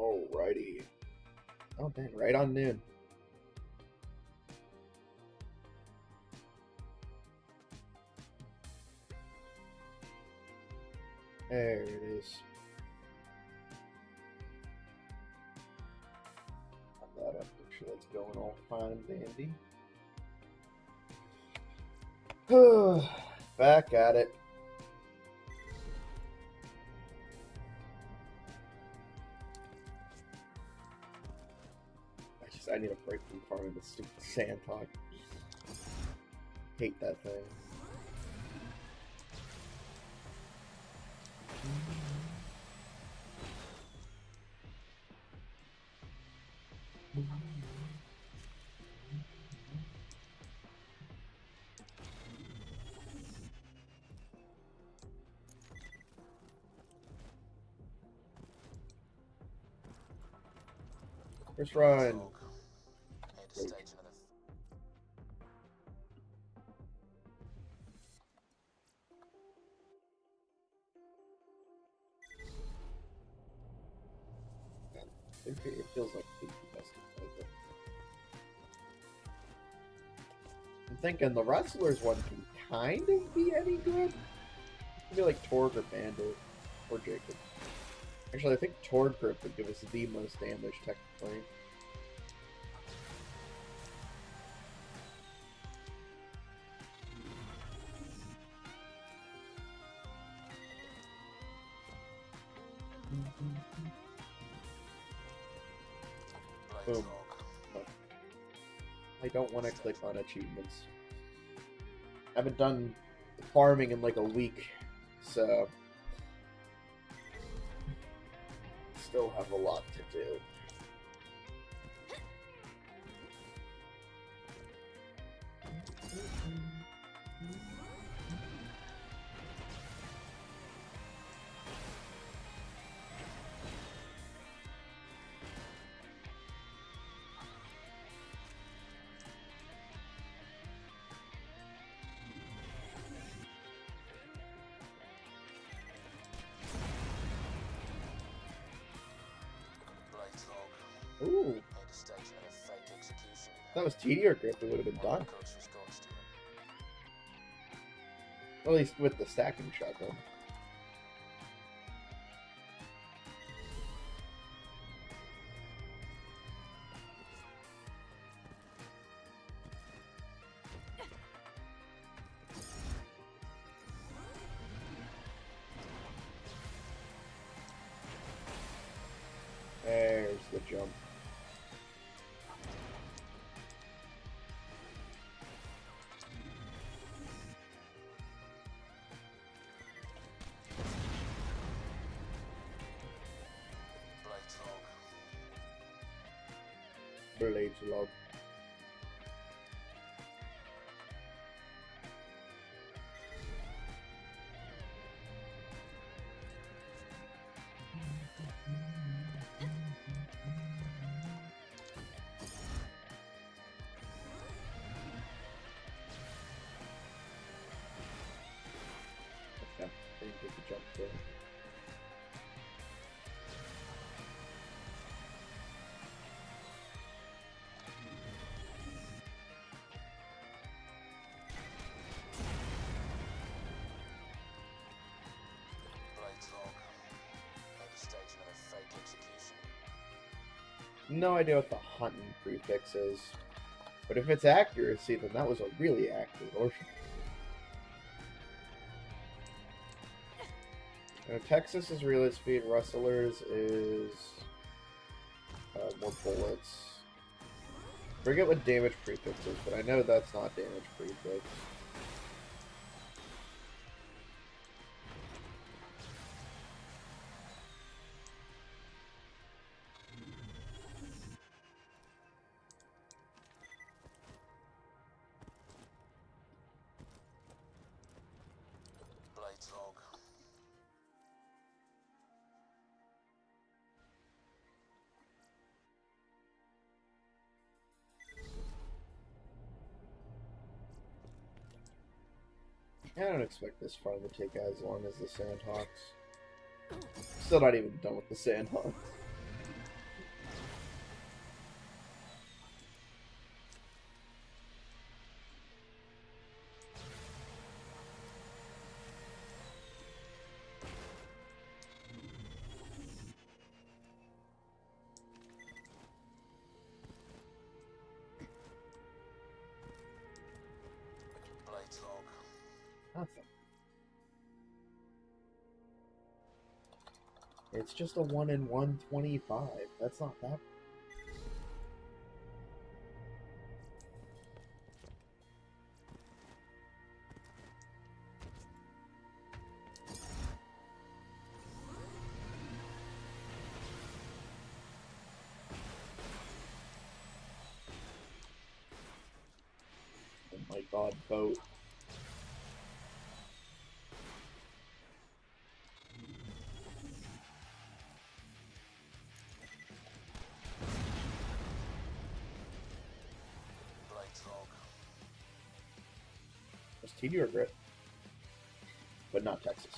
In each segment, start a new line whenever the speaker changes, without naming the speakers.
Alrighty. Oh, dang, right on noon. There it is. Got that up. Make sure that's going all fine and dandy. Back at it. I need a break from farming this stupid sandhog. Hate that thing. First run. It feels like the best. I'm thinking the Wrestlers one can kind of be any good. Maybe like Torg or Bandit or Jacob. Actually, I think Torg Grip would give us the most damage technically. Boom. I don't want to click on achievements. I haven't done farming in like a week, so still have a lot to do. Ooh. If that was TD or Grip, it would have been done. At least with the stacking shotgun. There's the jump. Blades log. Okay, didn't get the jump there. No idea what the hunting prefix is, but if it's accuracy, then that was a really accurate Orphan. Texas is real speed, Rustlers is more bullets. Forget what damage prefix is, but I know that's not damage prefix. I don't expect this farm to take as long as the Sandhawks. Still not even done with the Sandhawks. Nothing. It's just a 1 in 125. That's not that. Oh my god, boat. It's TD or Grit, but not Texas.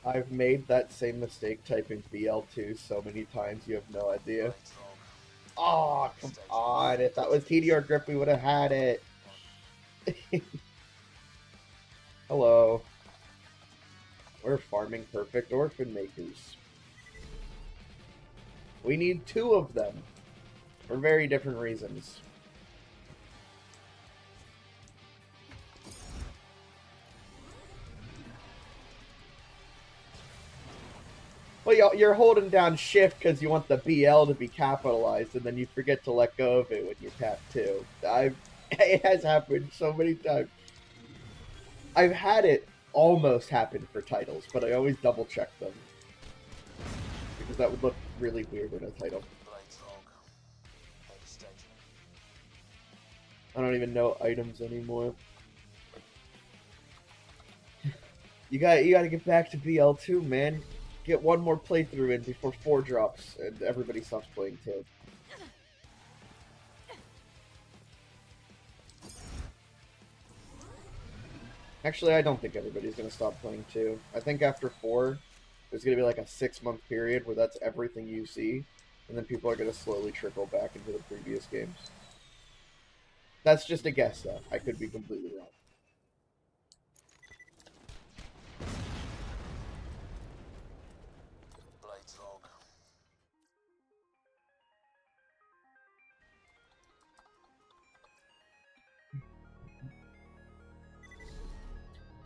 I've made that same mistake typing BL2 so many times, you have no idea. Oh, come on. If that was TDR Grip, we would have had it. Hello. We're farming perfect orphan makers. We need 2 of them for very different reasons. Well, you're holding down shift because you want the BL to be capitalized, and then you forget to let go of it when you tap 2. It has happened so many times. I've had it almost happen for titles, but I always double check them. Because that would look really weird in a title. I don't even know items anymore. You gotta get back to BL2, man. Get one more playthrough in before 4 drops, and everybody stops playing 2. Actually, I don't think everybody's gonna stop playing 2. I think after 4, there's gonna be like a 6-month period where that's everything you see, and then people are gonna slowly trickle back into the previous games. That's just a guess, though. I could be completely wrong.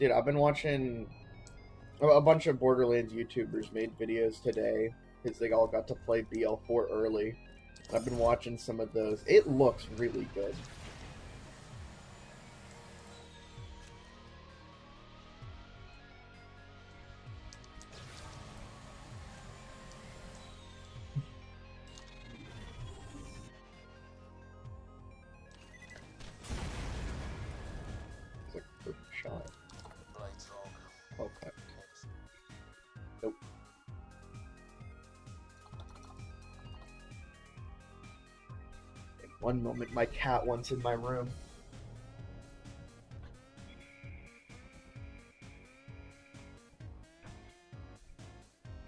Dude, I've been watching a bunch of Borderlands YouTubers made videos today because they all got to play BL4 early. I've been watching some of those. It looks really good. It's like a perfect shot. Okay. Nope. In one moment, my cat wants in my room.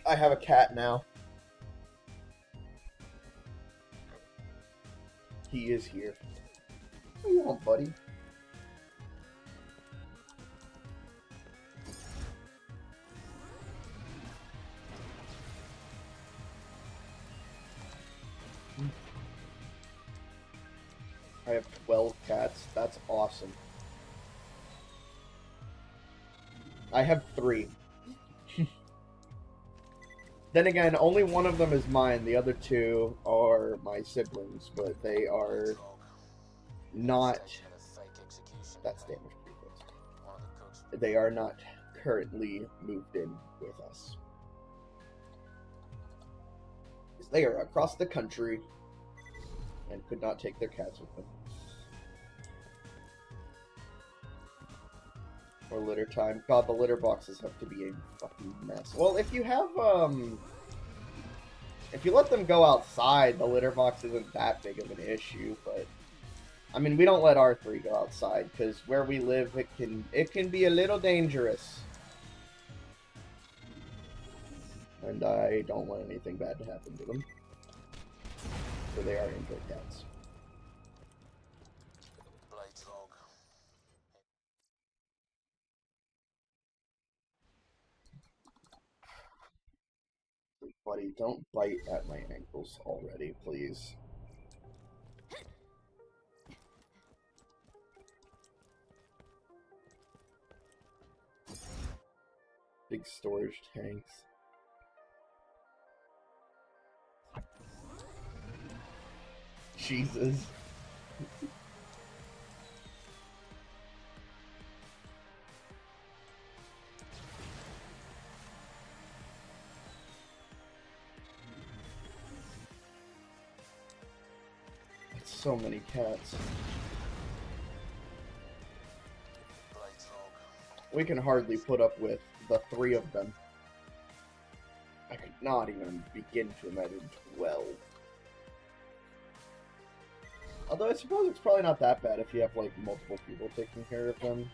I have a cat now. He is here. What do you want, buddy? I have 12 cats. That's awesome. I have 3. Then again, only one of them is mine. The other two are my siblings, but they are not. That's damage prefix. They are not currently moved in with us. They are across the country and could not take their cats with them. Or litter time. God, the litter boxes have to be a fucking mess. Well, if you have, if you let them go outside, the litter box isn't that big of an issue, but... I mean, we don't let our three go outside, because where we live, it can be a little dangerous. And I don't want anything bad to happen to them. So they are indoor cats. Buddy, don't bite at my ankles already, please. Big storage tanks. Jesus. That's so many cats. We can hardly put up with the 3 of them. I could not even begin to imagine 12. Although I suppose it's probably not that bad if you have, like, multiple people taking care of them.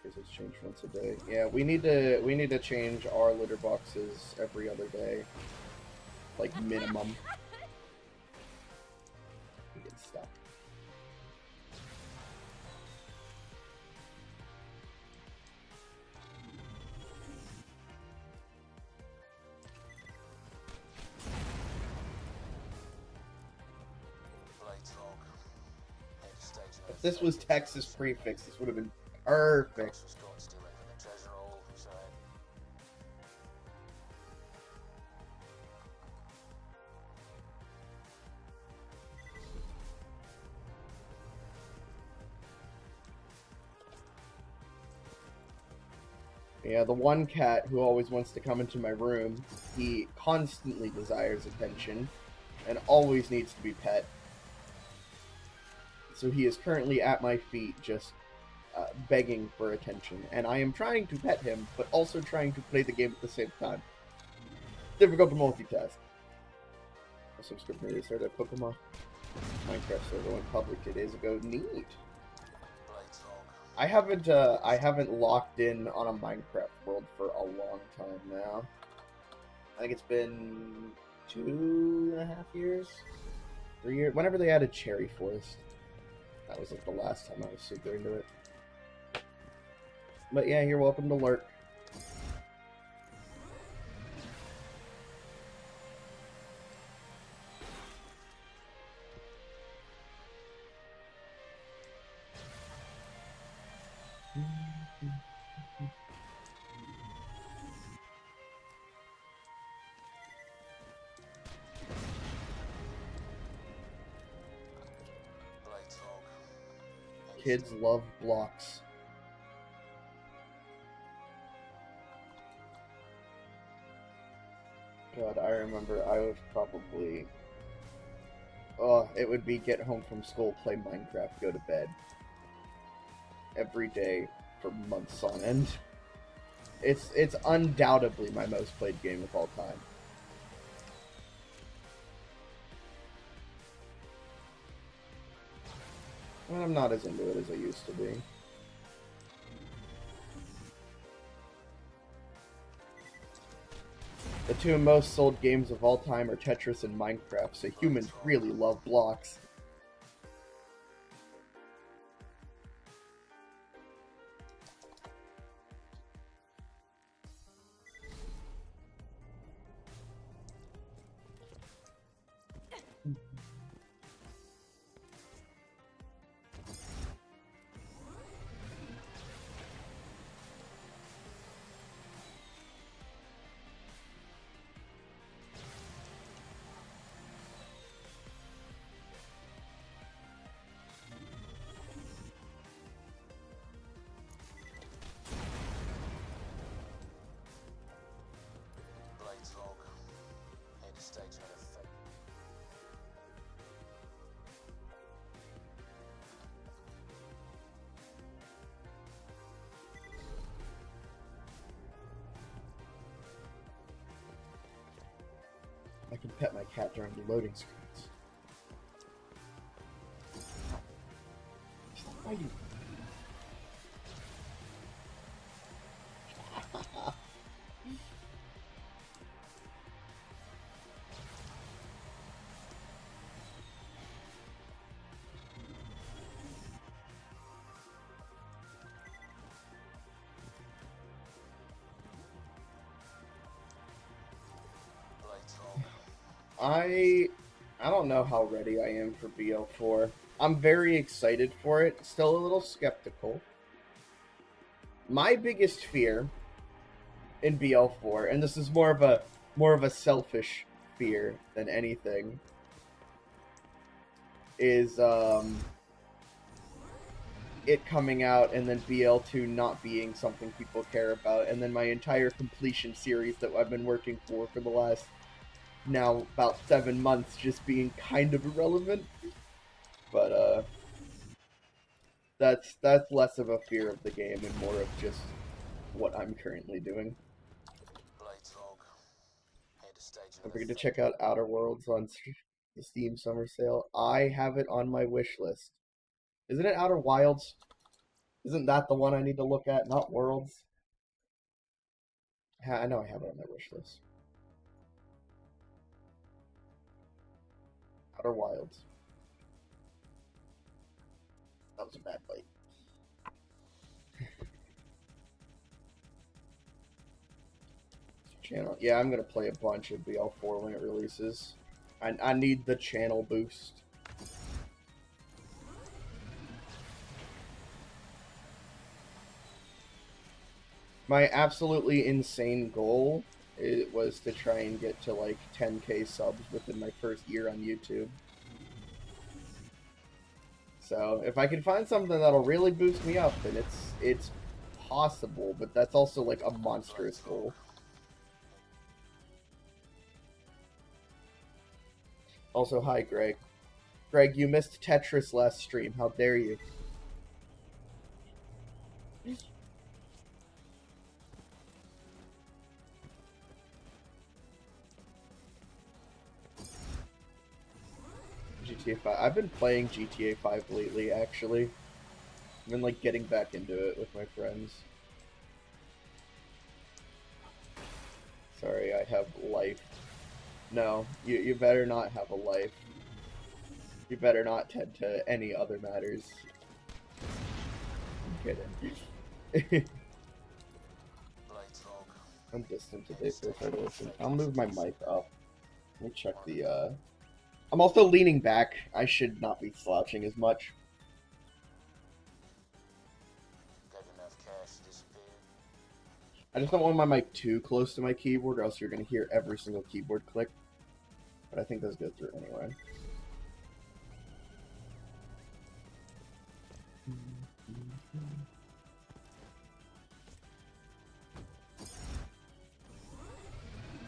Because it's changed once a day. Yeah, we need to change our litter boxes every other day. Like, minimum. We get stuck. If this was Texas prefix, this would have been perfect. Yeah, the one cat who always wants to come into my room, he constantly desires attention and always needs to be pet. So he is currently at my feet just begging for attention. And I am trying to pet him, but also trying to play the game at the same time. Difficult to multitask. A subscriber started a Pokemon Minecraft server went public 2 days ago. Neat. I haven't locked in on a Minecraft world for a long time now. I think it's been 2.5 years, 3 years. Whenever they added Cherry Forest, that was like the last time I was super into it. But yeah, you're welcome to lurk. Kids love blocks. God, I remember I was probably... it would be get home from school, play Minecraft, go to bed. Every day for months on end. It's undoubtedly my most played game of all time. I mean, I'm not as into it as I used to be. The 2 most sold games of all time are Tetris and Minecraft, so humans really love blocks. can pet my cat during the loading screens. Stop fighting. I don't know how ready I am for BO4. I'm very excited for it, still a little skeptical. My biggest fear in BL4, and this is more of a selfish fear than anything, is it coming out and then BL2 not being something people care about, and then my entire completion series that I've been working for the last now about 7 months just being kind of irrelevant. But that's less of a fear of the game and more of just what I'm currently doing. Don't forget to check out Outer Worlds on the Steam Summer Sale. I have it on my wish list. Isn't it Outer Wilds? Isn't that the one I need to look at, not Worlds? I know I have it on my wish list. Outer Wilds. That was a bad bite. Channel. Yeah, I'm gonna play a bunch of BL4 when it releases. I need the channel boost. My absolutely insane goal was to try and get to like 10k subs within my first year on YouTube. So if I can find something that'll really boost me up, then it's possible, but that's also like a monstrous goal. Also, hi, Greg. Greg, you missed Tetris last stream. How dare you? GTA 5. I've been playing GTA 5 lately, actually. I've been, like, getting back into it with my friends. Sorry, I have life. No, you better not have a life. You better not tend to any other matters. I'm kidding. I'm distant today, so if I listen. I'll move my mic up. Let me check the, I'm also leaning back. I should not be slouching as much. I just don't want my mic too close to my keyboard, or else you're going to hear every single keyboard click. But I think those go through anyway.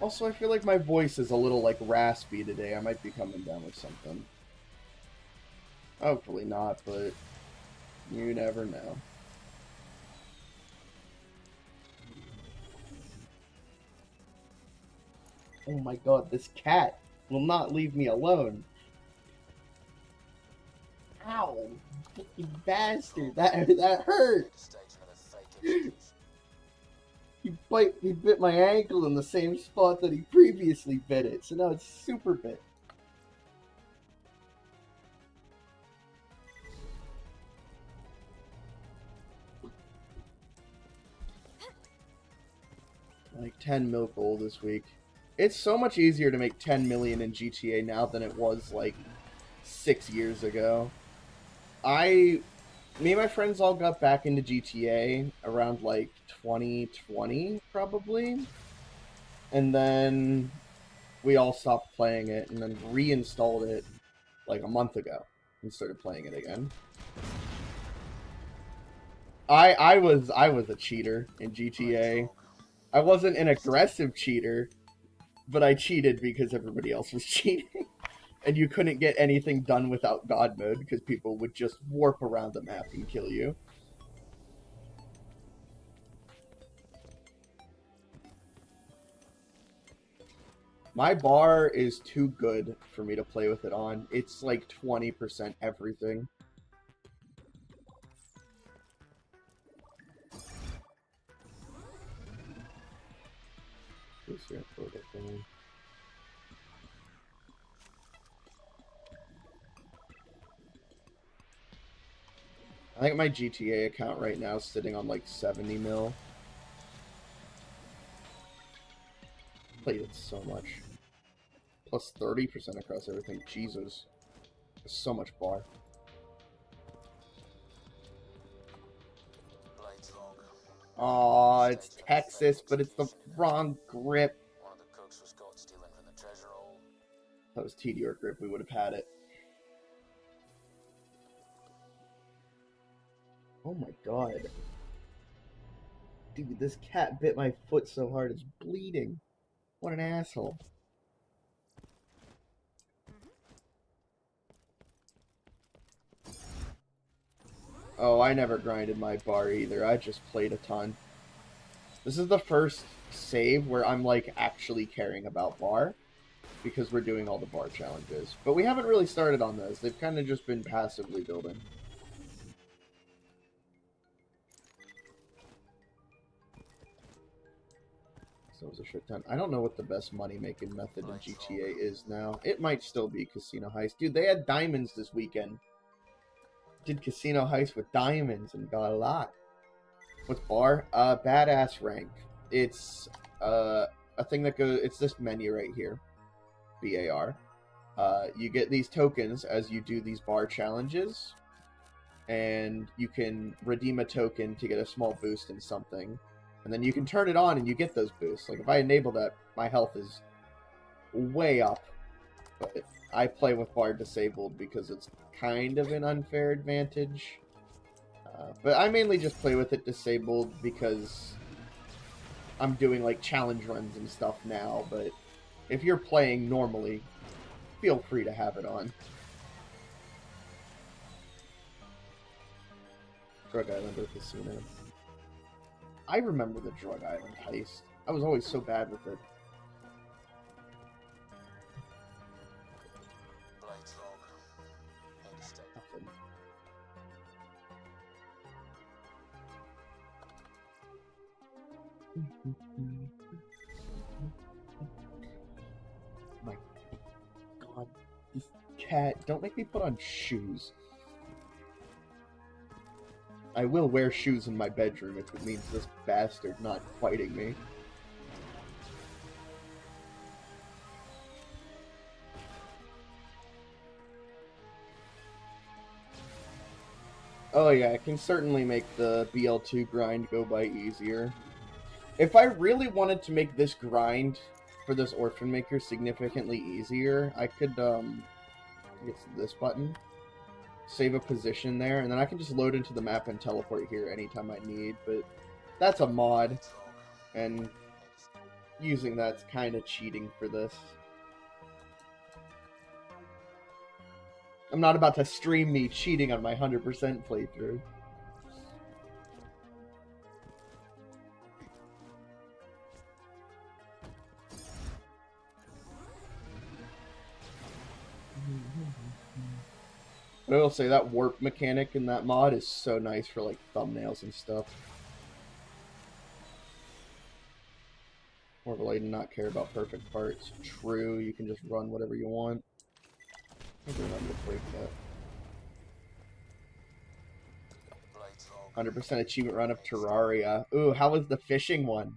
Also, I feel like my voice is a little, like, raspy today. I might be coming down with something. Hopefully not, but you never know. Oh my god, this cat will not leave me alone. Ow! You bastard! That hurt! He bit my ankle in the same spot that he previously bit it, so now it's super bit. Like 10 mil gold this week. It's so much easier to make 10 million in GTA now than it was like 6 years ago. Me and my friends all got back into GTA around like 2020 probably, and then we all stopped playing it and then reinstalled it like a month ago and started playing it again. I was a cheater in GTA. I wasn't an aggressive cheater, but I cheated because everybody else was cheating. And you couldn't get anything done without God mode because people would just warp around the map and kill you. My bar is too good for me to play with it on. It's like 20% everything. I think my GTA account right now is sitting on like 70 mil. Played it so much. Plus 30% across everything. Jesus. There's so much bar. Aw, it's Texas, but it's the wrong grip.
One of the cooks was caught stealing from the treasure hole.
If that was TDR grip, we would have had it. Oh my god. Dude, this cat bit my foot so hard it's bleeding. What an asshole. Oh, I never grinded my bar either. I just played a ton. This is the first save where I'm like actually caring about bar because we're doing all the bar challenges. But we haven't really started on those. They've kind of just been passively building. So it was a shit ton. I don't know what the best money-making method in GTA is now. It might still be Casino Heist. Dude, they had diamonds this weekend. Did Casino Heist with diamonds and got a lot. What's bar? Badass rank. It's a thing that goes... It's this menu right here. BAR. You get these tokens as you do these bar challenges. And you can redeem a token to get a small boost in something. And then you can turn it on and you get those boosts. Like, if I enable that, my health is way up. But I play with bar disabled because it's kind of an unfair advantage. But I mainly just play with it disabled because I'm doing, like, challenge runs and stuff now. But if you're playing normally, feel free to have it on. Drug Island or Casino. I remember the Drug Island heist. I was always so bad with it. Nothing. My god, this cat. Don't make me put on shoes. I will wear shoes in my bedroom if it means this bastard not fighting me. Oh yeah, I can certainly make the BL2 grind go by easier. If I really wanted to make this grind for this Orphan Maker significantly easier, I could, get this button. Save a position there, and then I can just load into the map and teleport here anytime I need, but that's a mod, and using that's kind of cheating for this. I'm not about to stream me cheating on my 100% playthrough. But I will say that warp mechanic in that mod is so nice for like thumbnails and stuff. More of a lady not care about perfect parts. True, you can just run whatever you want. I don't remember to break that. 100% achievement run of Terraria. Ooh, how was the fishing one?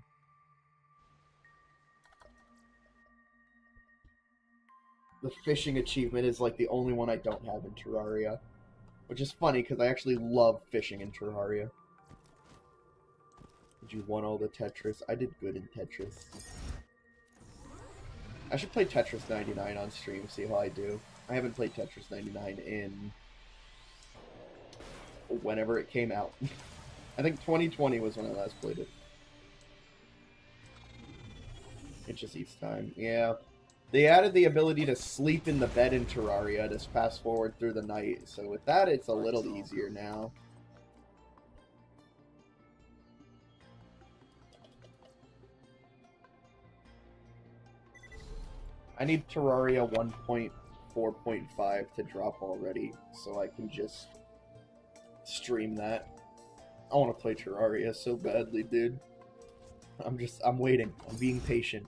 The fishing achievement is like the only one I don't have in Terraria. Which is funny because I actually love fishing in Terraria. Did you want all the Tetris? I did good in Tetris. I should play Tetris 99 on stream, see how I do. I haven't played Tetris 99 in whenever it came out. I think 2020 was when I last played it. It just eats time. Yeah. They added the ability to sleep in the bed in Terraria to fast forward through the night. So with that, it's a little easier now. I need Terraria 1.4.5 to drop already, so I can just stream that. I want to play Terraria so badly, dude. I'm waiting. I'm being patient.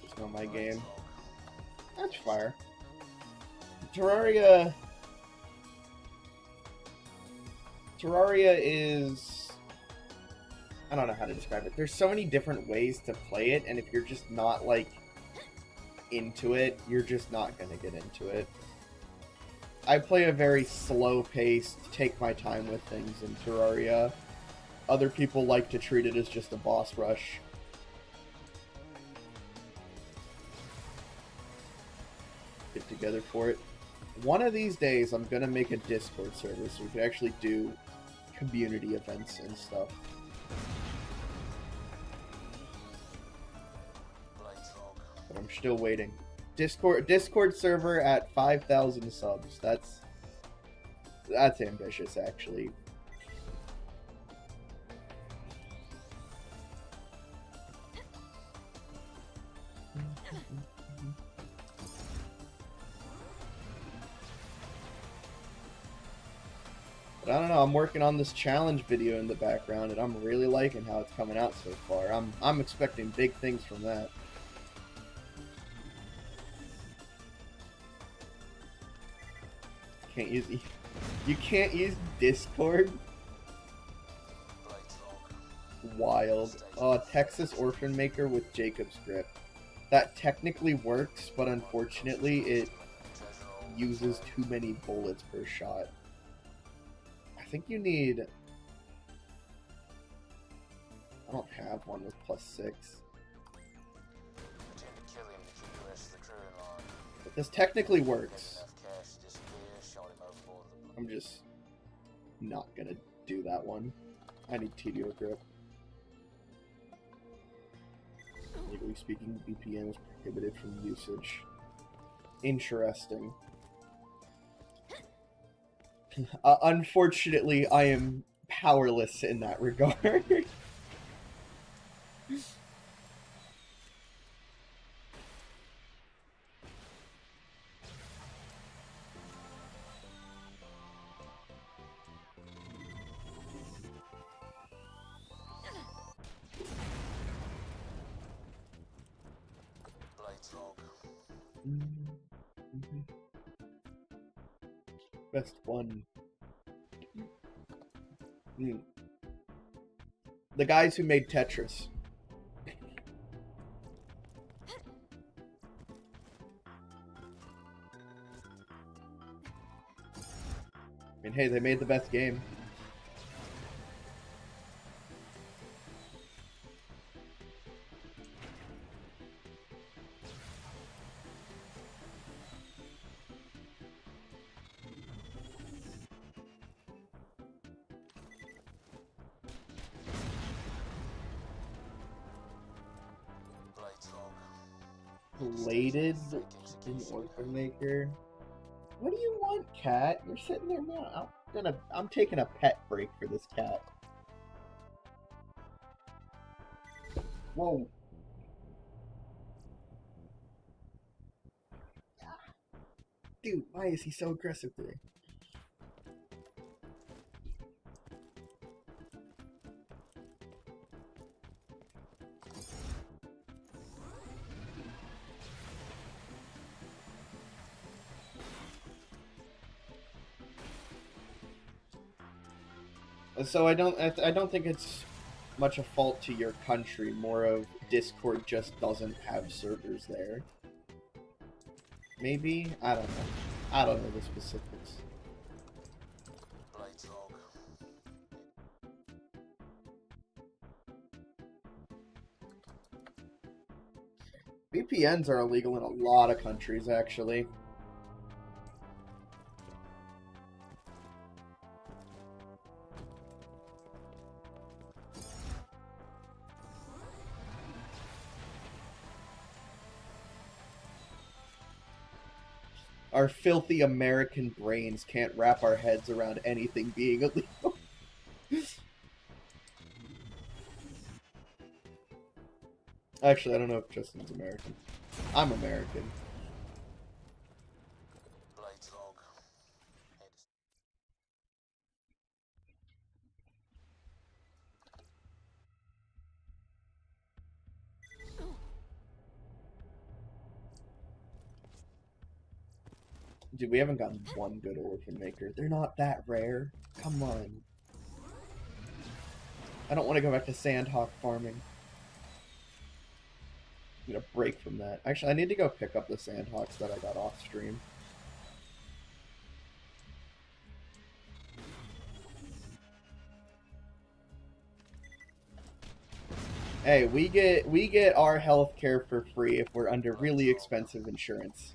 It's not my game. That's fire. Terraria is... I don't know how to describe it. There's so many different ways to play it, and if you're just not, like, into it, you're just not gonna get into it. I play a very slow-paced, take my time with things in Terraria. Other people like to treat it as just a boss rush. Get together for it. One of these days, I'm gonna make a Discord server so we can actually do community events and stuff. But I'm still waiting. Discord server at 5,000 subs. That's ambitious, actually. But I don't know, I'm working on this challenge video in the background, and I'm really liking how it's coming out so far. I'm expecting big things from that. You can't use Discord? Wild. Texas Orphan Maker with Jacob's Grip. That technically works, but unfortunately it uses too many bullets per shot. I think you need... I don't have one with +6. But this technically works. I'm just not gonna do that one. I need TDO grip. Legally speaking, VPN is prohibited from usage. Interesting. Unfortunately, I am powerless in that regard. Best one. The guys who made Tetris. I mean, hey, they made the best game. Bladed in Orphan Maker. What do you want, cat? You're sitting there now. I'm taking a pet break for this cat. Whoa. Dude, why is he so aggressive today? So I don't think it's much a fault to your country, more of Discord just doesn't have servers there. Maybe? I don't know. I don't know the specifics. VPNs are illegal in a lot of countries, actually. Our filthy American brains can't wrap our heads around anything being illegal. Actually, I don't know if Justin's American. I'm American.
Blades log.
Dude, we haven't gotten one good orphan maker. They're not that rare. Come on. I don't want to go back to sandhawk farming. I'm gonna break from that. Actually, I need to go pick up the sandhawks that I got off stream. Hey, we get our health care for free if we're under really expensive insurance.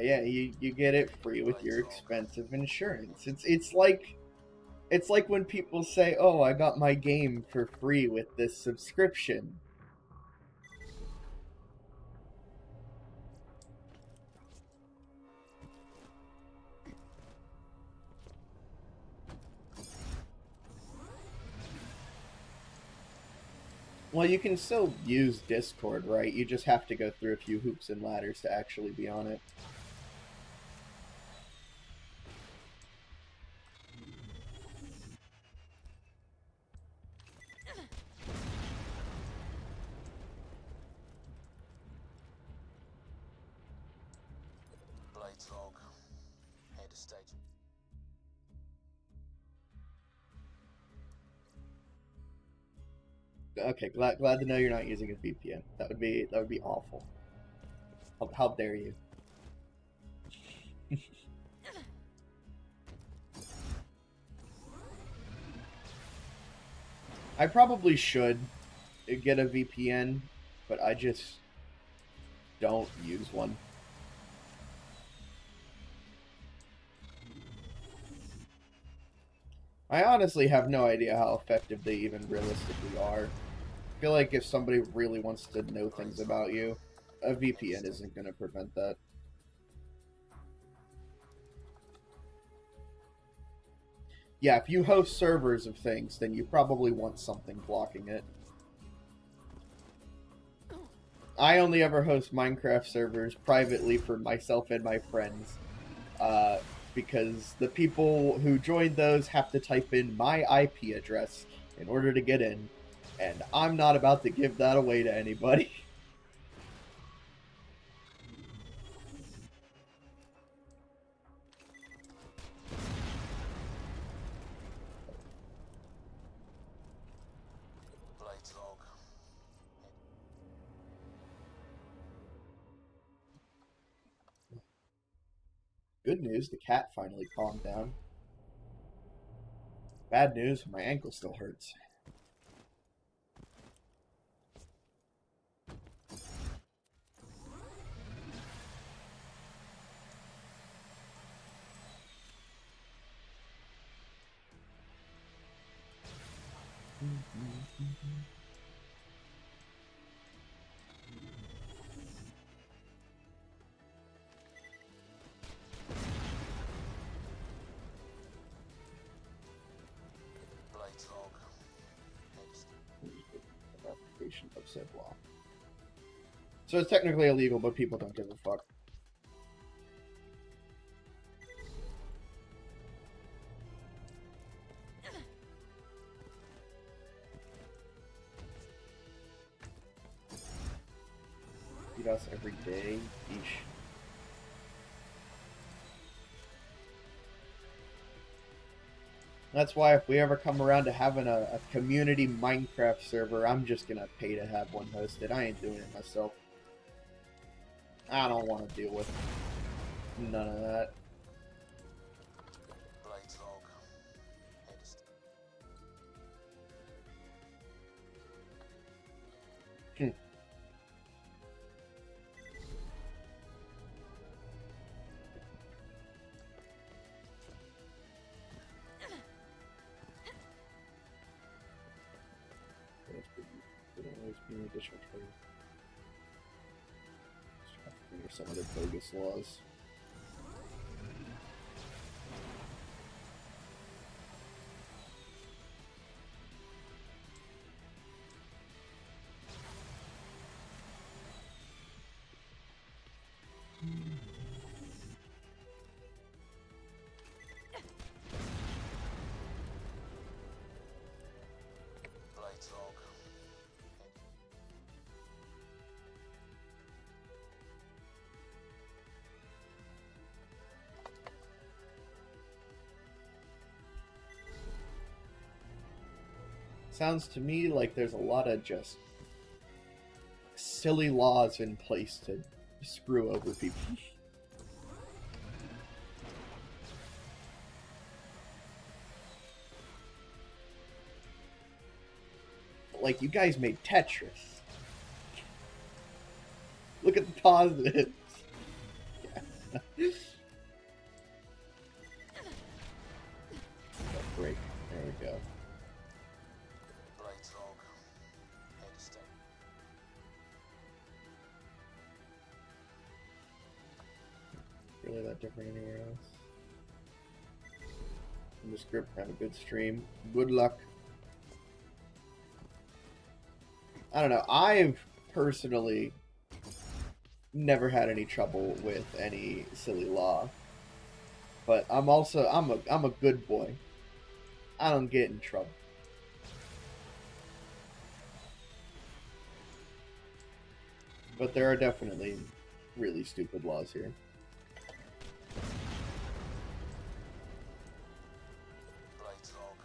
Yeah, you get it free with your expensive insurance. It's like when people say, "Oh, I got my game for free with this subscription." Well, you can still use Discord, right? You just have to go through a few hoops and ladders to actually be on it.
Blades log. Head of stage.
Okay, glad to know you're not using a VPN. That would be awful. How dare you? I probably should get a VPN, but I just don't use one. I honestly have no idea how effective they even realistically are. I feel like if somebody really wants to know things about you, a VPN isn't going to prevent that. Yeah, if you host servers of things, then you probably want something blocking it. I only ever host Minecraft servers privately for myself and my friends, because the people who join those have to type in my IP address in order to get in, and I'm not about to give that away to anybody.
Blades log.
Good news, the cat finally calmed down. Bad news, my ankle still hurts.
Blades log.
Application of said law. So it's technically illegal, but people don't give a fuck. Eat us every day. Eesh. That's why if we ever come around to having a community Minecraft server, I'm just gonna pay to have one hosted. I ain't doing it myself. I don't want to deal with none of that.
Blades log. Head estate.
Additional trade. Or some other bogus laws.
Blades log.
Sounds to me like there's a lot of just silly laws in place to screw over people. Like, you guys made Tetris. Look at the positives. Break. There we go.
Blades log. Head estate.
Really that different anywhere else? In this group, have a good stream. Good luck. I don't know. I've personally never had any trouble with any silly law, but I'm a good boy. I don't get in trouble. But there are definitely really stupid laws here.
Blades log.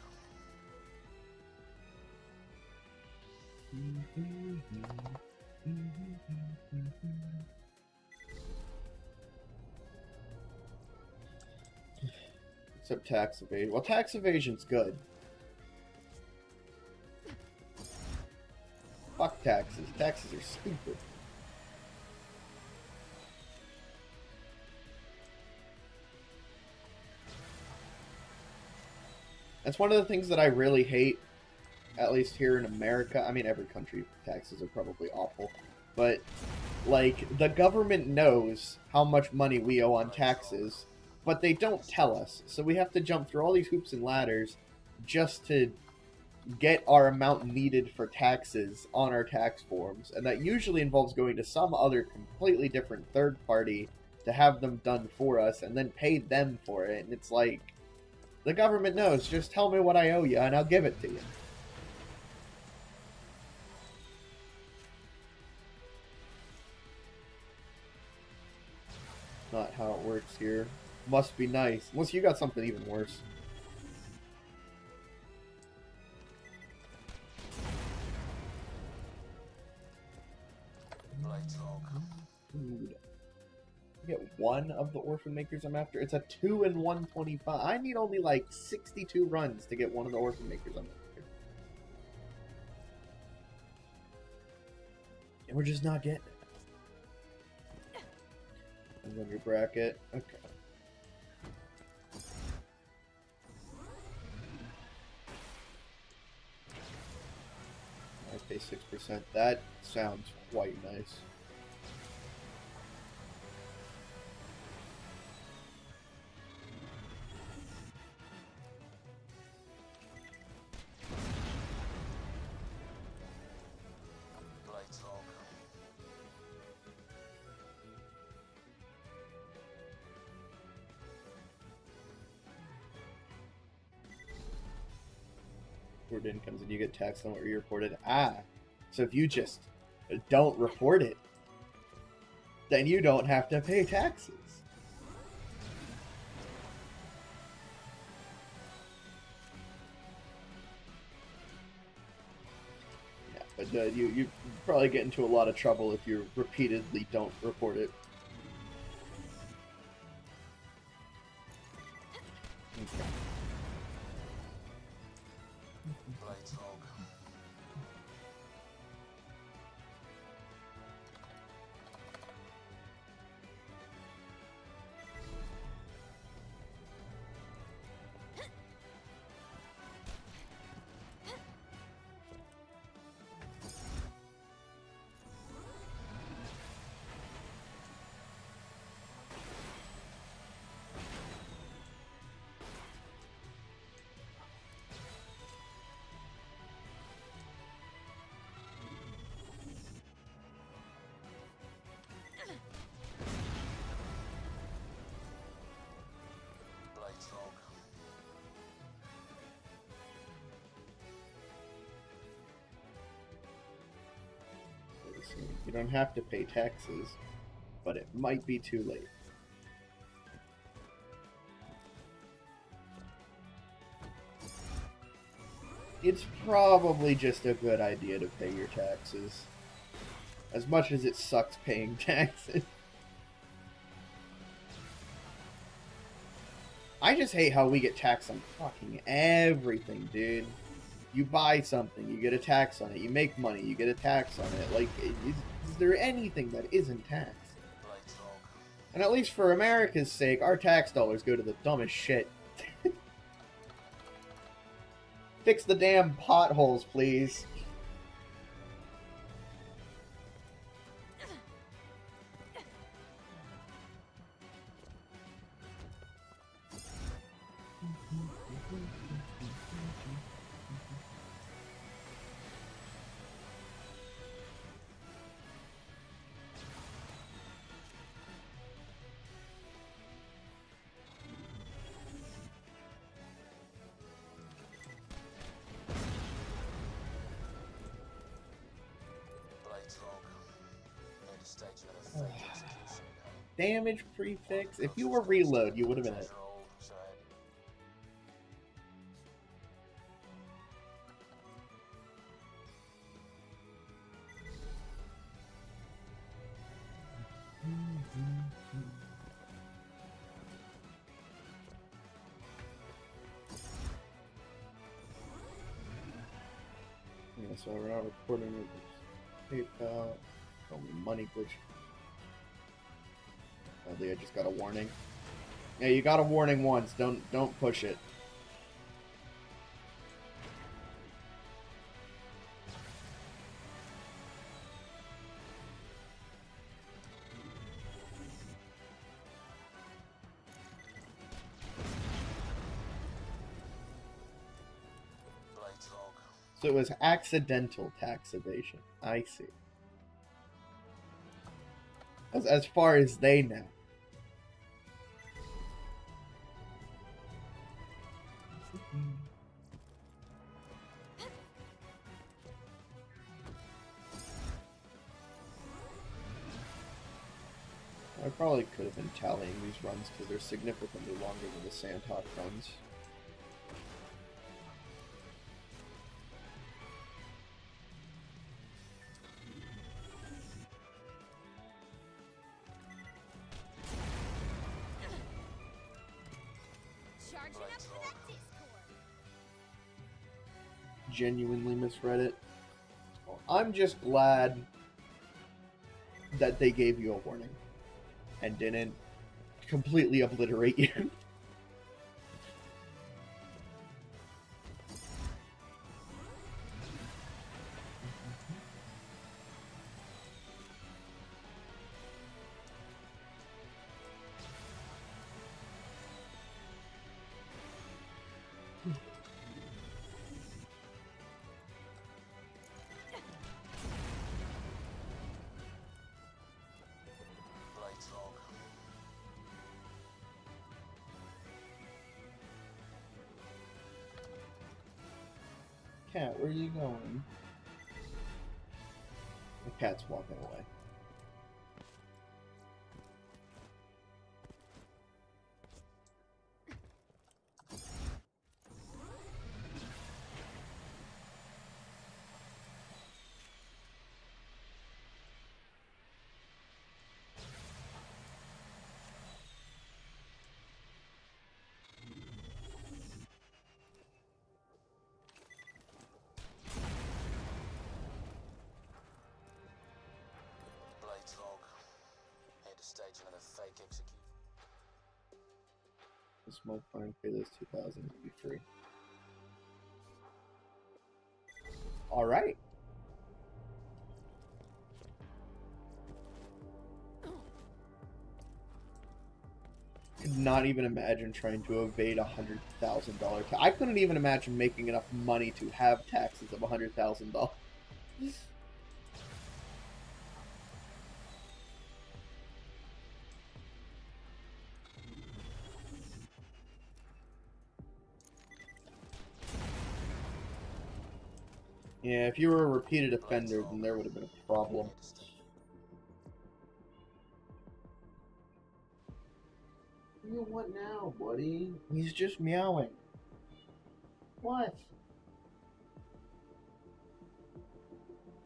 Except tax evasion. Well, tax evasion's good. Fuck taxes. Taxes are stupid. That's one of the things that I really hate, at least here in America. I mean, every country, taxes are probably awful. But, like, the government knows how much money we owe on taxes, but they don't tell us. So we have to jump through all these hoops and ladders just to get our amount needed for taxes on our tax forms. And that usually involves going to some other completely different third party to have them done for us and then pay them for it. And it's like, the government knows. Just tell me what I owe you and I'll give it to you. Not how it works here. Must be nice. Unless you got something even worse.
Blades log.
Dude. I get one of the Orphan Makers I'm after. It's a 2 in 125. I need only like 62 runs to get one of the Orphan Makers I'm after. And we're just not getting it. And then your bracket. Okay. I pay 6%. That sounds quite nice.
Blades log.
Report incomes and you get taxed on what you reported. Ah, so if you just don't report it, then you don't have to pay taxes. You probably get into a lot of trouble if you repeatedly don't report it. Okay.
Blades log. Blades log.
You don't have to pay taxes, but it might be too late. It's probably just a good idea to pay your taxes. As much as it sucks paying taxes. I just hate how we get taxed on fucking everything, dude. You buy something, you get a tax on it. You make money, you get a tax on it. Like, is there anything that isn't taxed?
Blades log.
And at least for America's sake, our tax dollars go to the dumbest shit. Fix the damn potholes, please.
Blades log. Need a stage of fake execution.
Damage prefix. If you were reload, you would have been it. Yeah, so we're not recording it. PayPal. Only money glitch. Oh, I just got a warning. Yeah, you got a warning once. Don't push it.
Blades log.
So it was accidental tax evasion. I see. As far as they know. I probably could have been tallying these runs because they're significantly longer than the Sandhawk runs.
Charging up for that Discord.
Genuinely misread it. I'm just glad that they gave you a warning and didn't completely obliterate you.
Blades log.
Cat, where are you going? The cat's walking away.
stage another fake execute.
The smoke fine, pay those 2,000 to be free. Alright. Could not even imagine trying to evade $100,000. I couldn't even imagine making enough money to have taxes of $100,000. Yeah, if you were a repeated offender, then there would have been a problem. What do you want now, buddy? He's just meowing. What?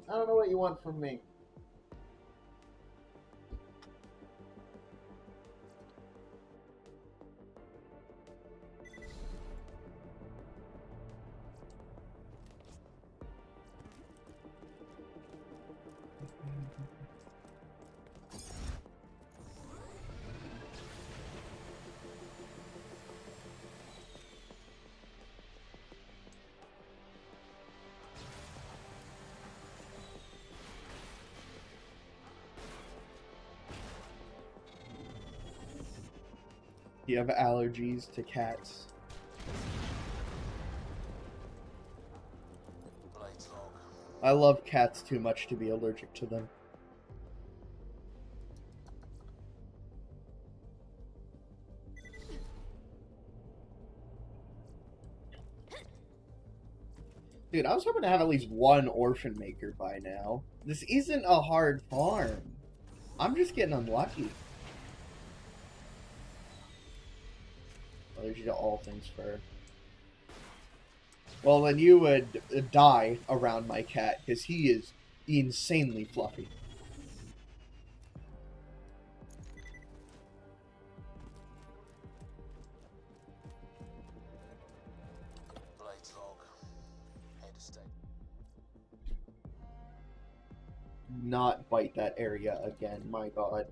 I don't know what you want from me. Do you have allergies to cats? I love cats too much to be allergic to them. Dude, I was hoping to have at least one orphan maker by now. This isn't a hard farm. I'm just getting unlucky. Allergy to all things fur. Well, then you would die around my cat, because he is insanely fluffy. Not bite that area again, my god.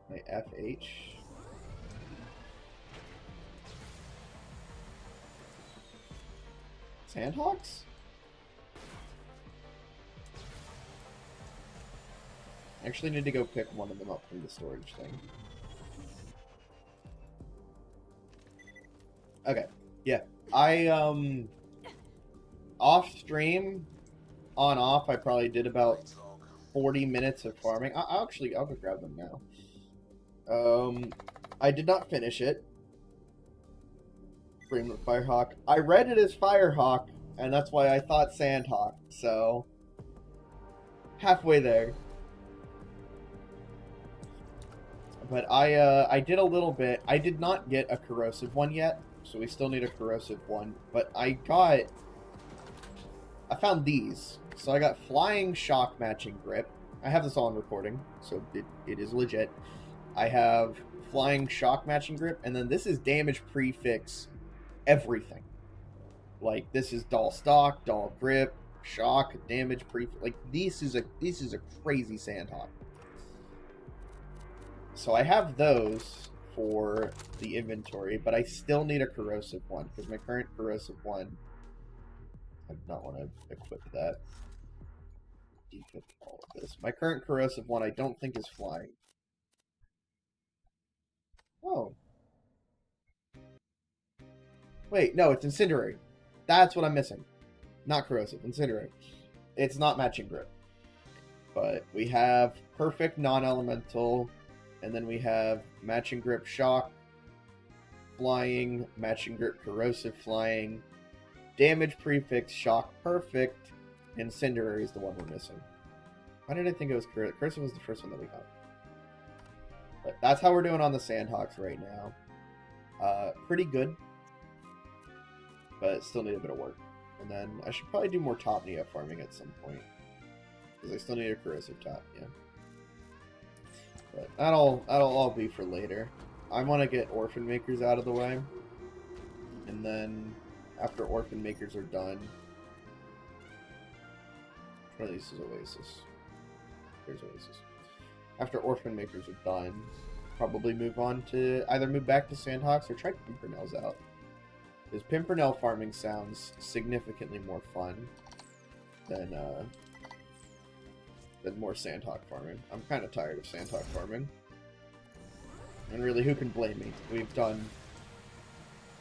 My FH. Sandhawks? I actually need to go pick one of them up from the storage thing. Okay, yeah. Off stream, on off, I probably did about 40 minutes of farming. I'll go grab them now. I did not finish it. Framelit Firehawk. I read it as Firehawk, and that's why I thought Sandhawk, so halfway there. But I did a little bit. I did not get a corrosive one yet, so we still need a corrosive one. But I found these. So I got flying shock matching grip. I have this all on recording, so it is legit. I have flying shock matching grip, and then this is damage prefix everything. Like this is doll stock, doll grip, shock, damage prefix. Like this is a crazy Sandhawk. So I have those for the inventory, but I still need a corrosive one, because my current corrosive one, I do not want to equip that. Equip all of this. My current corrosive one I don't think is flying. Oh. Wait, no, it's incendiary. That's what I'm missing. Not corrosive, incendiary. It's not matching grip. But we have perfect non-elemental. And then we have matching grip shock, flying, matching grip corrosive flying, damage prefix shock perfect, incendiary is the one we're missing. Why did I think it was corrosive? Corrosive was the first one that we got. But that's how we're doing on the Sandhawks right now. Pretty good, but still need a bit of work. And then I should probably do more top Neo farming at some point, because I still need a corrosive top, yeah. But that'll all be for later. I want to get Orphan Makers out of the way. And then, after Orphan Makers are done... Or this is Oasis. There's Oasis. After Orphan Makers are done, probably move on to... Either move back to Sandhawks or try Pimpernels out. Because Pimpernel farming sounds significantly more fun than more Sandhawk farming. I'm kind of tired of Sandhawk farming. And really, who can blame me? We've done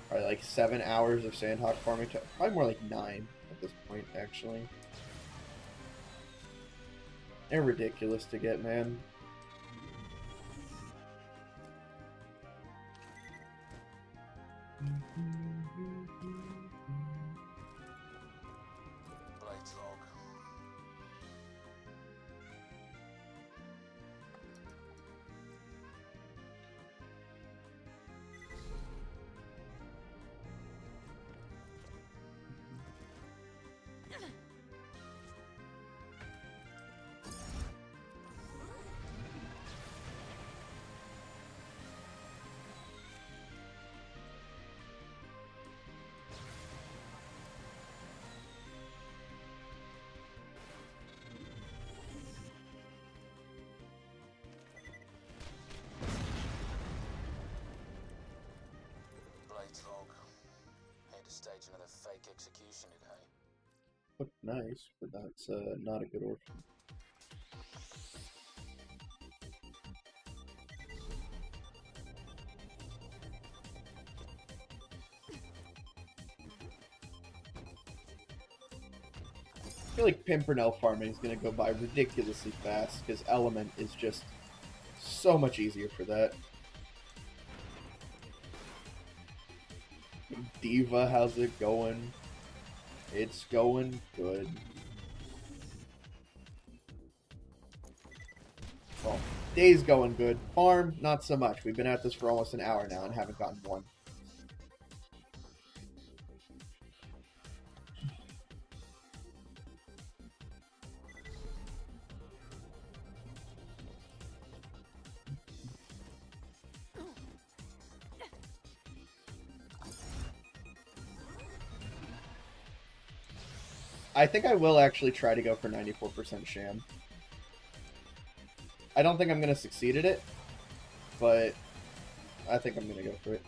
probably like 7 hours of Sandhawk farming. Probably more like 9 at this point, actually. They're ridiculous to get, man.
Blades log. Blades log. Had to stage another fake execution today.
Looked nice, but that's not a good orphan. I feel like Pimpernel farming is going to go by ridiculously fast because Element is just so much easier for that. Diva, how's it going? It's going good. Well, day's going good. Farm, not so much. We've been at this for almost an hour now and haven't gotten one. I think I will actually try to go for 94% sham. I don't think I'm going to succeed at it, but I think I'm going to go for it.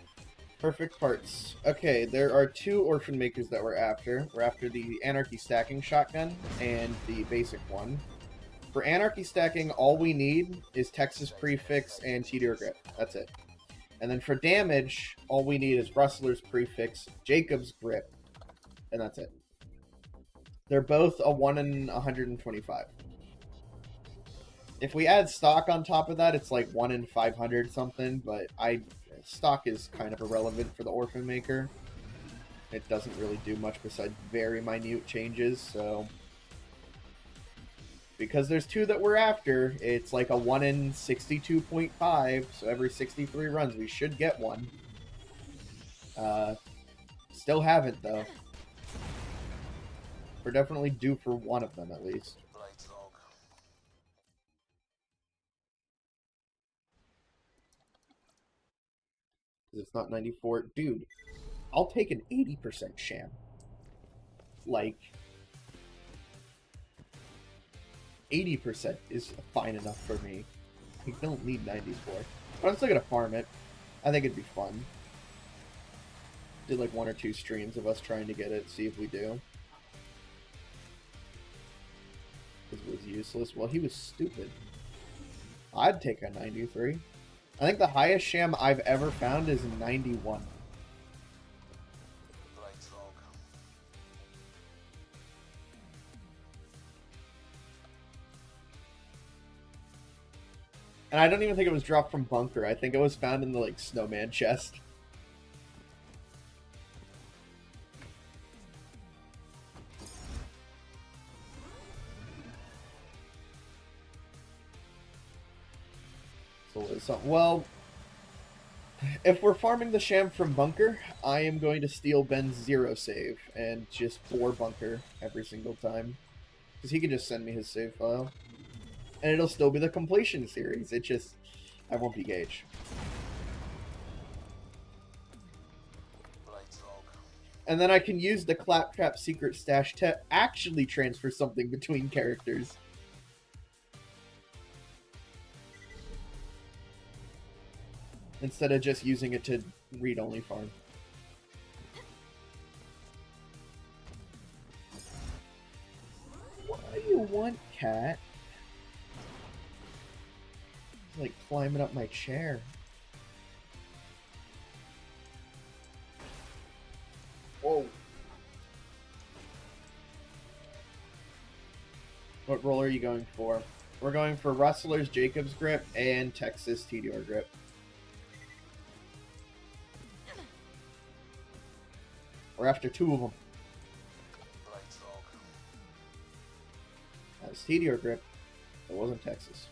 Perfect parts. Okay, there are 2 Orphan Makers that we're after. We're after the Anarchy Stacking Shotgun and the basic one. For Anarchy Stacking, all we need is Texas Prefix and TDR Grip. That's it. And then for damage, all we need is Rustler's Prefix, Jacob's Grip, and that's it. They're both a 1 in 125. If we add stock on top of that, it's like 1 in 500 something, but stock is kind of irrelevant for the Orphan Maker. It doesn't really do much besides very minute changes, so... Because there's 2 that we're after, it's like a 1 in 62.5, so every 63 runs we should get one. Still haven't, though. We're definitely due for one of them, at least.
Blades log.
It's not 94. Dude, I'll take an 80% sham. Like, 80% is fine enough for me. I don't need 94. But I'm still gonna farm it. I think it'd be fun. Did like 1 or 2 streams of us trying to get it, see if we do. Because it was useless. Well, he was stupid. I'd take a 93. I think the highest sham I've ever found is 91.
Blades log.
And I don't even think it was dropped from Bunker. I think it was found in the, like, snowman chest. So, well, if we're farming the sham from Bunker, I am going to steal Ben's 0 save and just 4 Bunker every single time. Because he can just send me his save file. And it'll still be the completion series. It just... I won't be Gage. And then I can use the Claptrap secret stash to actually transfer something between characters. Instead of just using it to read-only farm. What do you want, cat? It's like climbing up my chair. Whoa. What roll are you going for? We're going for Rustler's Jacob's Grip and Texas TDR Grip. We're after two of them. That was TDR Grip. It wasn't Texas.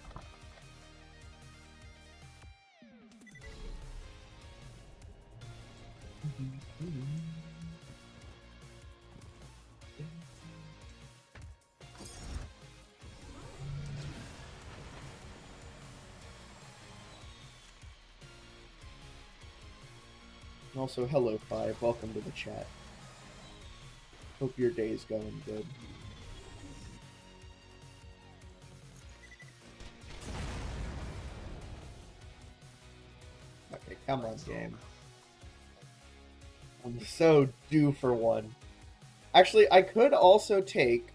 And also, hello, Five. Welcome to the chat. Hope your day is going good. Okay, come on, game. I'm so due for one. Actually, I could also take...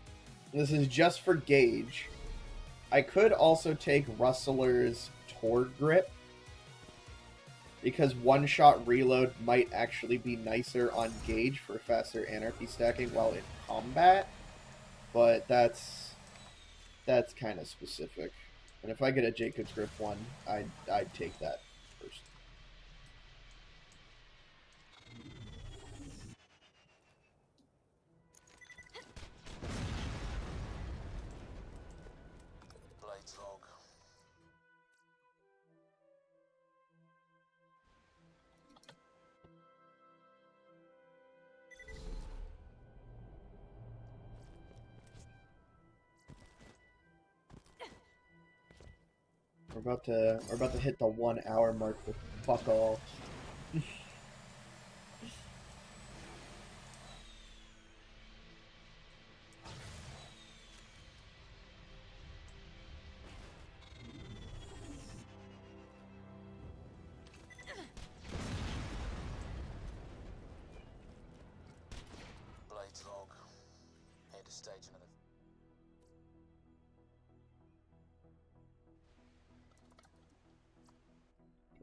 This is just for gauge. I could also take Rustler's Tord Grip. Because one-shot reload might actually be nicer on gauge for faster anarchy stacking while in combat. But that's kind of specific. And if I get a Jacob's Grip one, I'd take that first. We're about to hit the 1 hour mark with fuck all.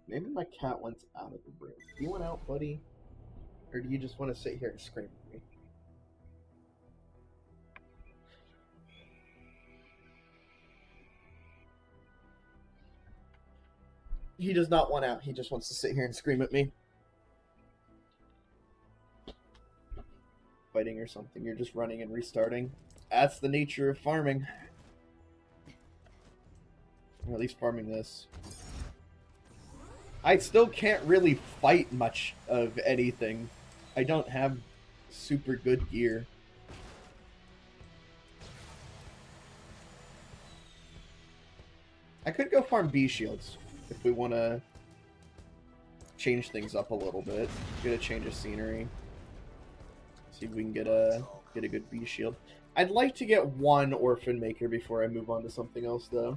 Maybe my cat wants out of the room. Do you want out, buddy? Or do you just want to sit here and scream at me? He does not want out. He just wants to sit here and scream at me. Fighting or something. You're just running and restarting. That's the nature of farming. Or at least farming this. I still can't really fight much of anything. I don't have super good gear. I could go farm bee shields if we want to change things up a little bit. Get a change of scenery. See if we can get a good bee shield. I'd like to get one Orphan Maker before I move on to something else, though.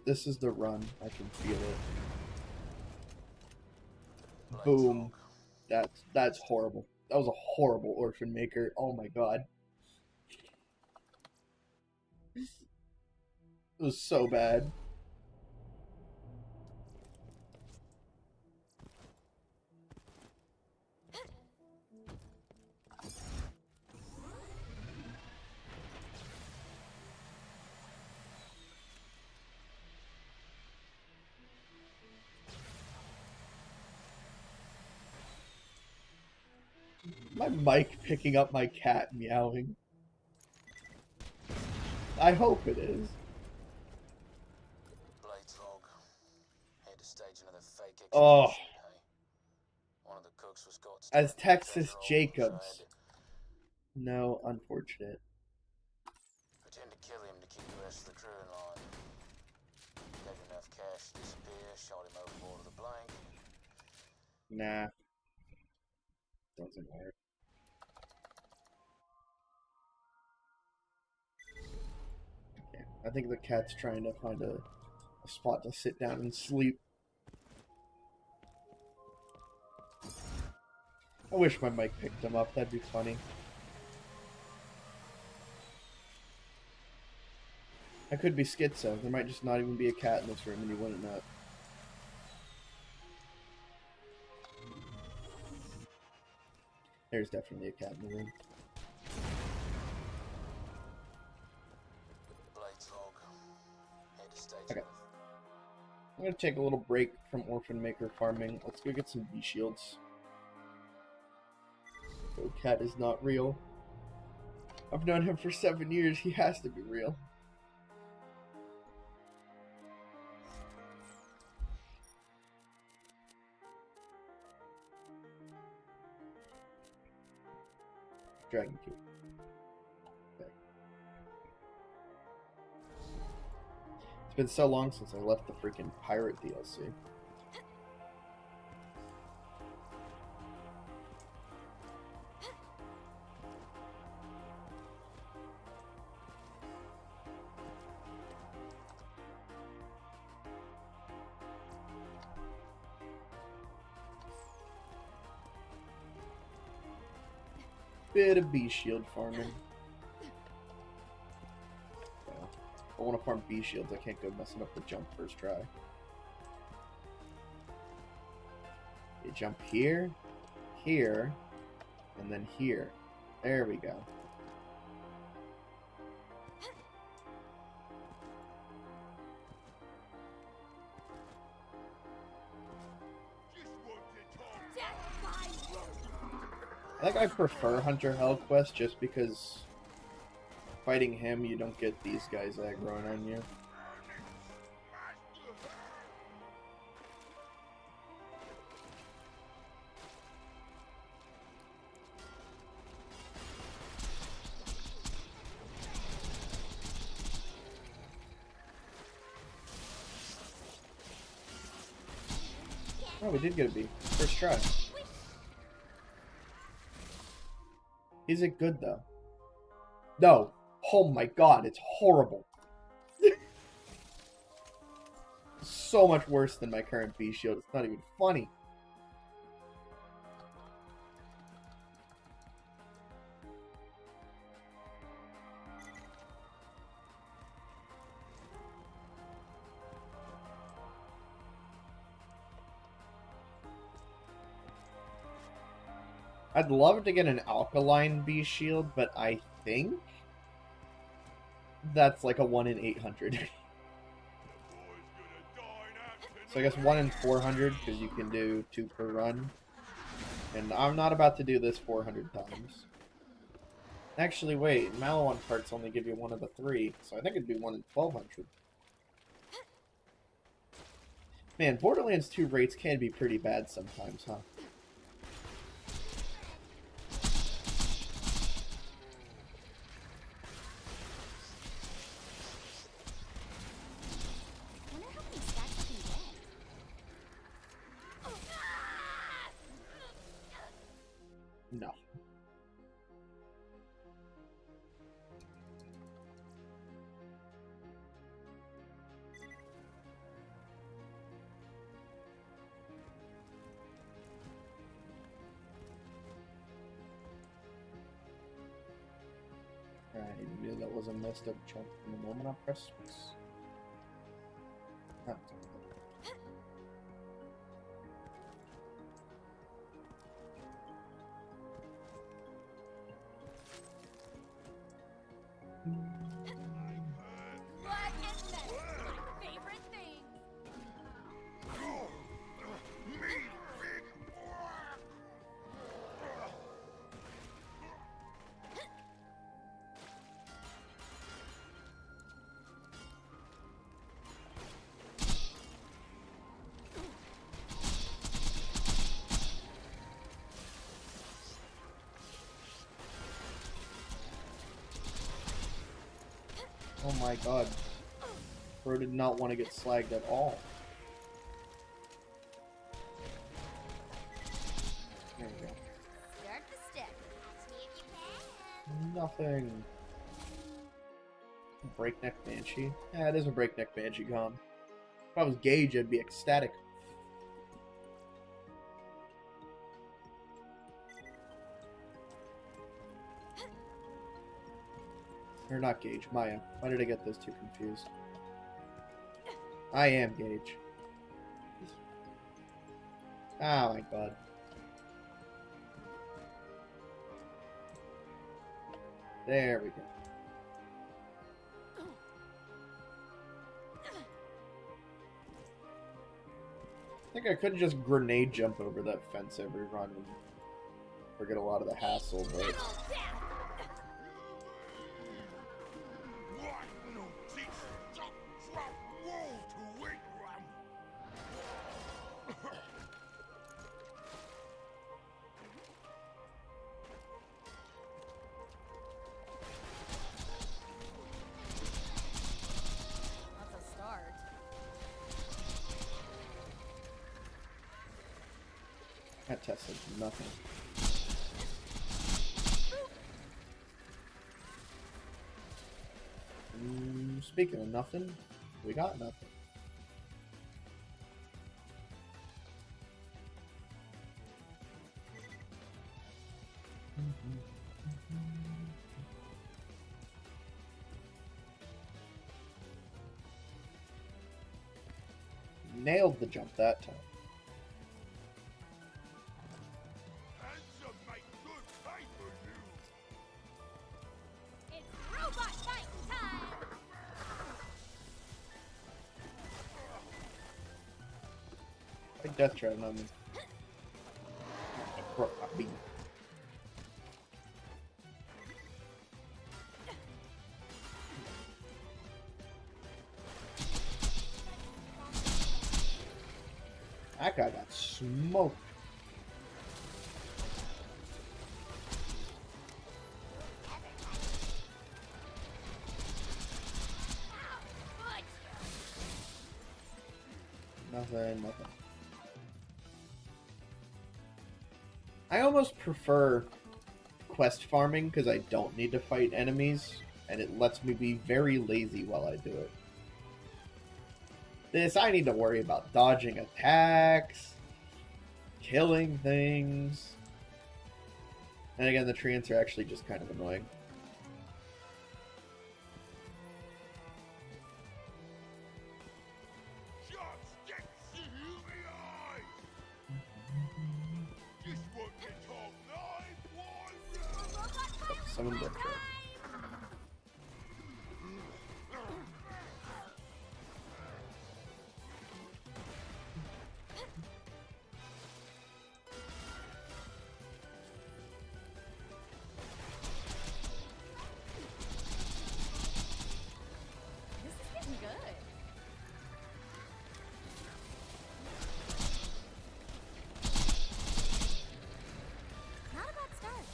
This is the run. I can feel it. Boom. That's horrible. That was a horrible Orphan Maker. Oh my god. It was so bad. My mic picking up my cat meowing. I hope it is.
Blades log. Had to stage another fake execution.
Oh.
Hey, one of the cooks was got
As
stuck in the
Texas
treasure hole,
Jacobs.
so I had to
No, unfortunate.
pretend to kill him to keep the rest of the crew in line. Gave him enough cash to disappear, shot him overboard with a blank.
Nah. Doesn't work. Okay. I think the cat's trying to find a spot to sit down and sleep. I wish my mic picked him up. That'd be funny. I could be schizo. There might just not even be a cat in this room and you wouldn't know. There's definitely a cat in the room.
Blades log. Had to stage
Okay.
another.
I'm gonna take a little break from Orphan Maker farming. Let's go get some B-shields. The cat is not real. I've known him for 7 years. He has to be real. Dragon Cube. Okay. It's been so long since I left the freaking pirate DLC. Bit of B-shield farming. Well, I want to farm B-shields. I can't go messing up the jump first try. You jump here, here, and then here. There we go. I think I prefer Hunter Hellquest just because fighting him, you don't get these guys aggroing on you. Oh, we did get a B. First try. Is it good, though? No. Oh my god, it's horrible. So much worse than my current B shield. It's not even funny. I'd love to get an alkaline B shield, but I think that's like a 1 in 800. So I guess 1 in 400, because you can do 2 per run. And I'm not about to do this 400 times. Actually, wait, Malawan parts only give you 1 of the 3, so I think it'd be 1 in 1200. Man, Borderlands 2 rates can be pretty bad sometimes, huh?
Wonder how many stacks I can get.
No. I knew that was a messed up chunk from the moment I pressed space. Ah, it's okay.
Black and metal, my favorite thing.
Oh my god. Bro did not want to get slagged at all. There we go.
Start the step. See if you can.
Nothing. Breakneck Banshee? Yeah, it is a Breakneck Banshee com. If I was Gage, I'd be ecstatic. Or not Gage, Maya. Why did I get those two confused? I am Gage. Oh my god. There we go. I think I could just grenade jump over that fence every run and forget a lot of the hassle, but...
That's a start.
That tested nothing. Speaking of nothing, we got nothing. Nailed the jump that time.
It's robot fighting time.
Like Death Trap on me. That guy got smoked. Nothing. I almost prefer quest farming because I don't need to fight enemies, and it lets me be very lazy while I do it. This, I need to worry about dodging attacks, killing things. And again, the treants are actually just kind of annoying. Summon Death Trap.
This is getting good. Not a bad start.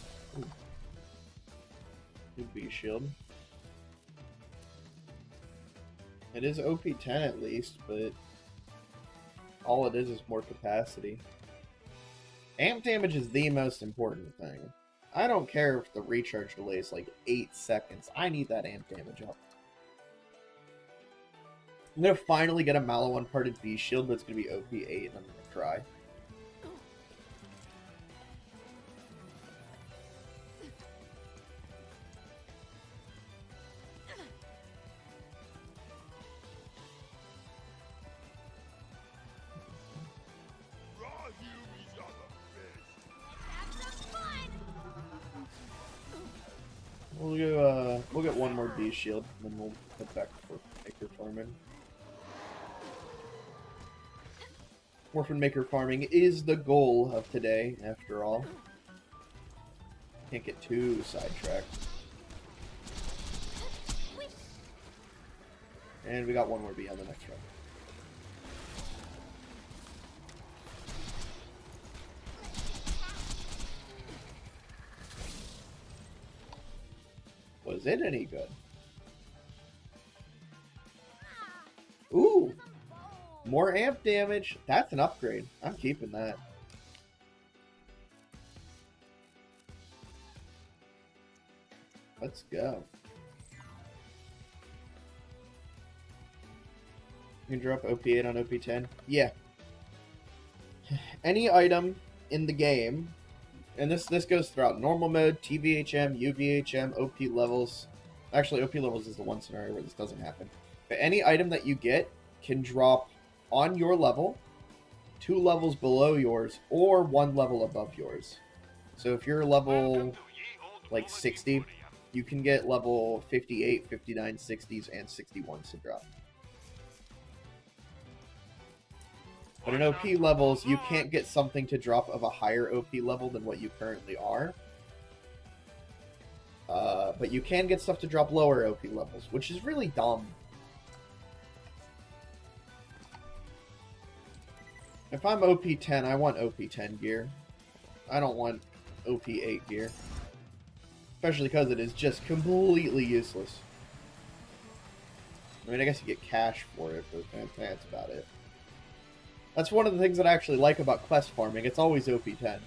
Good B shield. It is OP10 at least, but all it is more capacity. Amp damage is the most important thing. I don't care if the recharge delay is like 8 seconds. I need that amp damage up. I'm gonna finally get a Mallow unparted B shield, but it's gonna be OP8 and I'm gonna cry. We'll get one more B shield, and then we'll head back for Maker farming. Orphan Maker farming is the goal of today, after all. Can't get too sidetracked. And we got one more B on the next run. Was it any good? Ooh, more amp damage. That's an upgrade. I'm keeping that. Let's go. You can drop OP8 on OP10? Yeah. Any item in the game, and this goes throughout normal mode, TVHM, UVHM, OP levels. Actually, OP levels is the one scenario where this doesn't happen. But any item that you get can drop on your level, 2 levels below yours, or 1 level above yours. So if you're level like 60, you can get level 58, 59, 60s, and 61s to drop. But in OP levels, you can't get something to drop of a higher OP level than what you currently are. But you can get stuff to drop lower OP levels, which is really dumb. If I'm OP10, I want OP10 gear. I don't want OP8 gear. Especially because it is just completely useless. I mean, I guess you get cash for it, but that's about it. That's one of the things that I actually like about quest farming. It's always OP10.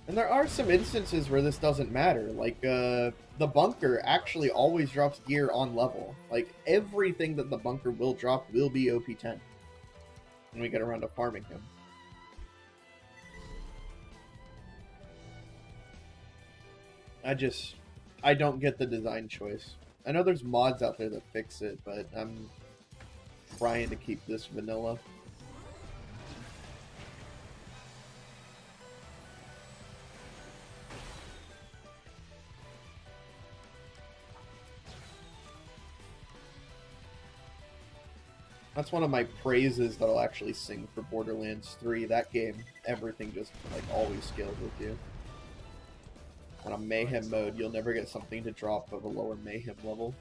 And there are some instances where this doesn't matter. Like, the bunker actually always drops gear on level. Like, everything that the bunker will drop will be OP10 when we get around to farming him. I don't get the design choice. I know there's mods out there that fix it, but I'm trying to keep this vanilla. That's one of my praises that I'll actually sing for Borderlands 3. That game, everything just like always scaled with you. On a mayhem mode, you'll never get something to drop of a lower mayhem level.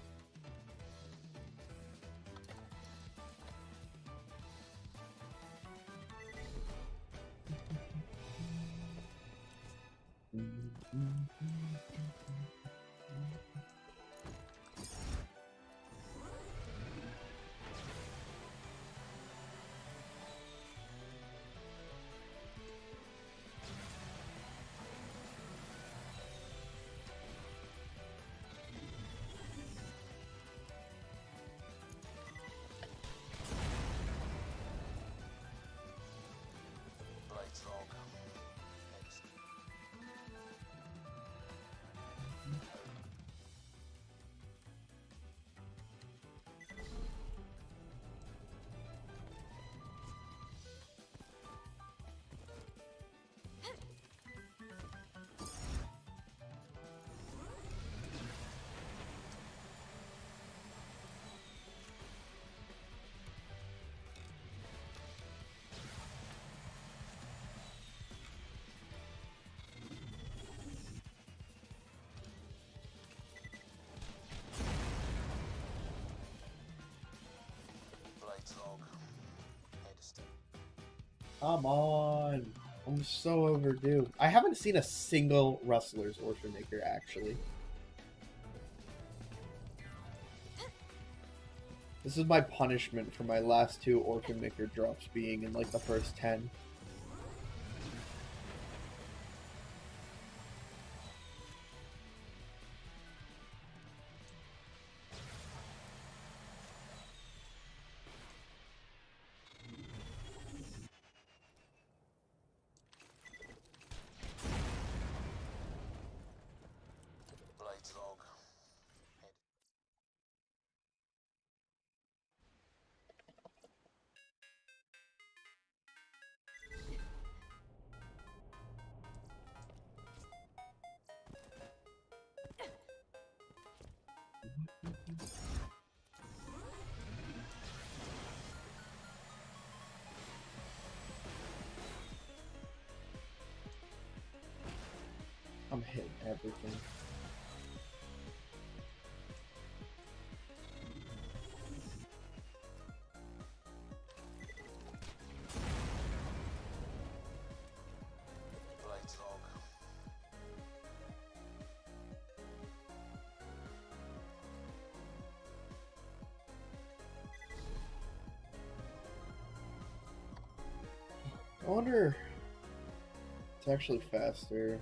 Come on. I'm so overdue. I haven't seen a single Rustler's Orphan Maker, actually. This is my punishment for my last 2 Orphan Maker drops being in, like, the first 10. I'm hitting everything. I wonder... It's actually faster.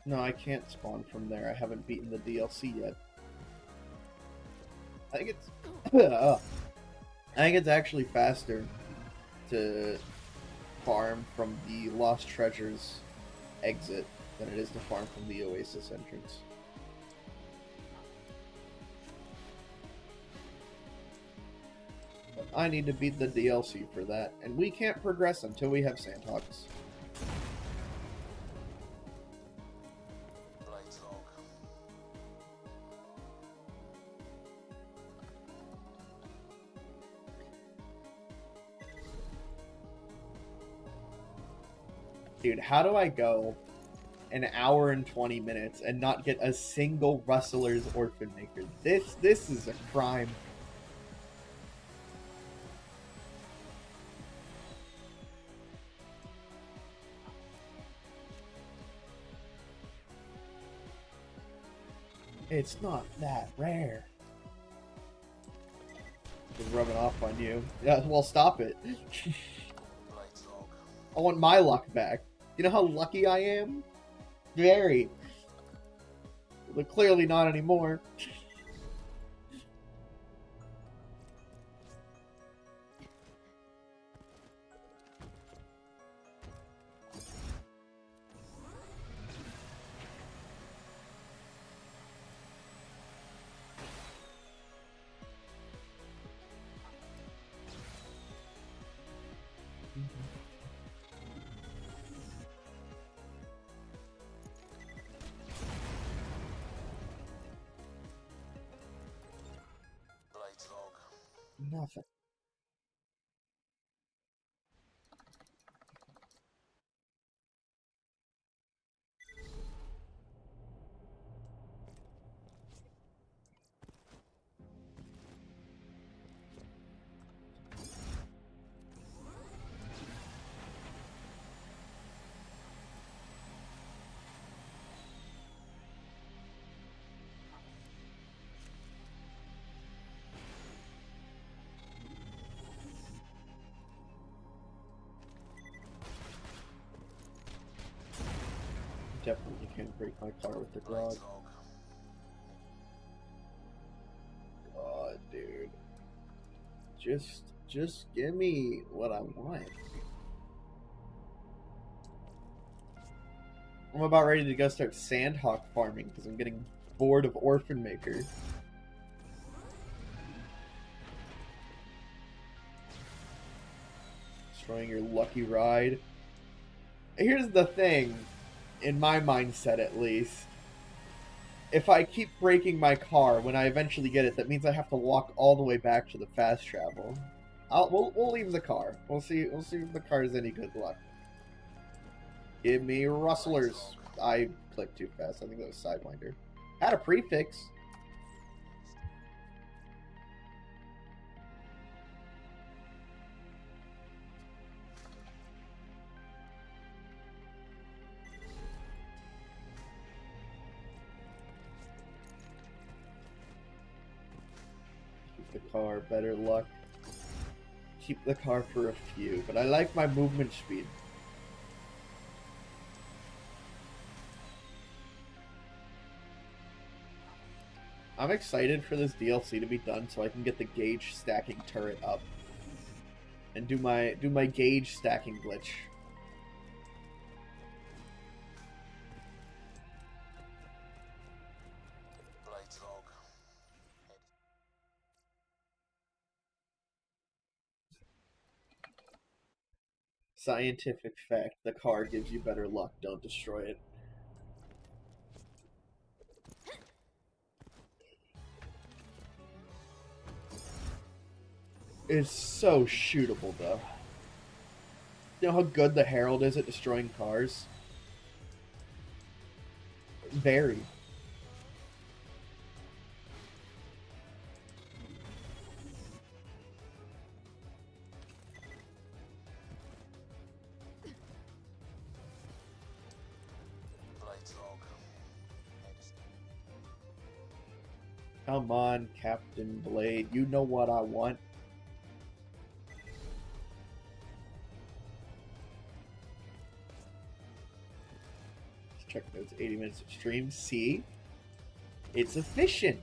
No, I can't spawn from there. I haven't beaten the DLC yet. I think it's... I think it's actually faster to farm from the Lost Treasures exit than it is to farm from the Oasis entrance. But I need to beat the DLC for that, and we can't progress until we have Sandhawks.
Blades log.
Dude, how do I go an hour and 20 minutes and not get a single Rustler's Orphan Maker? This is a crime. It's not that rare. It's rubbing off on you. Yeah, well, stop it.
Blades log.
I want my luck back. You know how lucky I am? Very. But clearly not anymore.
Blades log.
Nothing. Definitely can't break my car with the grog.
Blades log.
God, dude. Just give me what I want. I'm about ready to go start Sandhawk farming because I'm getting bored of Orphan Maker. Destroying your lucky ride. Here's the thing, in my mindset at least. If I keep breaking my car when I eventually get it, that means I have to walk all the way back to the fast travel. We'll leave the car. We'll see if the car is any good luck. Give me Rustlers. I clicked too fast. I think that was Sidewinder. Had a prefix. Keep the car, better luck. Keep the car for a few, but I like my movement speed. I'm excited for this DLC to be done so I can get the gauge stacking turret up and do my gauge stacking glitch.
Blades log.
Scientific fact, the car gives you better luck, don't destroy it. It's so shootable though. You know how good the Herald is at destroying cars? Very.
Blades log.
Come on, Captain Blade. You know what I want. check notes. 80 minutes of stream. See? It's efficient.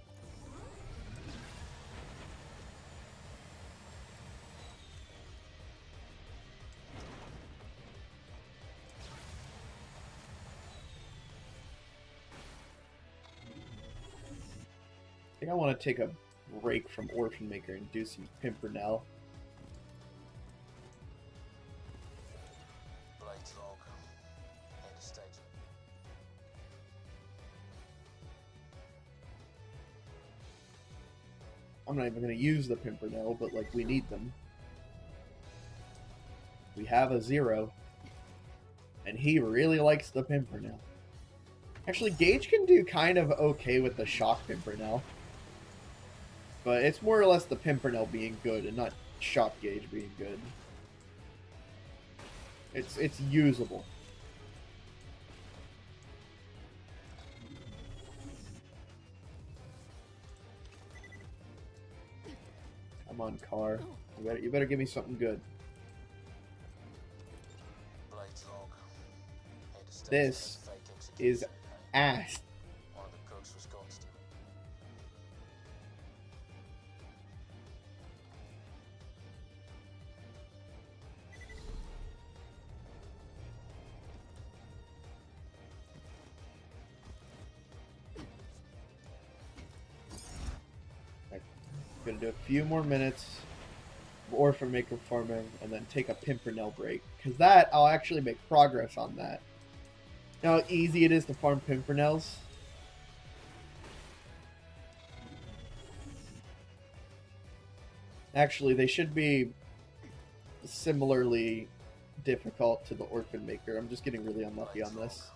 I think I want to take a break from Orphan Maker and do some Pimpernel.
Blades log. Head of station.
I'm not even going to use the Pimpernel, but like we need them. We have a 0. And he really likes the Pimpernel. Actually, Gage can do kind of okay with the Shock Pimpernel. But it's more or less the Pimpernel being good and not Shock Gage being good. It's usable. Come on, car. You better give me something good.
Blades log. Head of station.
This
Fake
is
execution.
ass.
One of the cooks was constant.
Gonna do a few more minutes of Orphan Maker farming and then take a Pimpernel break. Because that, I'll actually make progress on that. You know how easy it is to farm Pimpernels? Actually, they should be similarly difficult to the Orphan Maker. I'm just getting really unlucky on this.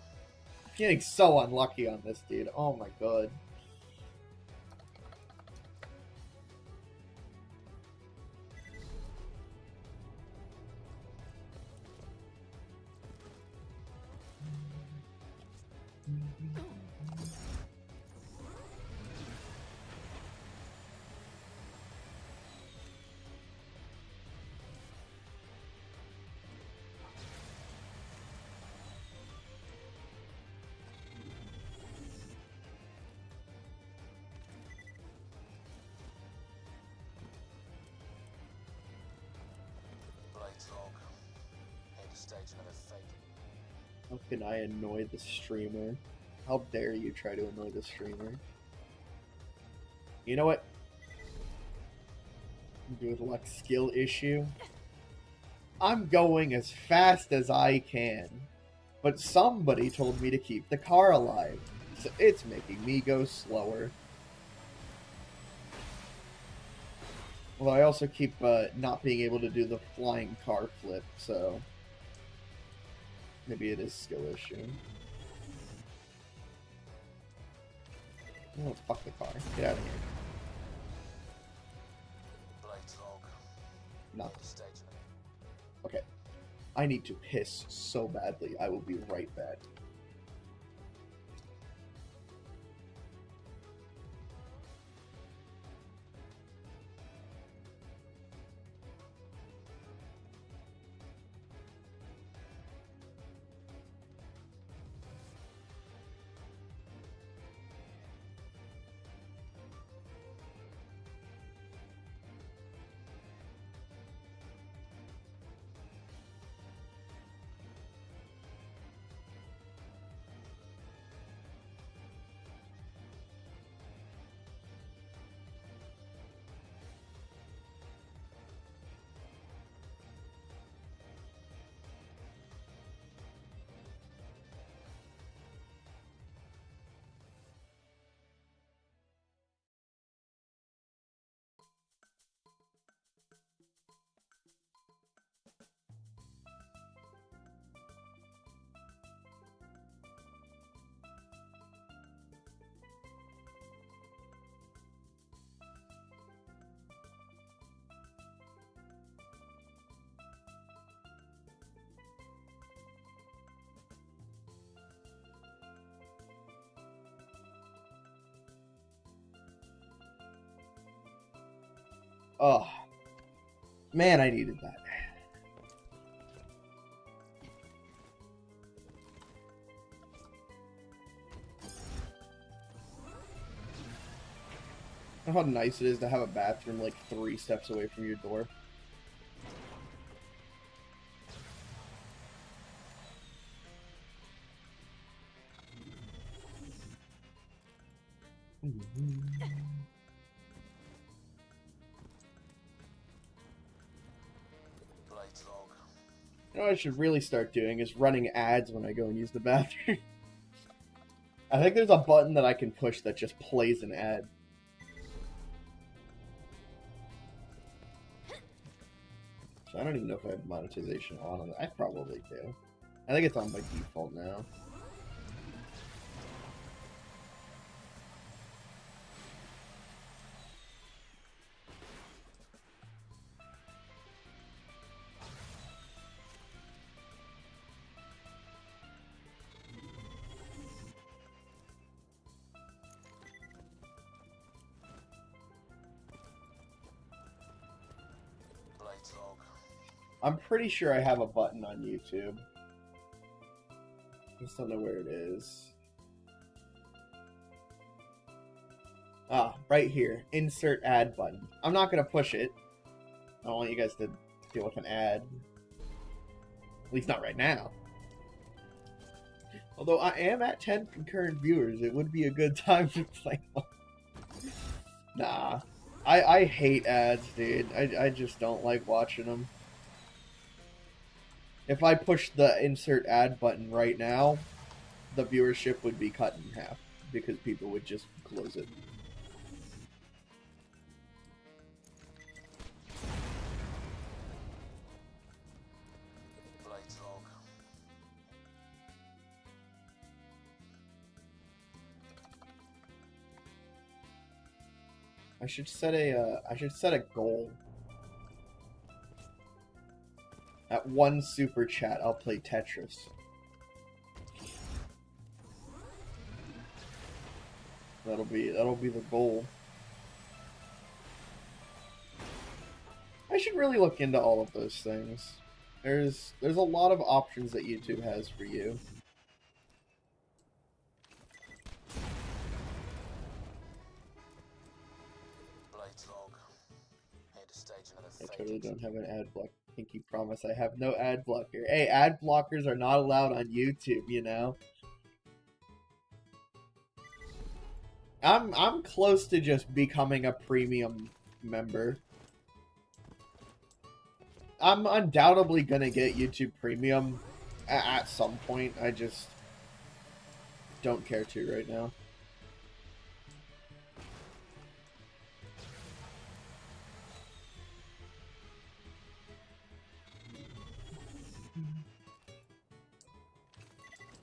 I'm getting so unlucky on this, dude. Oh my god.
Blades log. Head of station of a fake.
How can I annoy the streamer? How dare you try to annoy the streamer? You know what? Do with luck skill issue. I'm going as fast as I can, but somebody told me to keep the car alive, so it's making me go slower. Although I also keep not being able to do the flying car flip, so maybe it is skill issue. Oh, fuck the car. Get out of here.
Blades log.
No.
Head of station.
Okay. I need to piss so badly. I will be right back. Oh, man, I needed that. You know how nice it is to have a bathroom like 3 steps away from your door?
Blades log.
You know what I should really start doing is running ads when I go and use the bathroom. I think there's a button that I can push that just plays an ad. So I don't even know if I have monetization on it. I probably do. I think it's on by default now.
Blades log.
I'm pretty sure I have a button on YouTube. I just don't know where it is. Ah, right here. Insert ad button. I'm not going to push it. I don't want you guys to deal with an ad. At least not right now. Although I am at 10 concurrent viewers, it would be a good time to play one. Nah. I hate ads, dude. I just don't like watching them. If I push the insert ad button right now, the viewership would be cut in half because people would just close it.
Blades log.
I should set a goal. At 1 super chat, I'll play Tetris. That'll be the goal. I should really look into all of those things. There's a lot of options that YouTube has for you.
Blades log. Had to stage another
I
fake.
totally don't have an ad block. Pinky promise I have no ad blocker. Hey, ad blockers are not allowed on YouTube, you know? I'm close to just becoming a premium member. I'm undoubtedly gonna get YouTube Premium at some point. I just don't care to right now.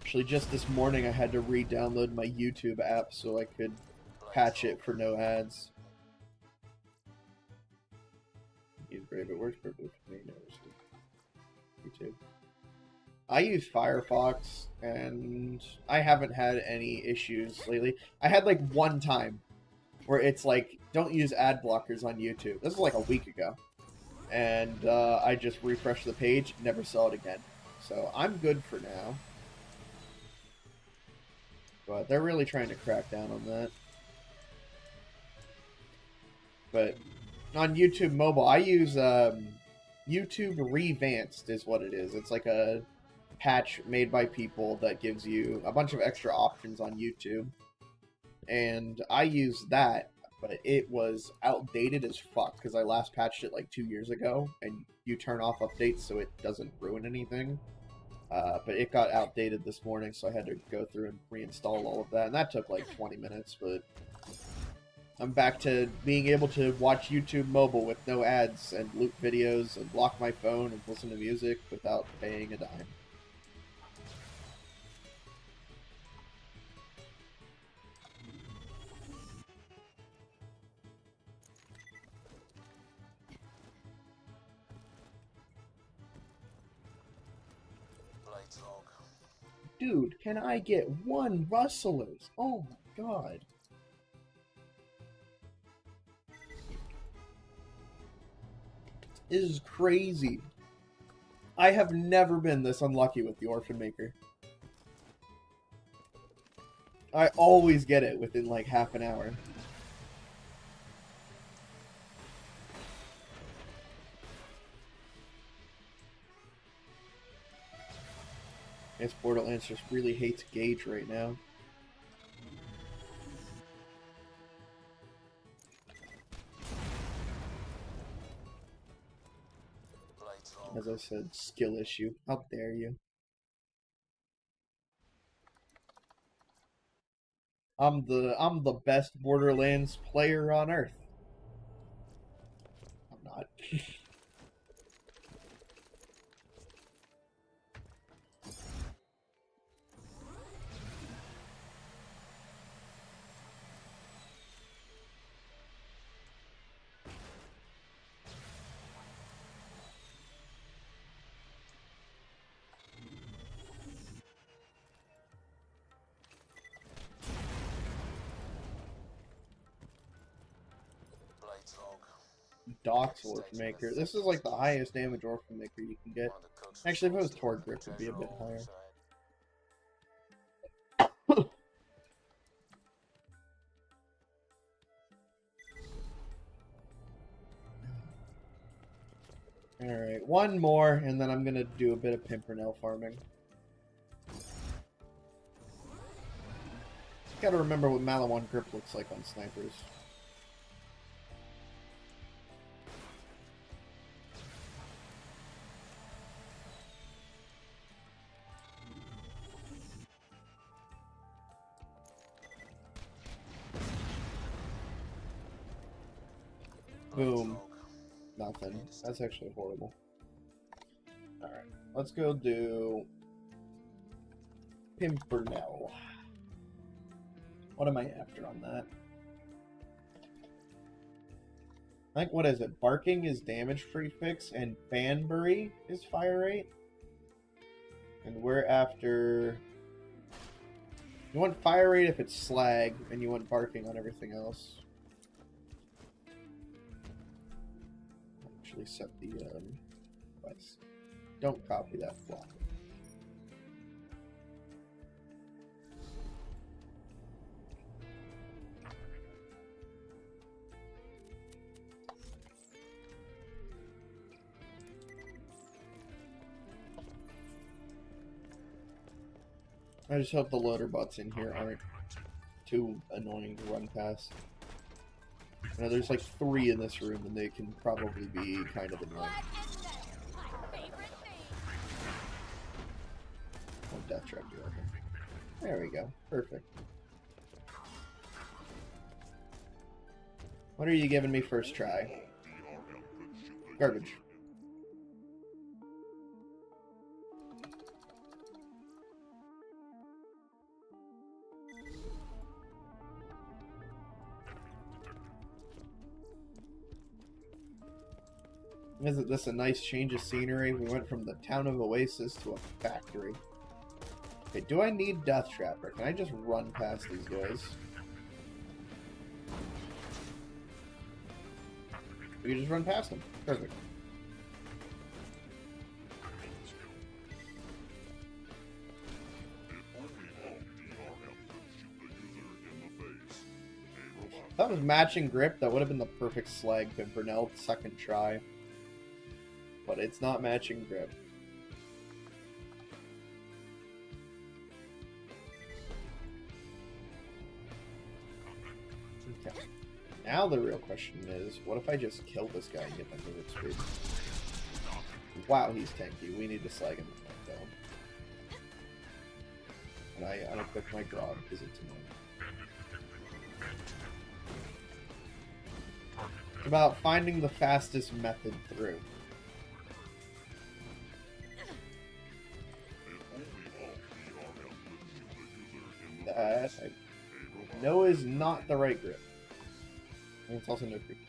Actually, just this morning I had to re-download my YouTube app so I could patch it for no ads. Use Brave, it works perfectly for me. No, YouTube. I use Firefox, and I haven't had any issues lately. I had like one time where it's like, don't use ad blockers on YouTube. This was like a week ago. And I just refreshed the page, never saw it again. So I'm good for now. But they're really trying to crack down on that. But on YouTube mobile, I use YouTube Revanced is what it is. It's like a patch made by people that gives you a bunch of extra options on YouTube. And I use that, but it was outdated as fuck because I last patched it like 2 years ago, and you turn off updates so it doesn't ruin anything. But it got outdated this morning, so I had to go through and reinstall all of that, and that took like 20 minutes, but I'm back to being able to watch YouTube mobile with no ads and loop videos and lock my phone and listen to music without paying a dime.
Blades log.
Dude, can I get 1 Rustlers? Oh my god. This is crazy. I have never been this unlucky with the Orphan Maker. I always get it within like half an hour. I guess Borderlands just really hates Gage right now.
Blades long.
As I said, skill issue. How dare you? I'm the best Borderlands player on earth. I'm not.
Blades long.
Docs Orphan Maker. This is like the highest damage Orphan Maker you can get.
One of the cooks
Actually, if it was
forced to
Tord
look
Grip, it'd be a bit
treasure
higher.
oversight.
Alright, one more, and then I'm gonna do a bit of Pimpernel farming. Gotta remember what Malawan Grip looks like on snipers. Boom. Nothing. That's actually horrible. Alright, let's go do Pimpernel. What am I after on that? I think, what is it? Barking is damage prefix, and Banbury is fire rate. And we're after... You want fire rate if it's slag, and you want barking on everything else. Actually set the device. Don't copy that block. I just hope the loader bots in here aren't too annoying to run past. You know, there's like 3 in this room, and they can probably be kind of annoying.
My favorite thing.
Oh, death trap you open. There we go. Perfect. What are you giving me first try? Garbage. Isn't this a nice change of scenery? We went from the town of Oasis to a factory. Okay, do I need Death Trap, or can I just run past these guys? We can just run past them. Perfect. If that was matching grip, that would have been the perfect slag Pimpernel second try. But it's not matching grip. Okay. Now the real question is, what if I just kill this guy and get my movement speed? Wow, he's tanky. We need to slag him down. And I unequip my grog because it's annoying. It's about finding the fastest method through. That I know is not the right grip. And it's also no creepers.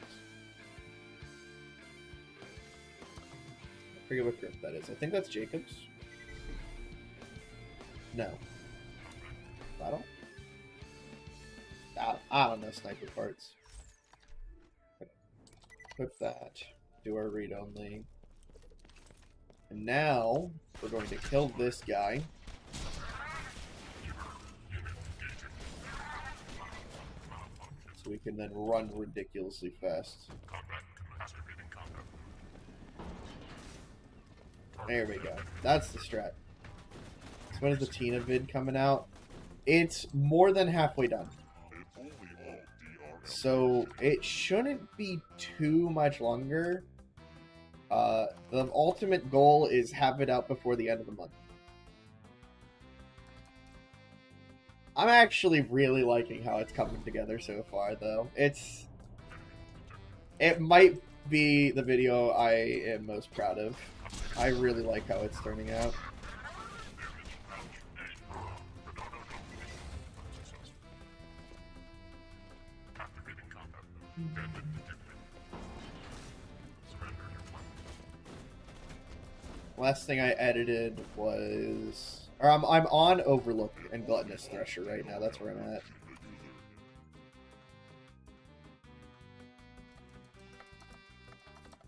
I forget what grip that is. I think that's Jacob's. No. Battle? I don't know sniper parts. Equip that. Do our read only. And now we're going to kill this guy. So we can then run ridiculously fast. There we go. That's the strat. Let's when is the Tina vid coming out? It's more than halfway done. So it shouldn't be too much longer. The ultimate goal is have it out before the end of the month. I'm actually really liking how it's coming together so far, though. It might be the video I am most proud of. I really like how it's turning out. Last thing I edited was... Or I'm on Overlook and Gluttonous Thresher right now. That's where I'm at.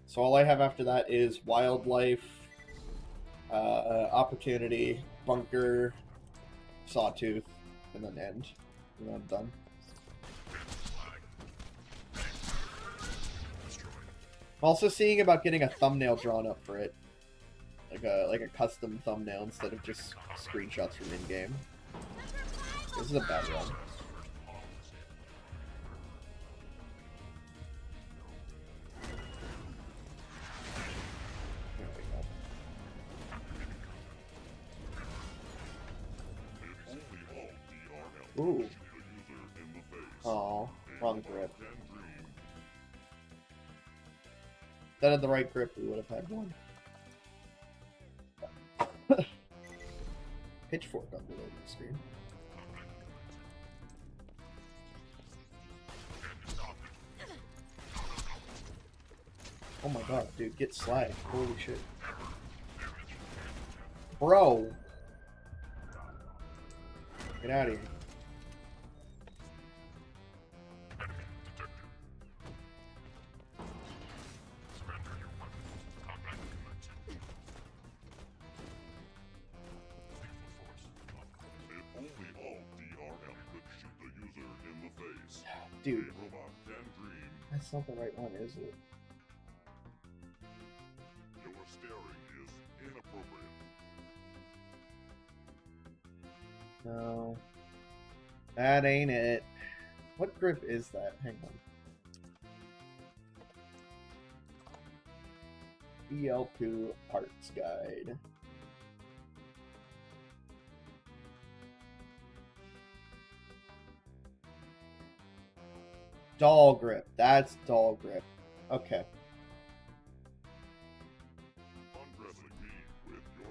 So all I have after that is Wildlife, Opportunity, Bunker, Sawtooth, and then End. And then I'm done. I'm also seeing about getting a thumbnail drawn up for it. Like a custom thumbnail instead of just screenshots from in-game. This is a bad run. There we go. Ooh. Oh, wrong grip. If that had the right grip, we would have had one. Pitchfork on the loading screen. Oh my god, dude, get slagged. Holy shit. Bro! Get out of here. Dude, that's not the right one, is it?
Your staring is inappropriate.
No. That ain't it. What grip is that? Hang on. BL2 Parts Guide. Doll grip. That's doll grip. Okay.
Undressing me with your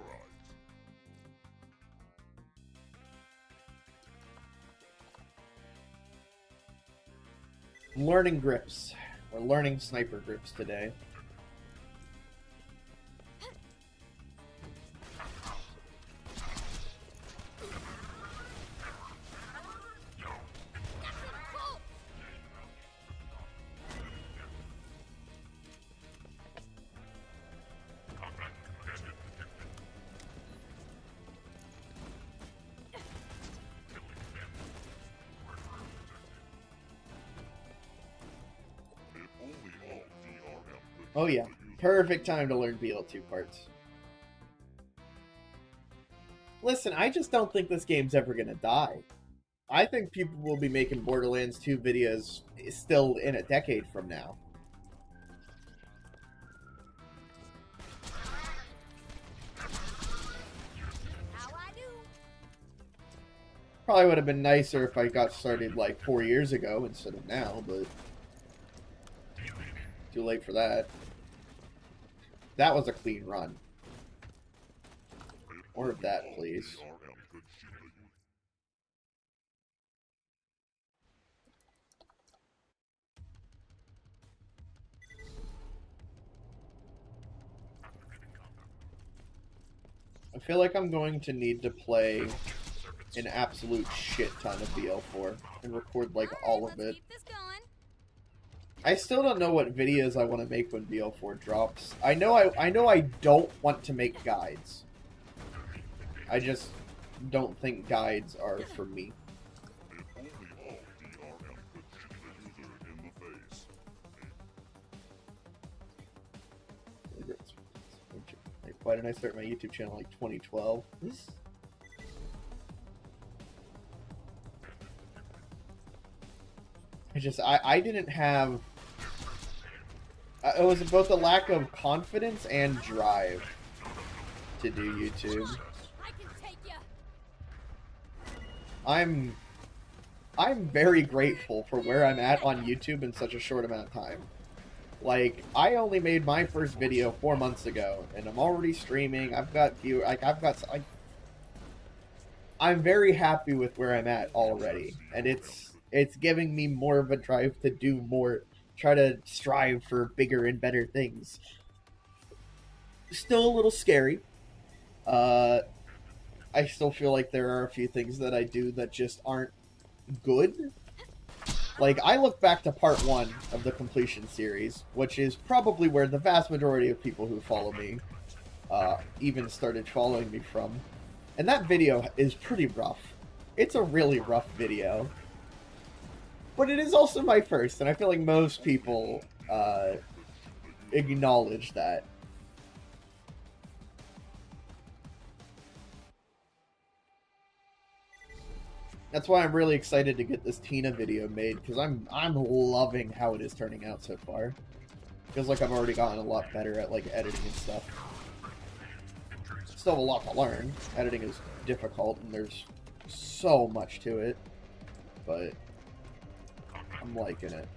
eyes.
Learning grips. We're learning sniper grips today. Oh yeah, perfect time to learn BL2 parts. Listen, I just don't think this game's ever gonna die. I think people will be making Borderlands 2 videos still in a decade from now.
How I do?
Probably would have been nicer if I got started like 4 years ago instead of now, but too late for that. That was a clean run. More of that, please. I feel like I'm going to need to play an absolute shit ton of BL4 and record like all of it.
Keep this going.
I still don't know what videos I want to make when BL4 drops. I know I don't want to make guides. I just don't think guides are for me. Why didn't I start my YouTube channel like 2012? I didn't have. It was both a lack of confidence and drive to do YouTube.
I can take ya.
I'm very grateful for where I'm at on YouTube in such a short amount of time. Like, I only made my first video 4 months ago, and I'm already streaming. I've got view, I'm very happy with where I'm at already, and it's giving me more of a drive to do more, try to strive for bigger and better things. Still a little scary. I still feel like there are a few things that I do that just aren't good. Like, I look back to part 1 of the completion series, which is probably where the vast majority of people who follow me even started following me from. And that video is pretty rough. It's a really rough video. But it is also my first, and I feel like most people acknowledge that. That's why I'm really excited to get this Tina video made, because I'm loving how it is turning out so far. Feels like I've already gotten a lot better at like editing and stuff. Still have a lot to learn. Editing is difficult, and there's so much to it, but I'm liking it.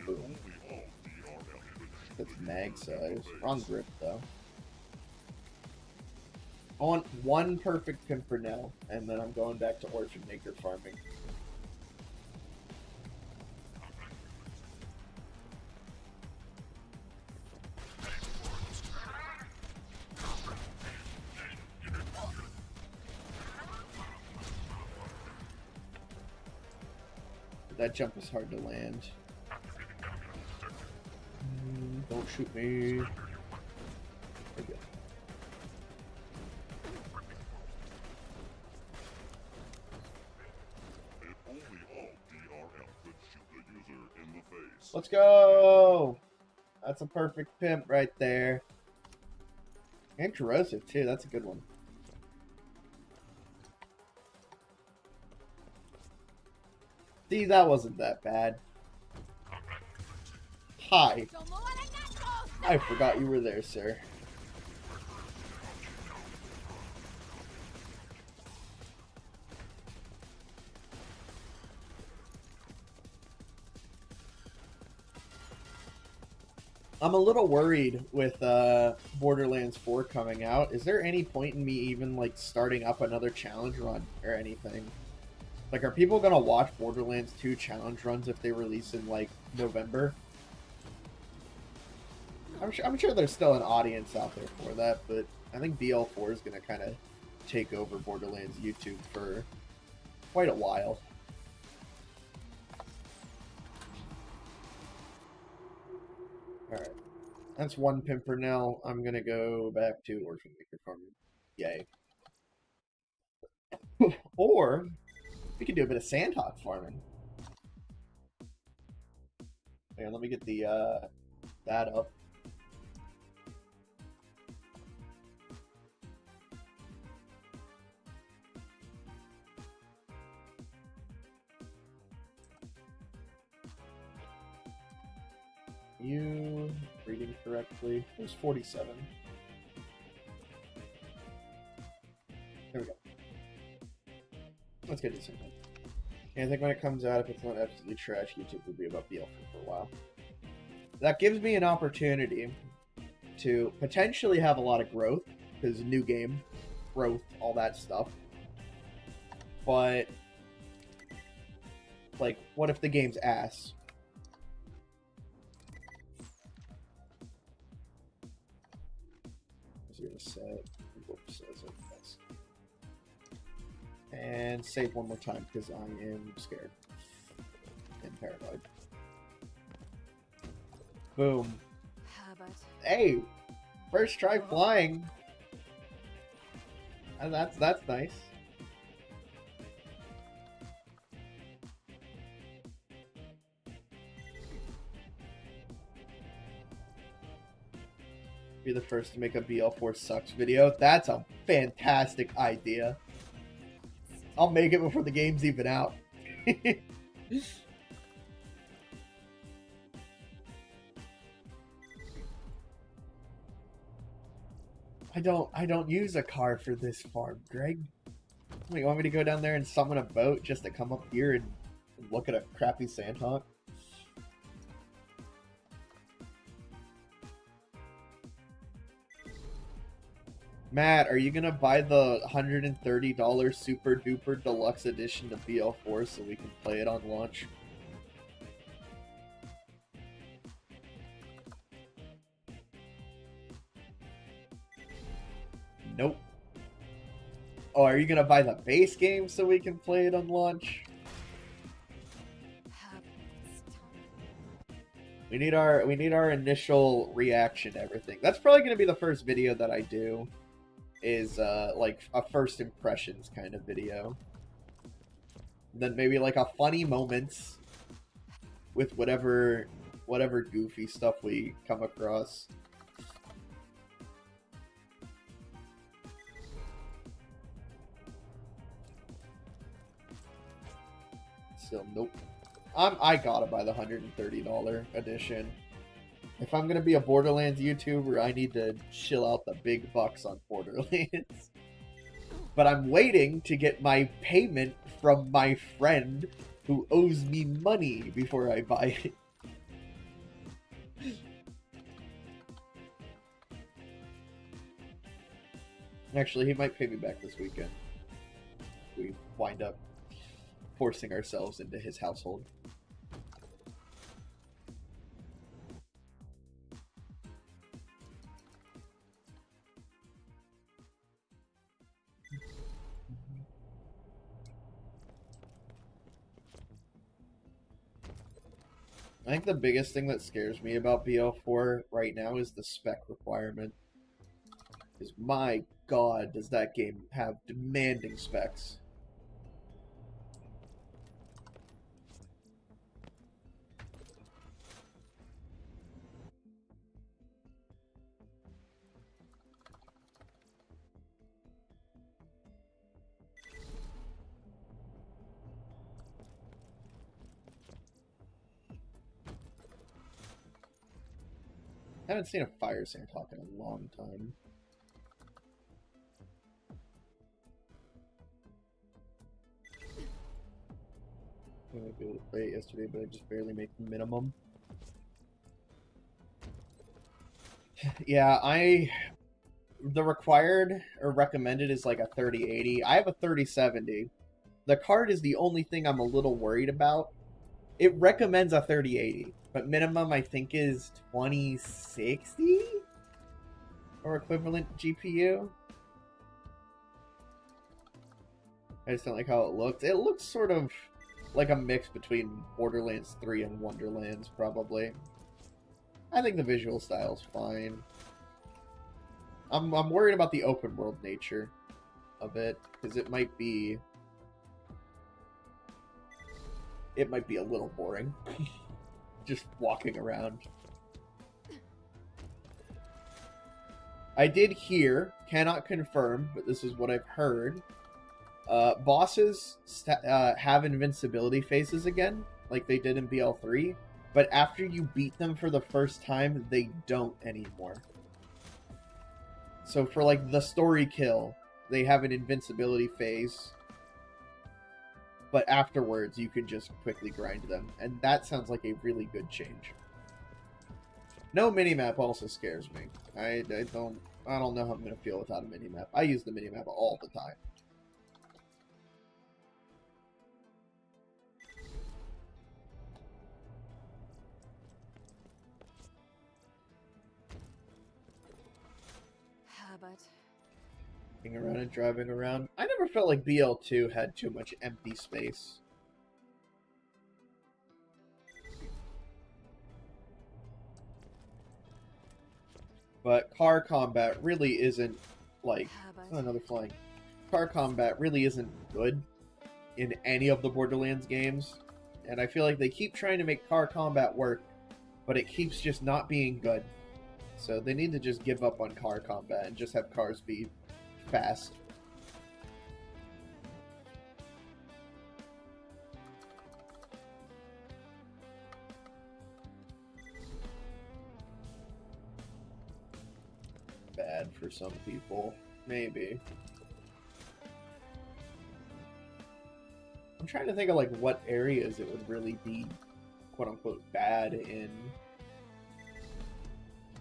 Boom. That's mag size. Wrong grip though. I want one perfect pin for now, and then I'm going back to Orphan Maker farming. That jump is hard to land. Don't shoot me. There we go.
If only all DRM could shoot the user in the face.
Let's go! That's a perfect pimp right there. And corrosive too, that's a good one. See, that wasn't that bad. Hi. I forgot you were there, sir. I'm a little worried with Borderlands 4 coming out. Is there any point in me even like starting up another challenge run or anything? Like, are people gonna watch Borderlands 2 challenge runs if they release in like November? I'm sure there's still an audience out there for that, but I think BL4 is gonna kind of take over Borderlands YouTube for quite a while. Alright. That's one Pimpernel. I'm gonna go back to Orphan Maker farming. Yay. Or we could do a bit of Sandhawk farming. Here, let me get the that up. You reading correctly? It was 47. There we go. Let's get to something. And I think when it comes out, if it's not absolutely trash, YouTube will be about BL4 for a while. That gives me an opportunity to potentially have a lot of growth, because new game, growth, all that stuff. But, like, what if the game's ass? Set. Whoops, and save one more time because I am scared and paranoid. Boom. Hey, first try flying. And that's nice. Be the first to make a BL4 sucks video. That's a fantastic idea. I'll make it before the game's even out. I don't use a car for this farm, Greg. What, you want me to go down there and summon a boat just to come up here and look at a crappy sandhawk? Matt, are you gonna buy the $130 Super Duper Deluxe Edition to BL4 so we can play it on launch? Nope. Oh, are you gonna buy the base game so we can play it on launch? We need our initial reaction to everything. That's probably gonna be the first video that I do. Is like a first impressions kind of video. Then maybe like a funny moments with whatever goofy stuff we come across. Still, nope. I gotta buy the $130 edition. If I'm gonna be a Borderlands YouTuber, I need to chill out the big bucks on Borderlands. But I'm waiting to get my payment from my friend who owes me money before I buy it. Actually, he might pay me back this weekend. We wind up forcing ourselves into his household. I think the biggest thing that scares me about BL4 right now is the spec requirement. Because my god, does that game have demanding specs. I haven't seen a fire sandhawk in a long time. I might be able to play it yesterday, but I just barely made the minimum. Yeah, the required or recommended is like a 3080. I have a 3070. The card is the only thing I'm a little worried about. It recommends a 3080. But minimum, I think, is 2060? Or equivalent GPU? I just don't like how it looks. It looks sort of like a mix between Borderlands 3 and Wonderlands, probably. I think the visual style's fine. I'm worried about the open world nature of it, because it might be a little boring. Just walking around. I did hear, cannot confirm, but this is what I've heard. Bosses have invincibility phases again, like they did in BL3, but after you beat them for the first time, they don't anymore. So for like the story kill, they have an invincibility phase, but afterwards you can just quickly grind them, and that sounds like a really good change. No minimap also scares me. I don't know how I'm gonna feel without a minimap. I use the minimap all the time.
But
Around and driving around. I never felt like BL2 had too much empty space. But car combat really isn't like another flying. Car combat really isn't good in any of the Borderlands games, and I feel like they keep trying to make car combat work, but it keeps just not being good. So they need to just give up on car combat and just have cars be fast. Bad for some people, maybe. I'm trying to think of like what areas it would really be quote unquote bad in.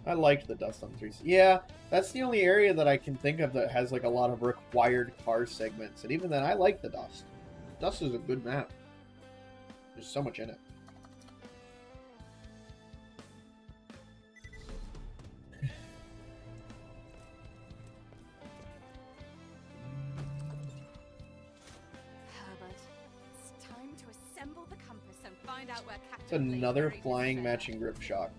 I liked the Dust on 3. Yeah, that's the only area that I can think of that has like a lot of required car segments, and even then I like the Dust. Dust is a good map. There's so much in it. It's another flying matching grip shock.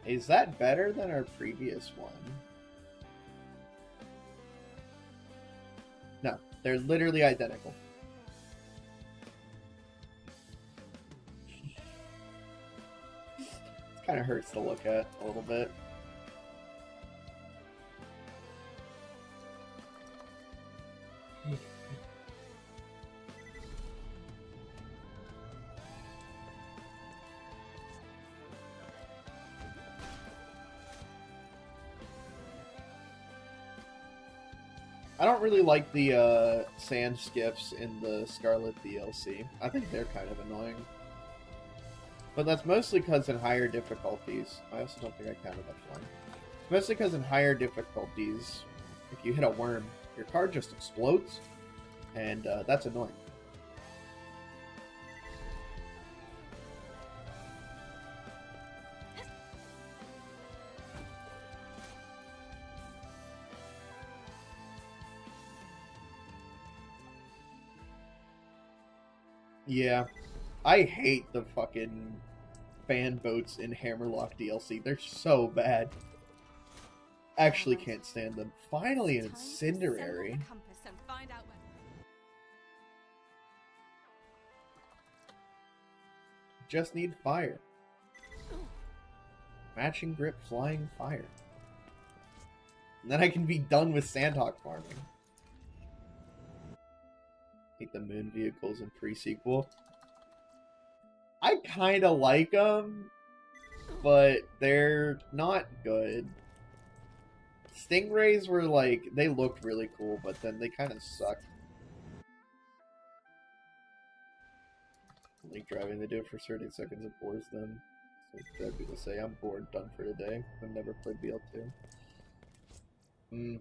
Is that better than our previous one? No, they're literally identical. It kind of hurts to look at a little bit. I don't really like the sand skips in the Scarlet DLC. I think they're kind of annoying. But that's mostly because in higher difficulties... I also don't think I counted that one. Mostly because in higher difficulties, if you hit a worm, your car just explodes, and that's annoying. Yeah, I hate the fucking fan boats in Hammerlock DLC. They're so bad. Actually can't stand them. Finally an incendiary. Just need fire. Matching grip flying fire. And then I can be done with Sandhawk farming. Hate the moon vehicles in pre-sequel. I kind of like them, but they're not good. Stingrays were like, they looked really cool, but then they kind of sucked. Like driving, they do it for 30 seconds, it bores them. So dead people say, I'm bored, done for today. I've never played BL2.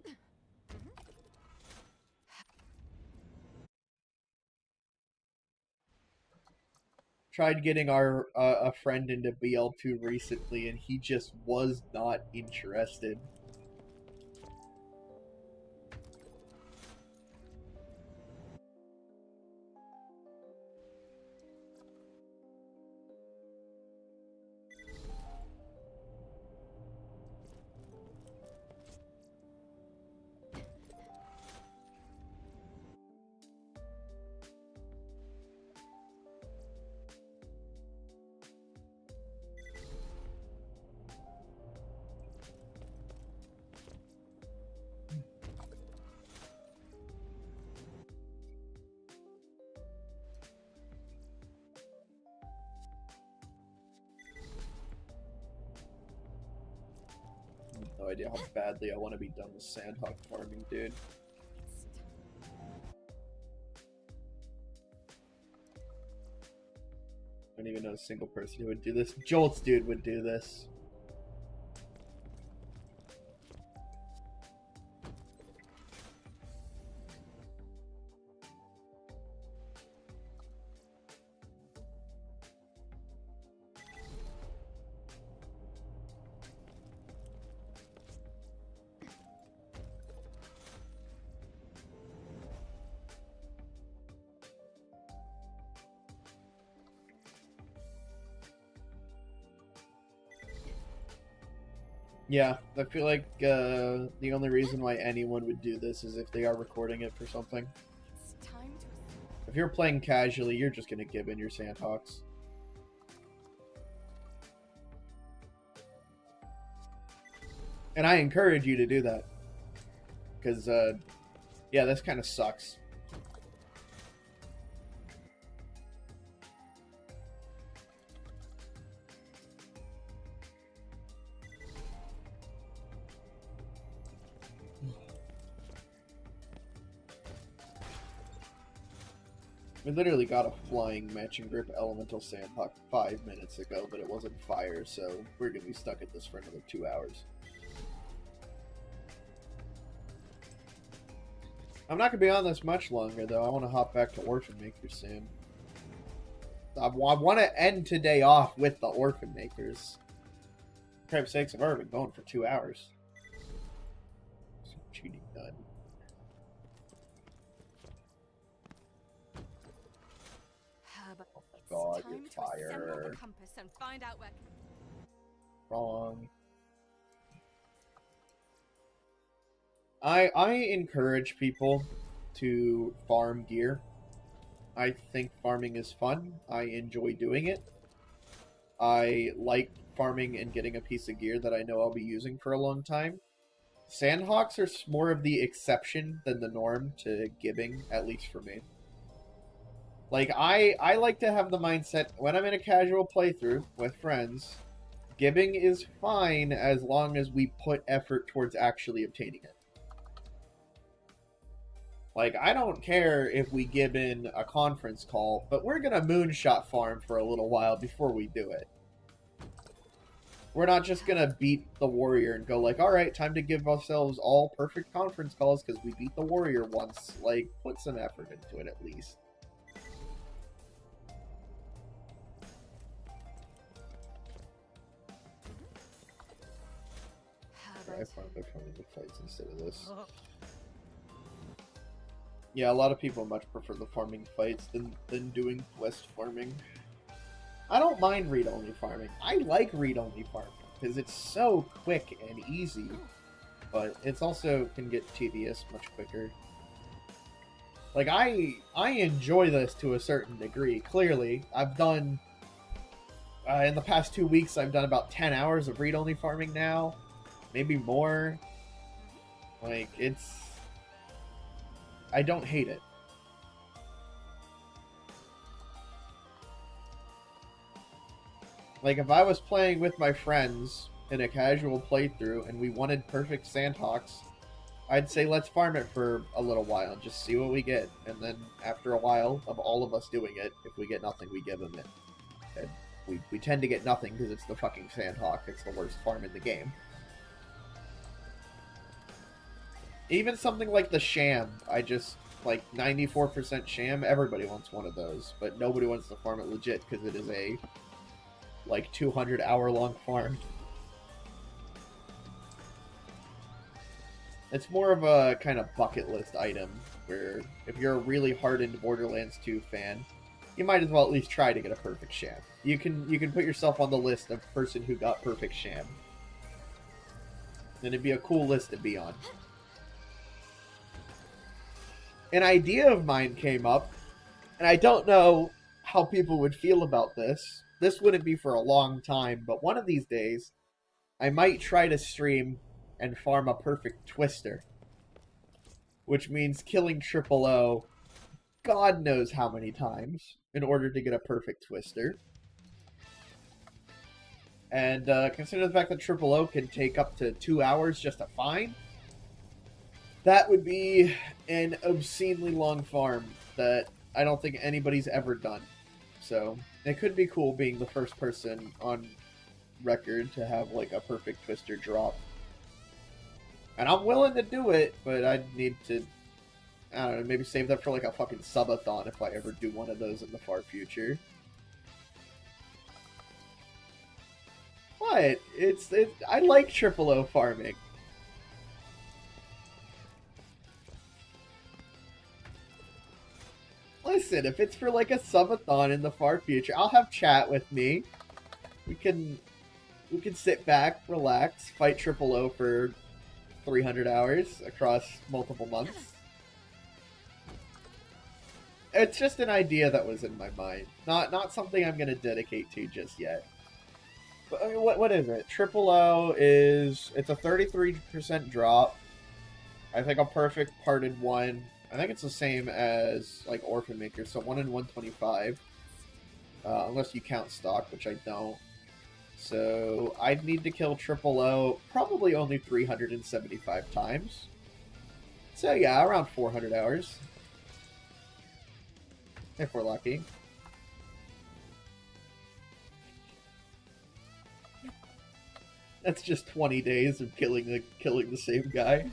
Tried getting our a friend into BL2 recently, and he just was not interested. No idea how badly I want to be done with Sandhawk farming, dude. I don't even know a single person who would do this. Jolt's dude would do this. Yeah, I feel like the only reason why anyone would do this is if they are recording it for something. If you're playing casually, you're just gonna give in your Sandhawks. And I encourage you to do that. Because, yeah, this kind of sucks. We literally got a flying matching grip elemental sandhawk 5 minutes ago, but it wasn't fire, so we're gonna be stuck at this for another 2 hours. I'm not gonna be on this much longer, though. I want to hop back to Orphan Makers soon. I want to end today off with the Orphan Makers. For Christ's sakes, I've already been going for 2 hours. Some cheating done. Oh my god, you're fire. Wrong. I encourage people to farm gear. I think farming is fun. I enjoy doing it. I like farming and getting a piece of gear that I know I'll be using for a long time. Sandhawks are more of the exception than the norm to gibbing, at least for me. Like, I like to have the mindset, when I'm in a casual playthrough with friends, gibbing is fine as long as we put effort towards actually obtaining it. Like, I don't care if we give in a conference call, but we're gonna moonshot farm for a little while before we do it. We're not just gonna beat the warrior and go like, alright, time to give ourselves all perfect conference calls because we beat the warrior once. Like, put some effort into it at least. I farmed by farming the fights instead of this. Yeah, a lot of people much prefer the farming fights than doing quest farming. I don't mind read-only farming. I like read-only farming because it's so quick and easy, but it's also can get tedious much quicker. Like, I enjoy this to a certain degree. Clearly, I've done in the past 2 weeks I've done about 10 hours of read-only farming now, maybe more. Like, I don't hate it. Like, if I was playing with my friends in a casual playthrough and we wanted perfect Sandhawks, I'd say let's farm it for a little while and just see what we get. And then after a while of all of us doing it, if we get nothing, we give them it. And we tend to get nothing because it's the fucking Sandhawk. It's the worst farm in the game. Even something like the Sham, I just, like, 94% Sham, everybody wants one of those, but nobody wants to farm it legit because it is a, like, 200-hour-long farm. It's more of a kind of bucket list item, where if you're a really hardened Borderlands 2 fan, you might as well at least try to get a perfect Sham. You can put yourself on the list of person who got perfect Sham. And it'd be a cool list to be on. An idea of mine came up, and I don't know how people would feel about this. This wouldn't be for a long time, but one of these days, I might try to stream and farm a perfect Twister. Which means killing Triple O God knows how many times in order to get a perfect Twister. And consider the fact that Triple O can take up to 2 hours just to find, that would be an obscenely long farm that I don't think anybody's ever done. So, it could be cool being the first person on record to have, like, a perfect Twister drop. And I'm willing to do it, but I'd need to, I don't know, maybe save that for, like, a fucking subathon if I ever do one of those in the far future. What? I like Triple O farming. Listen, if it's for like a subathon in the far future, I'll have chat with me. We can sit back, relax, fight Triple O for 300 hours across multiple months. It's just an idea that was in my mind. Not something I'm going to dedicate to just yet. But, I mean, what is it? Triple O is it's a 33% drop. I think a perfect parted one. I think it's the same as like Orphan Maker, so 1 in 125. Unless you count stock, which I don't. So I'd need to kill Triple O probably only 375 times. So yeah, around 400 hours. If we're lucky. That's just 20 days of killing the same guy.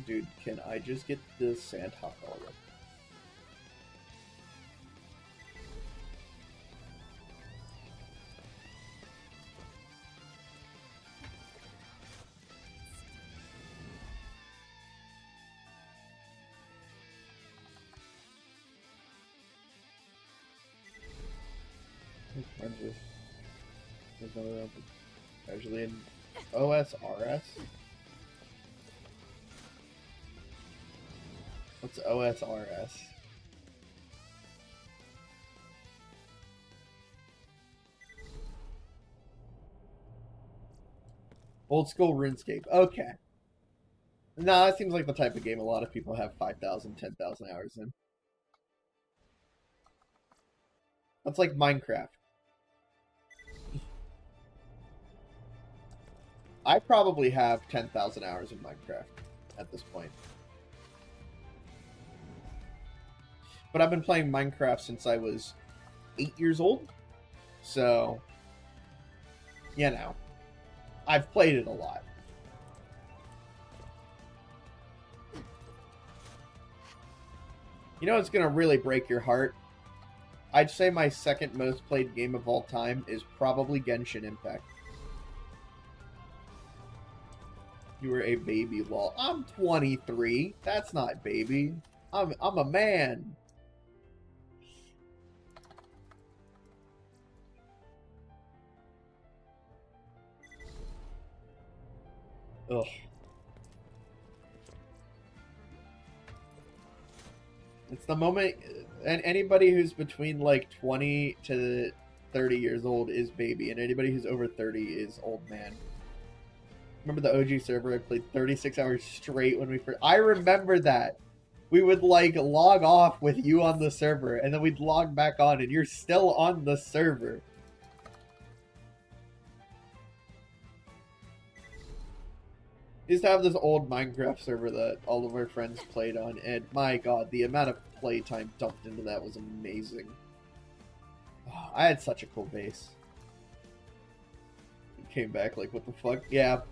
Dude, can I just get the Sandhawk already? There's no open. Actually in OSRS? What's OSRS? Old school RuneScape. Okay. No, that seems like the type of game a lot of people have 5,000, 10,000 hours in. That's like Minecraft. I probably have 10,000 hours in Minecraft at this point. But I've been playing Minecraft since I was 8 years old. So, you know, I've played it a lot. You know what's going to really break your heart? I'd say my second most played game of all time is probably Genshin Impact. You were a baby, lol. I'm 23. That's not baby. I'm a man. Ugh. It's the moment, and anybody who's between like 20 to 30 years old is baby, and anybody who's over 30 is old man. Remember the OG server? I played 36 hours straight when we first... I remember that. We would like log off with you on the server, and then we'd log back on, and you're still on the server. We used to have this old Minecraft server that all of our friends played on, and my god, the amount of playtime dumped into that was amazing. Oh, I had such a cool base. Came back like, what the fuck? Yeah.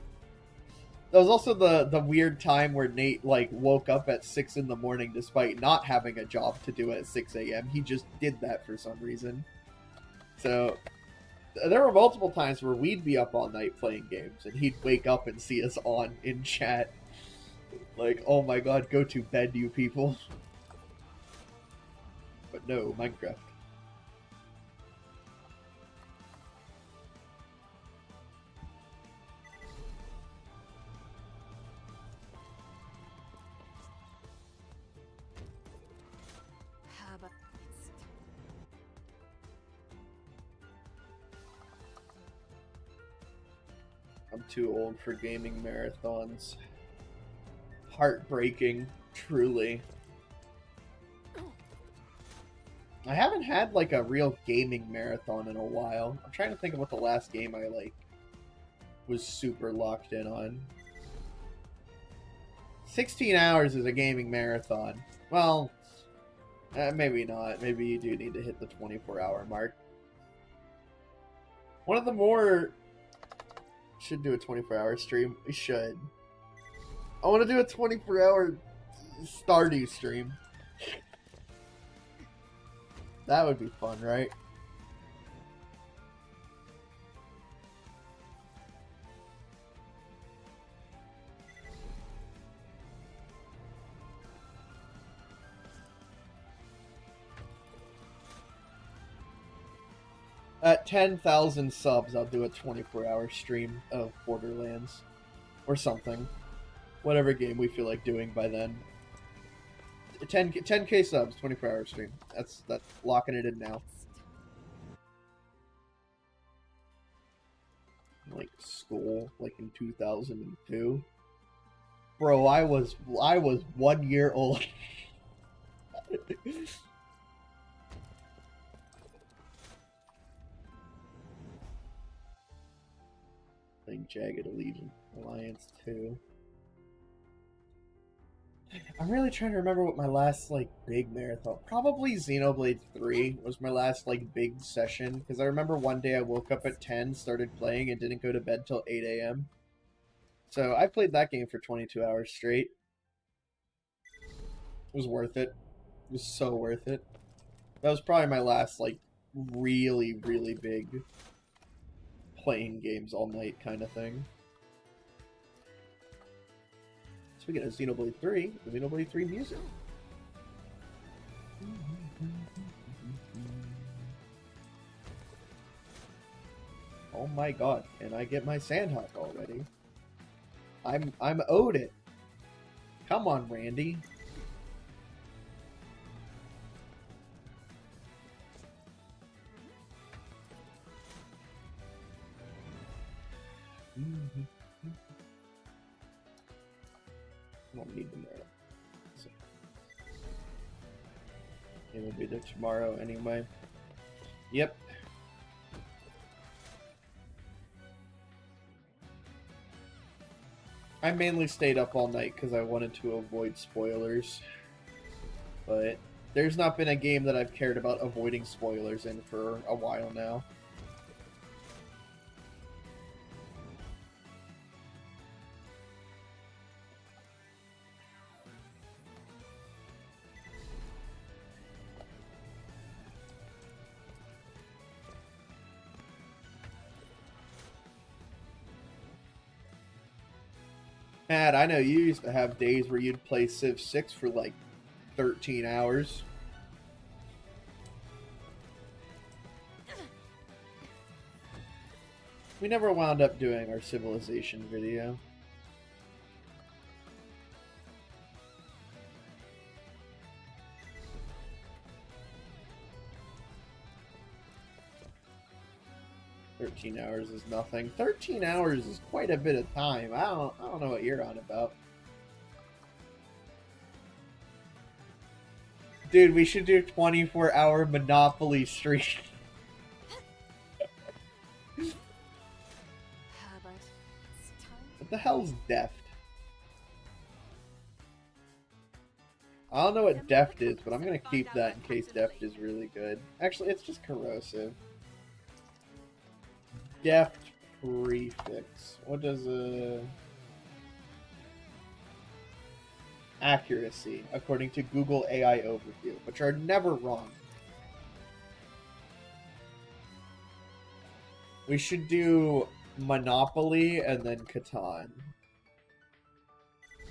That was also the weird time where Nate like woke up at 6 in the morning despite not having a job to do at 6 a.m. He just did that for some reason. So there were multiple times where we'd be up all night playing games, and he'd wake up and see us on in chat. Like, oh my god, go to bed, you people. But no, Minecraft. I'm too old for gaming marathons. Heartbreaking, truly. I haven't had like a real gaming marathon in a while. I'm trying to think of what the last game I like was super locked in on. 16 hours is a gaming marathon. Well, maybe not. Maybe you do need to hit the 24-hour mark. One of the more... Should do a 24-hour stream. We should. I want to do a 24-hour Stardew stream. That would be fun, right? At 10,000 subs, I'll do a 24-hour stream of Borderlands. Or something. Whatever game we feel like doing by then. 10K subs, 24-hour stream. That's locking it in now. Like school, like in 2002. Bro, I was 1 year old. Playing Jagged Alliance 2. I'm really trying to remember what my last, like, big marathon... Probably Xenoblade 3 was my last, like, big session. Because I remember one day I woke up at 10, started playing, and didn't go to bed till 8 a.m. So I played that game for 22 hours straight. It was worth it. It was so worth it. That was probably my last, like, really, really big playing games all night kind of thing. So we get a Xenoblade 3, Xenoblade 3 music. Oh my god, and I get my Sandhawk already. I'm owed it. Come on, Randy. I don't need them there. So, it'll be there tomorrow anyway. Yep. I mainly stayed up all night because I wanted to avoid spoilers. But there's not been a game that I've cared about avoiding spoilers in for a while now. Matt, I know you used to have days where you'd play Civ 6 for like 13 hours. We never wound up doing our Civilization video. $13 is nothing. 13 hours is quite a bit of time. I don't know what you're on about. Dude, we should do 24-hour Monopoly stream. What the hell's Deft? I don't know what Deft is, but I'm gonna keep that in case Deft is really good. Actually, it's just corrosive. Deft prefix. What does accuracy, according to Google AI overview, which are never wrong. We should do Monopoly and then Catan.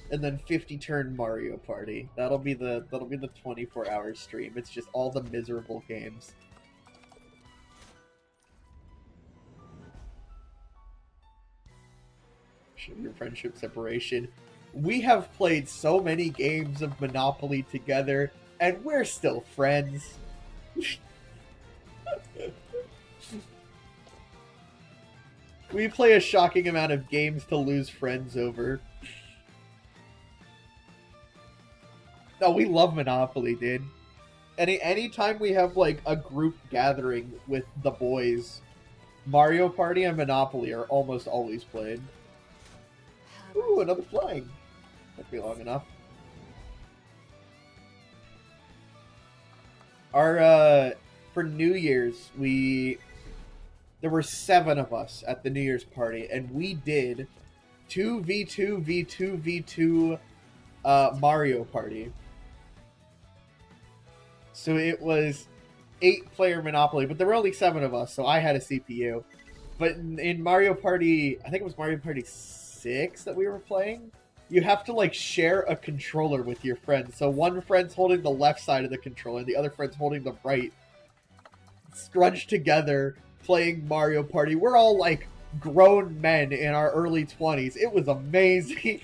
And then 50-turn Mario Party. That'll be the 24-hour stream. It's just all the miserable games. Your friendship separation. We have played so many games of Monopoly together, and we're still friends. We play a shocking amount of games to lose friends over. No, we love Monopoly, dude. Anytime we have like a group gathering with the boys, Mario Party and Monopoly are almost always played. Ooh, another flying. That'd be long enough. Our, for New Year's, there were 7 of us at the New Year's party, and we did 2v2v2v2 Mario Party. So it was 8-player Monopoly, but there were only 7 of us, so I had a CPU. But in Mario Party, I think it was Mario Party 6 that we were playing, you have to like share a controller with your friend. So one friend's holding the left side of the controller and the other friend's holding the right. Scrunched together playing Mario Party. We're all like grown men in our early 20s. It was amazing.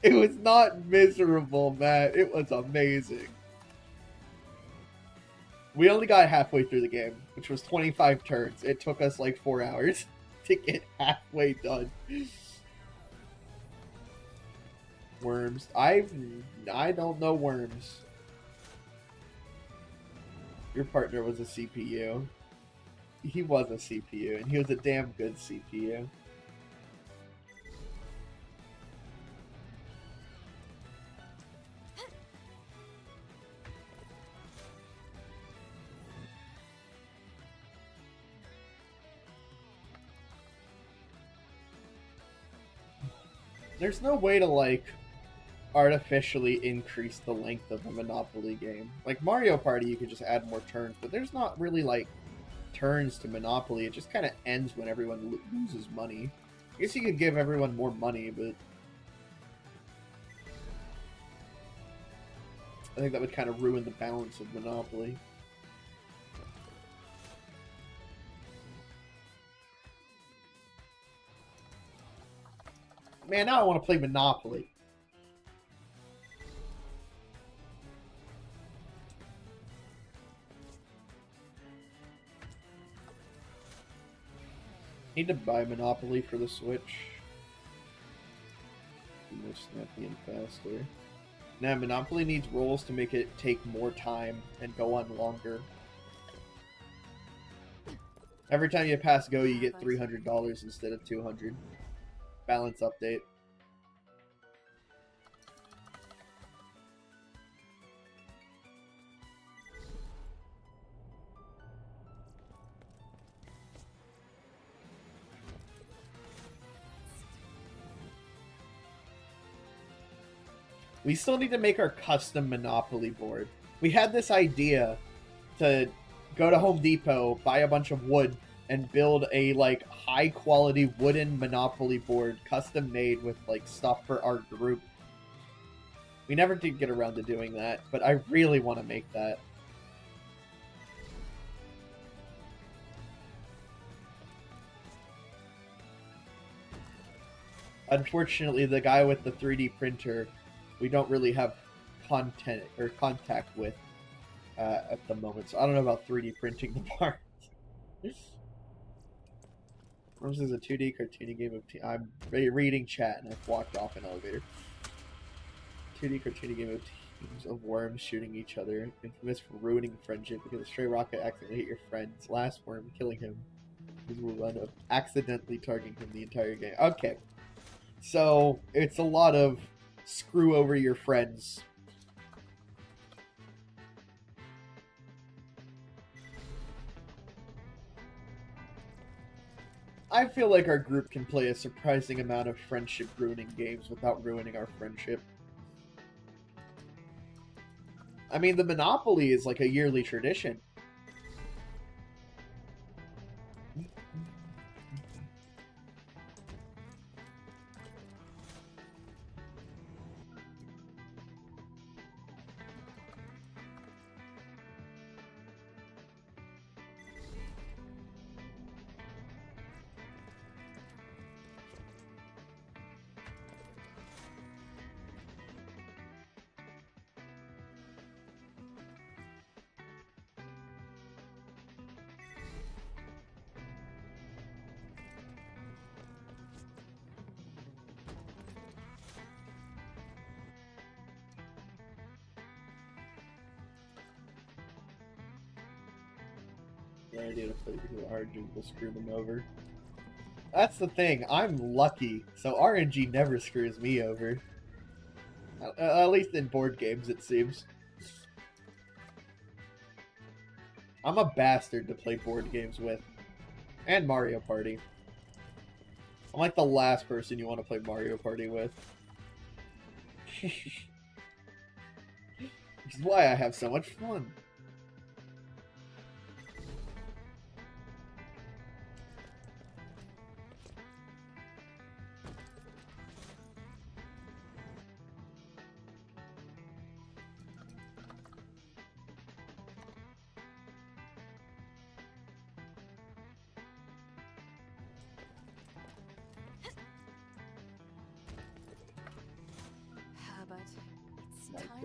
It was not miserable, man. It was amazing. We only got halfway through the game, which was 25 turns. It took us like 4 hours to get halfway done. Worms. I don't know worms. Your partner was a CPU. He was a CPU, and he was a damn good CPU. There's no way to, like, artificially increase the length of a Monopoly game. Like, Mario Party, you could just add more turns, but there's not really, like, turns to Monopoly. It just kind of ends when everyone loses money. I guess you could give everyone more money, but I think that would kind of ruin the balance of Monopoly. Man, now I want to play Monopoly. Need to buy Monopoly for the Switch. Be more snappy and faster. Now, Monopoly needs rolls to make it take more time and go on longer. Every time you pass go, you get $300 instead of $200. Balance update. We still need to make our custom Monopoly board. We had this idea to go to Home Depot, buy a bunch of wood, and build a, like, high-quality wooden Monopoly board, custom-made with, like, stuff for our group. We never did get around to doing that, but I really want to make that. Unfortunately, the guy with the 3D printer, we don't really have contact with at the moment, so I don't know about 3D printing the parts. Worms is a 2D cartoony game of I'm reading chat and I've walked off an elevator. 2D cartoony game of teams of worms shooting each other, infamous for ruining friendship because a stray rocket accidentally hit your friend's last worm, killing him. This will run of accidentally targeting him the entire game. Okay, so it's a lot of screw over your friends. I feel like our group can play a surprising amount of friendship-ruining games without ruining our friendship. I mean, the Monopoly is like a yearly tradition. The idea to play because RNG will screw them over. That's the thing. I'm lucky, so RNG never screws me over. At least in board games, it seems. I'm a bastard to play board games with. And Mario Party. I'm like the last person you want to play Mario Party with. Which is why I have so much fun.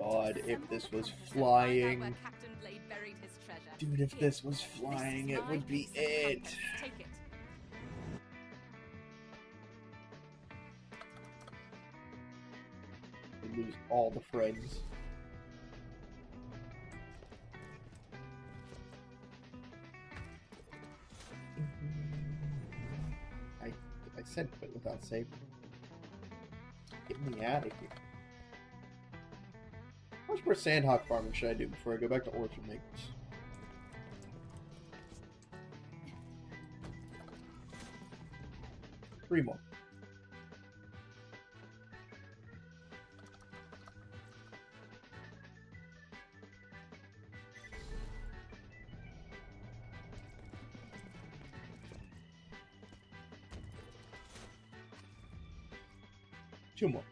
god, if this was
Find out
flying.
where Captain Blade buried his treasure.
Dude, if
Here,
this was
this
flying,
is
it
my
would be
piece of
it.
compass. Take it.
We lose all the friends. I said quit without saving. Get me out of here. How much more sandhawk farming should I do before I go back to Orphan Makers? Three more. Two more.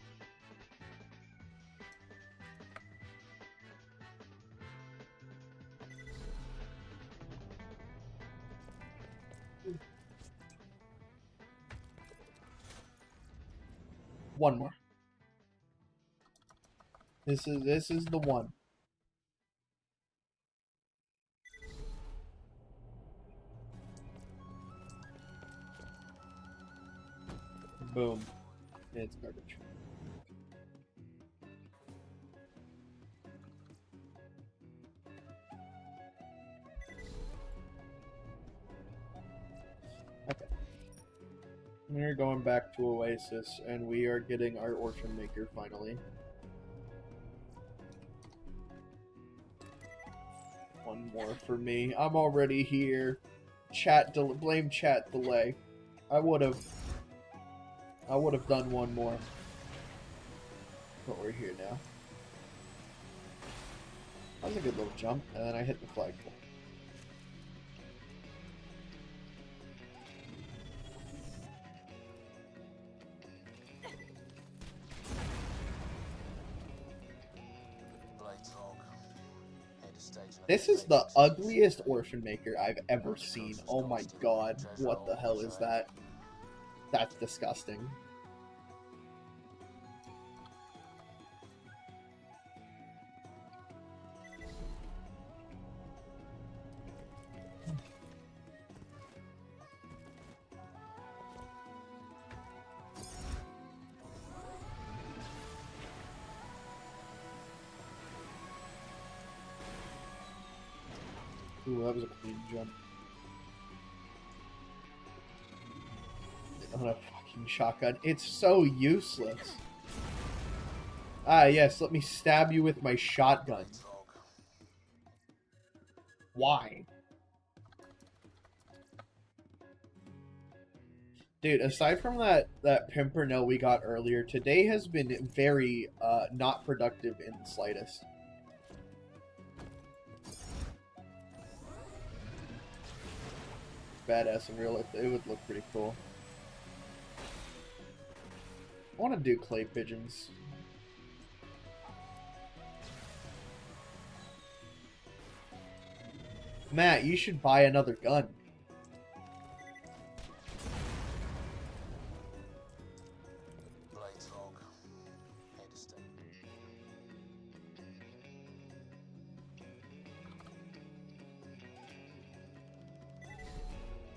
One more. This is the one. Boom. It's garbage. Okay. We're going back to Oasis, and we are getting our Orphan Maker finally. One more for me. I'm already here. Blame chat delay. I would have done one more. But we're here now. That was a good little jump, and then I hit the flagpole. This is the ugliest Orphan Maker I've ever seen. Oh my god. What the hell is that? That's disgusting. Ooh, that was a clean jump. On a fucking shotgun. It's so useless. Ah, yes, let me stab you with my shotgun. Why? Dude, aside from that Pimpernel we got earlier, today has been very not productive in the slightest. Badass in real life. It would look pretty cool. I want to do clay pigeons. Matt, you should buy another gun.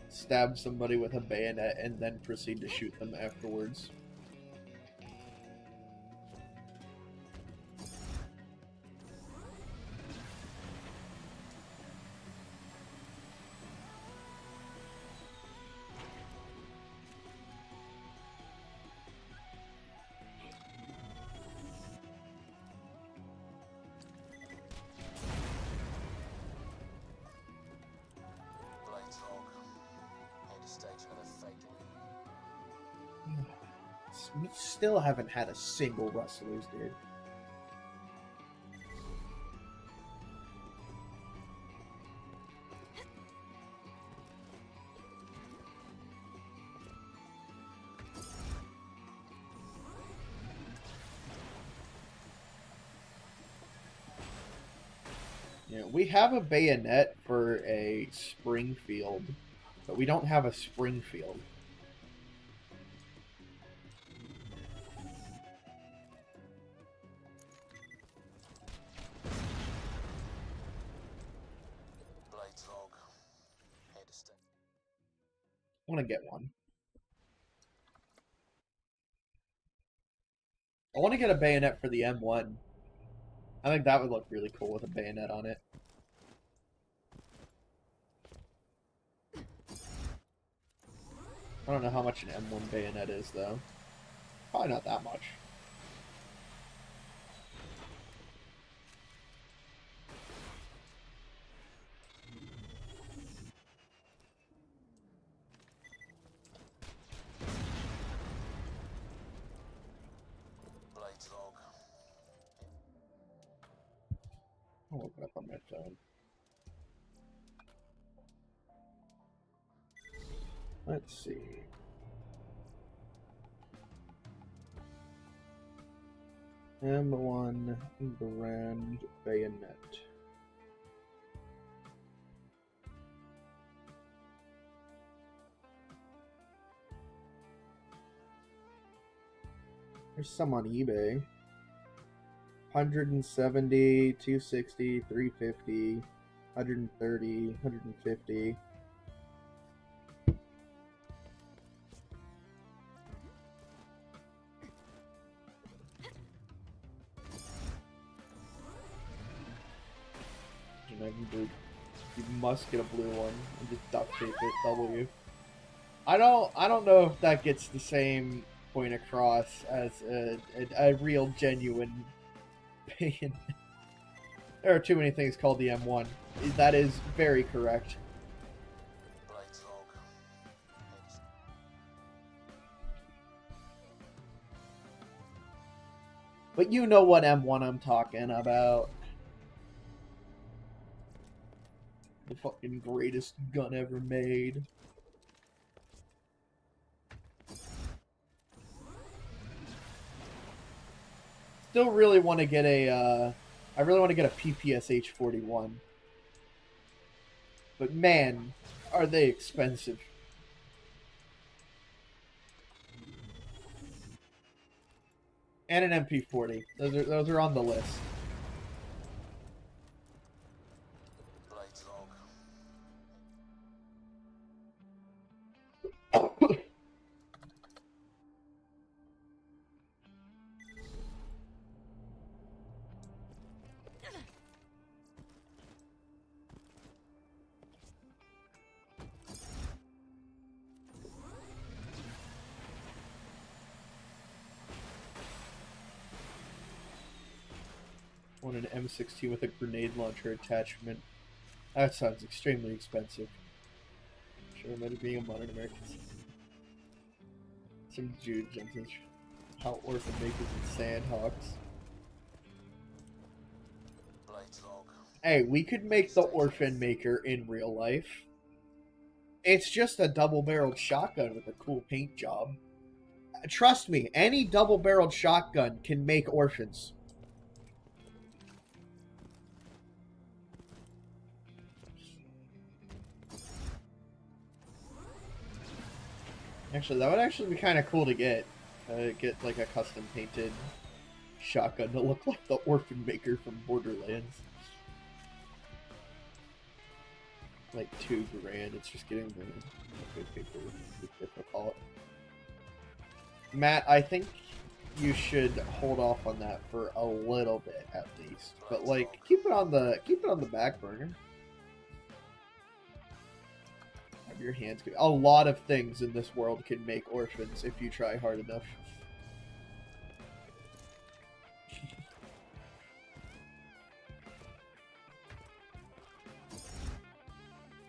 Stab somebody with a bayonet and then proceed to shoot them afterwards. We still haven't had a single Rustlers, dude. Yeah, we have a bayonet for a Springfield, but we don't have a Springfield. I want to get one. I want to get a bayonet for the M1. I think that would look really cool with a bayonet on it. I don't know how much an M1 bayonet is, though. Probably not that much.
Blades log.
I'll look it up on my phone. Let's see. M1 brand bayonet. There's some on eBay. 170, 260, 350, 130, 150. You must get a blue one and just duct tape it W. I don't know if that gets the same point across as a real genuine pain. There are too many things called the M1. That is very correct.
Blades log.
But you know what M1 I'm talking about. The fucking greatest gun ever made. Still really want to get a, I really want to get a PPSH 41. But man, are they expensive. And an MP40. Those are on the list.
Blades log.
Want an M16 with a grenade launcher attachment. That sounds extremely expensive. Sure, might being a modern American. Some Jude Jensen's how Orphan makers and Sandhawks.
Blades log.
Hey, we could make the Orphan maker in real life. It's just a double-barreled shotgun with a cool paint job. Trust me, any double-barreled shotgun can make Orphans. Actually, that would actually be kind of cool to get. Get like a custom painted shotgun to look like the Orphan maker from Borderlands. Like $2 grand. It's just getting the paper difficult. Matt, I think you should hold off on that for a little bit at least. But like, keep it on the back burner. Have your hands. A lot of things in this world can make Orphans if you try hard enough.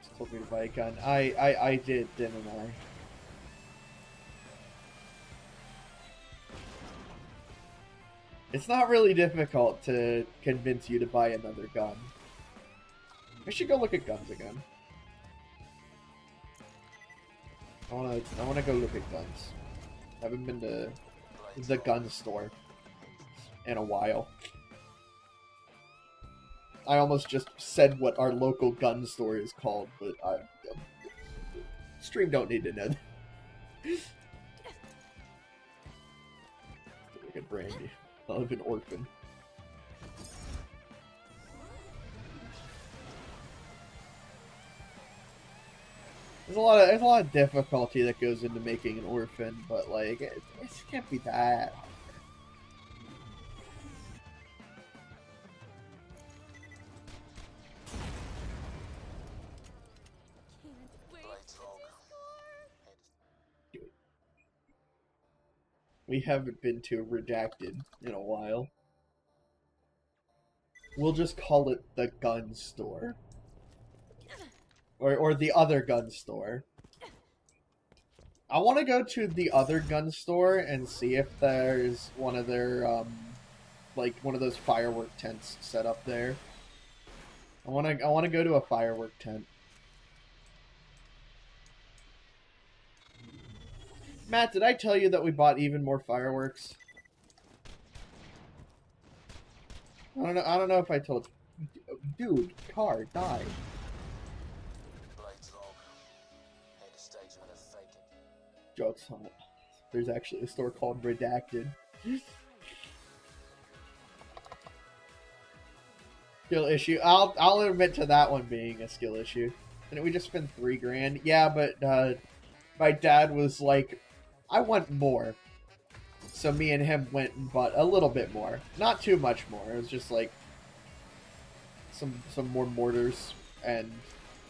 Just told me to buy a gun. I did, didn't I? It's not really difficult to convince you to buy another gun. We should go look at guns again. I wanna go look at guns. I haven't been to the gun store in a while. I almost just said what our local gun store is called, but stream don't need to know. Like a brandy. I live an Orphan. there's a lot of difficulty that goes into making an orphan, but like it can't be that hard.
Blades log.
We haven't been to Redacted in a while. We'll just call it the gun store. Or the other gun store. I want to go to the other gun store and see if there's one of their, like one of those firework tents set up there. I want to go to a firework tent. Matt, did I tell you that we bought even more fireworks? I don't know if I told you. Dude, car, die.
Blades log. Had to stage him in a fake it.
Jokes on it. There's actually a store called Redacted. Skill issue. I'll admit to that one being a skill issue. Didn't we just spend $3 grand? Yeah, but my dad was like, I want more. So me and him went and bought a little bit more. Not too much more. It was just like some more mortars and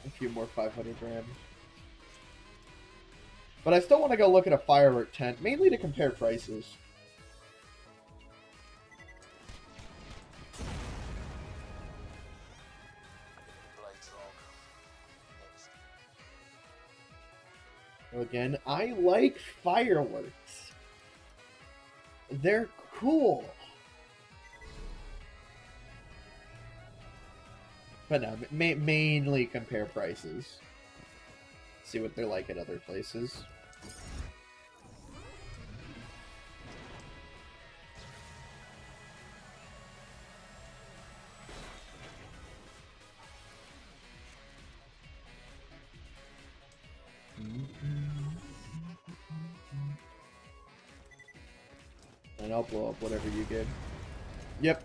a few more 500 grand. But I still want to go look at a firework tent, mainly to compare prices.
Blades log.
Again, I like fireworks. They're cool. But no, mainly compare prices. See what they're like at other places. And I'll blow up whatever you give. Yep.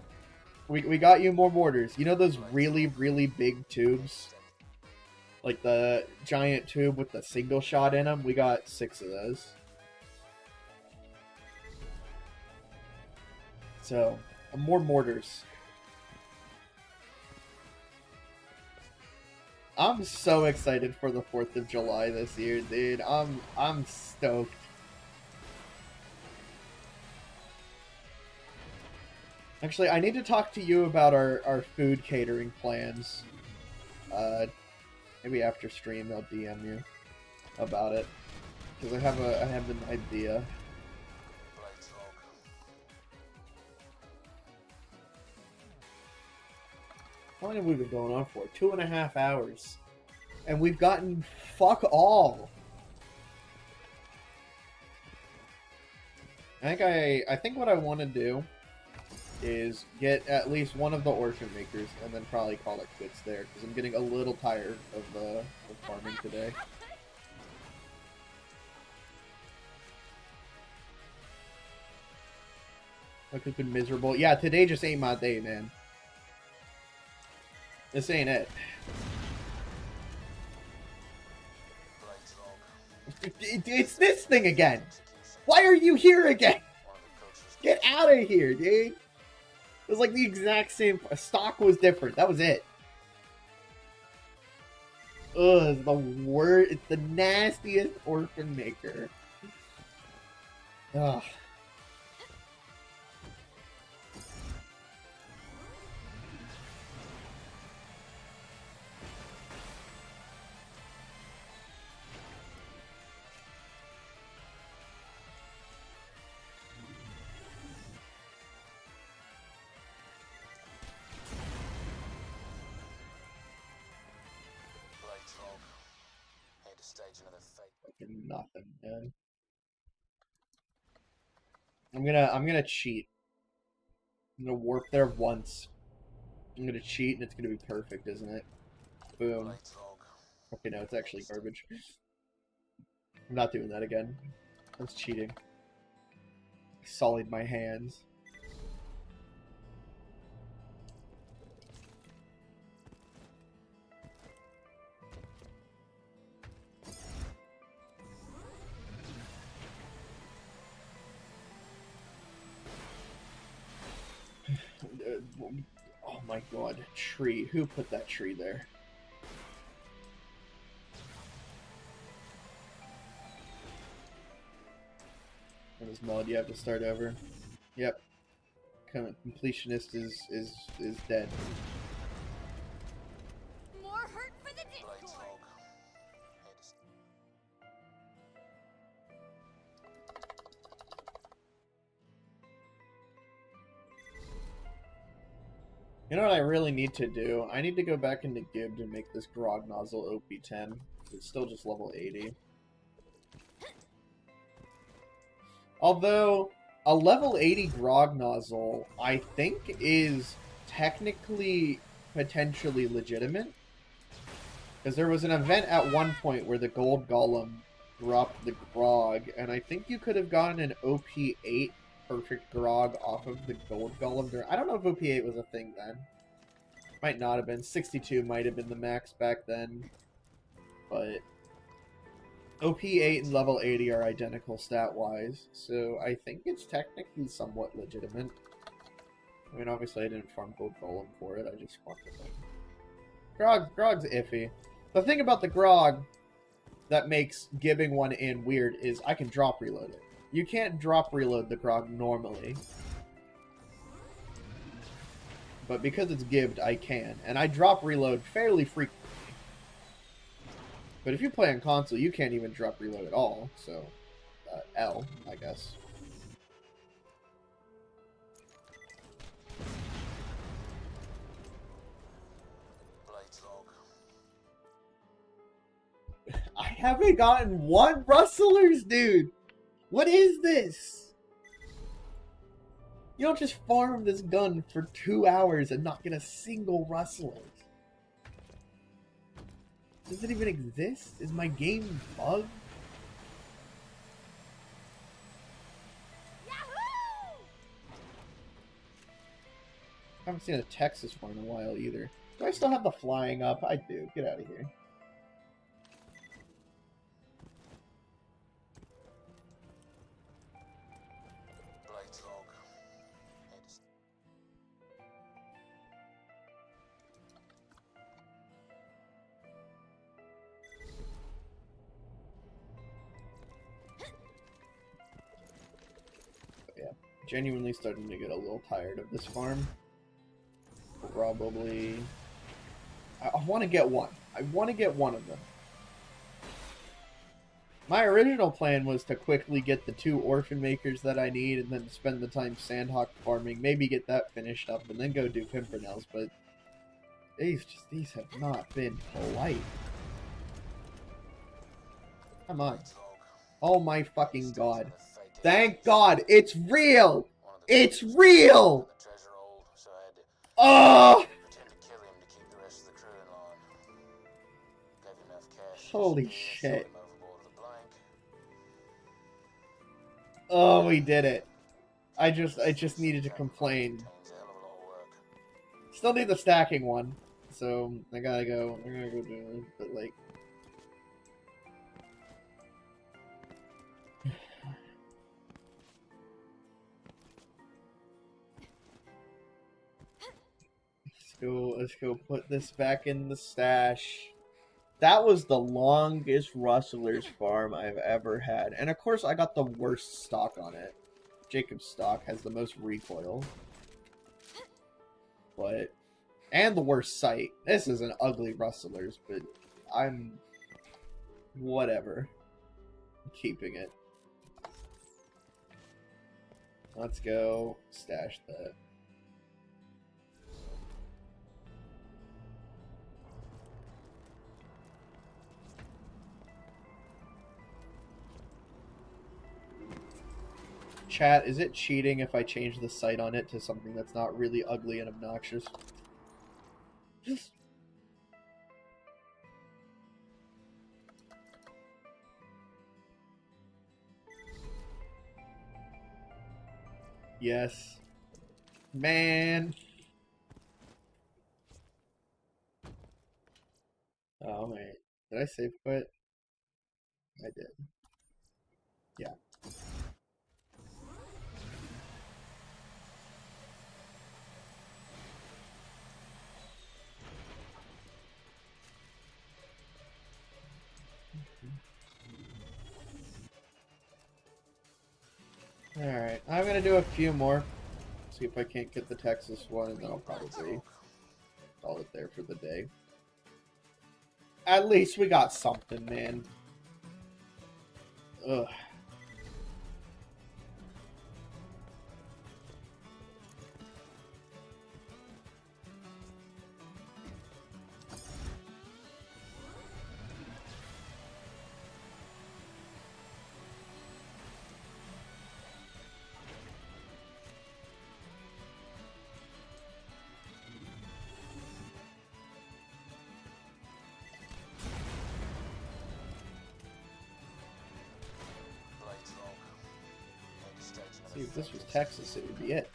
We got you more mortars. You know those really, really big tubes? Like the giant tube with the single shot in them? We got 6 of those. So, more mortars. I'm so excited for the 4th of July this year, dude. I'm stoked. Actually, I need to talk to you about our food catering plans. Maybe after stream I'll DM you about it. Because I have an idea.
Blades log.
How long have we been going on for? 2.5 hours. And we've gotten fuck all. I think what I want to do is get at least one of the orphan makers and then probably call it quits there because I'm getting a little tired of farming today. Like it's been miserable. Yeah, today just ain't my day, man. This ain't it.
Blades log.
It's this thing again. Why are you here again?
One of the coaches.
Get out of here, dude. It was like the exact same. Stock was different. That was it. Ugh, it's the worst. It's the nastiest orphan maker. Ugh.
Blades log. Had to stage another fake.
Fucking nothing, man. I'm gonna cheat. I'm gonna warp there once. I'm gonna cheat and it's gonna be perfect, isn't it? Boom.
Blades log.
Okay, no, it's actually garbage. I'm not doing that again. That's cheating. I sullied my hands. Oh my god, tree. Who put that tree there? And this mod, you have to start over. Yep. Completionist is dead.
More hurt for the
Blade
Discord.
Fog.
You know what I really need to do? I need to go back into Gibbed and make this Grog Nozzle OP10. It's still just level 80. Although, a level 80 Grog Nozzle, I think, is technically potentially legitimate. Because there was an event at one point where the Gold Golem dropped the Grog, and I think you could have gotten an OP8 perfect Grog off of the Gold Golem. I don't know if OP8 was a thing then. Might not have been. 62 might have been the max back then. But OP8 and level 80 are identical stat-wise, so I think it's technically somewhat legitimate. I mean, obviously I didn't farm Gold Golem for it, I just farmed it. Grog's iffy. The thing about the Grog that makes gibbing one in weird is I can drop reload it. You can't drop reload the Grog normally. But because it's gibbed, I can. And I drop reload fairly frequently. But if you play on console, you can't even drop reload at all. So, L, I guess.
Blade Fog.
I haven't gotten one Rustlers, dude! What is this? You don't just farm this gun for 2 hours and not get a single Rustlers. Does it even exist? Is my game bugged?
Yahoo!
I haven't seen a Texas one in a while either. Do I still have the flying up? I do. Get out of here.
Blade Fog. It's
Genuinely starting to get a little tired of this farm. Probably... I want to get one. I want to get one of them. My original plan was to quickly get the 2 Orphan makers that I need and then spend the time Sandhawk farming, maybe get that finished up, and then go do Pimpernels, but these have not been polite. Come on.
Blade Fog.
Oh my fucking god.
With a fake
Thank
disease.
God, it's real!
One of the
It's
treasures
real!
the treasure old, so I had to
Oh!
pretend to kill him to keep the rest of the crew in line. Gave him enough cash.
Holy
to disappear,
shit.
shot him overboard with a blank.
Oh, we did it. I just needed to complain.
Contains a hell of a lot of work.
Still need the stacking one, so I gotta go. I'm gonna go do it, but like, let's go put this back in the stash. That was the longest Rustlers farm I've ever had, and of course I got the worst stock on it. Jacob's stock has the most recoil, but and the worst sight. This is an ugly Rustlers, but I'm whatever. I'm keeping it. Let's go stash that. Chat, is it cheating if I change the sight on it to something that's not really ugly and obnoxious? Yes. Man. Oh, wait. Did I save quit? I did. Yeah. Alright, I'm gonna do a few more. See if I can't get the Texas one, and then I'll probably call it there for the day. At least we got something, man. Ugh. See, if this was Texas, it would be it.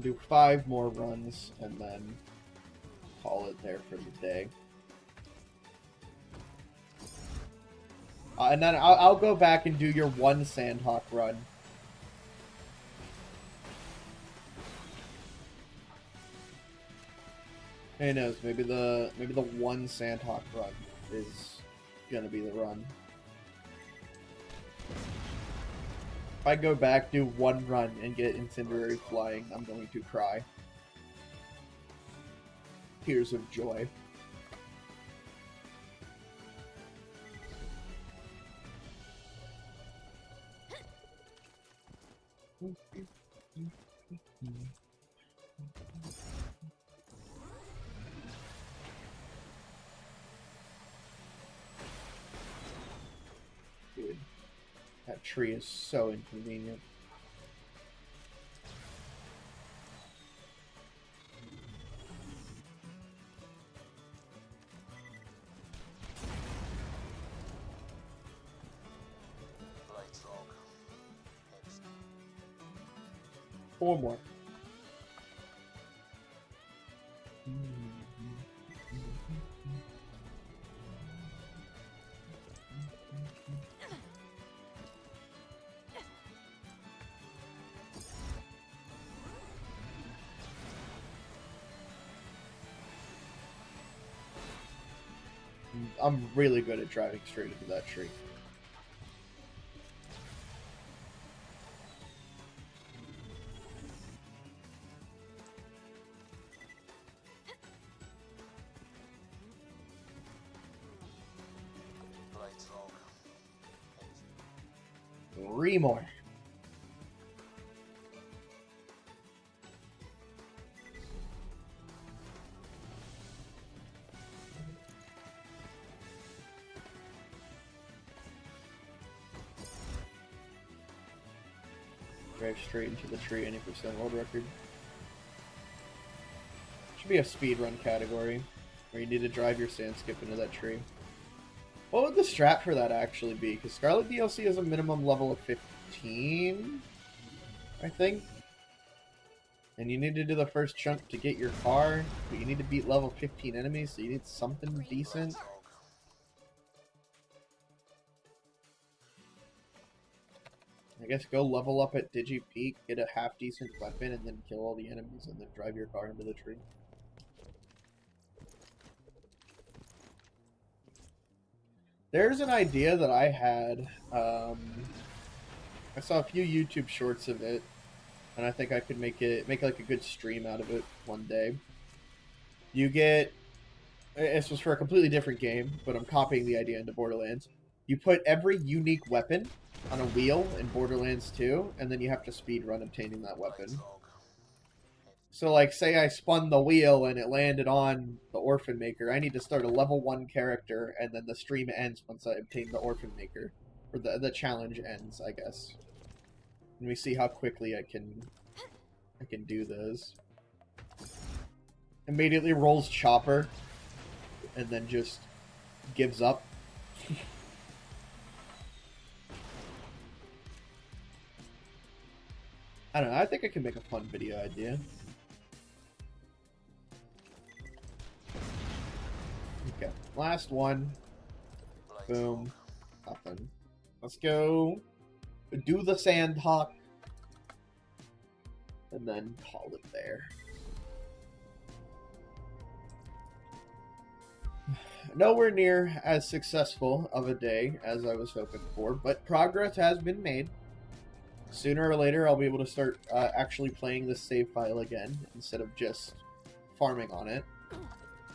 Do 5 more runs and then call it there for the day. And then I'll go back and do your 1 Sandhawk run. Who knows? Maybe the 1 Sandhawk run is gonna be the run. If I go back, do 1 run, and get Incendiary flying, I'm going to cry. Tears of joy. Dude, that tree is so inconvenient. Four more. I'm really good at driving straight into that tree. Three more. Drive straight into the tree, 80% world record. Should be a speedrun category, where you need to drive your sand skip into that tree. What would the strat for that actually be? Because Scarlet DLC has a minimum level of 15, I think. And you need to do the first chunk to get your car, but you need to beat level 15 enemies, so you need something decent. I guess go level up at Digi Peak, get a half-decent weapon, and then kill all the enemies, and then drive your car into the tree. There's an idea that I had. I saw a few YouTube shorts of it, and I think I could make like a good stream out of it one day. You get, this was for a completely different game, but I'm copying the idea into Borderlands. You put every unique weapon on a wheel in Borderlands 2, and then you have to speedrun obtaining that weapon. So, like, say I spun the wheel and it landed on the Orphan Maker, I need to start a level 1 character, and then the stream ends once I obtain the Orphan Maker. Or the challenge ends, I guess. And we see how quickly I can do those. Immediately rolls Chopper, and then just gives up. I don't know, I think I can make a fun video idea. Okay, last one. Boom. Nothing. Let's go do the Sandhawk. And then call it there. nowhere near as successful of a day as I was hoping for, but progress has been made. Sooner or later, I'll be able to start actually playing this save file again instead of just farming on it.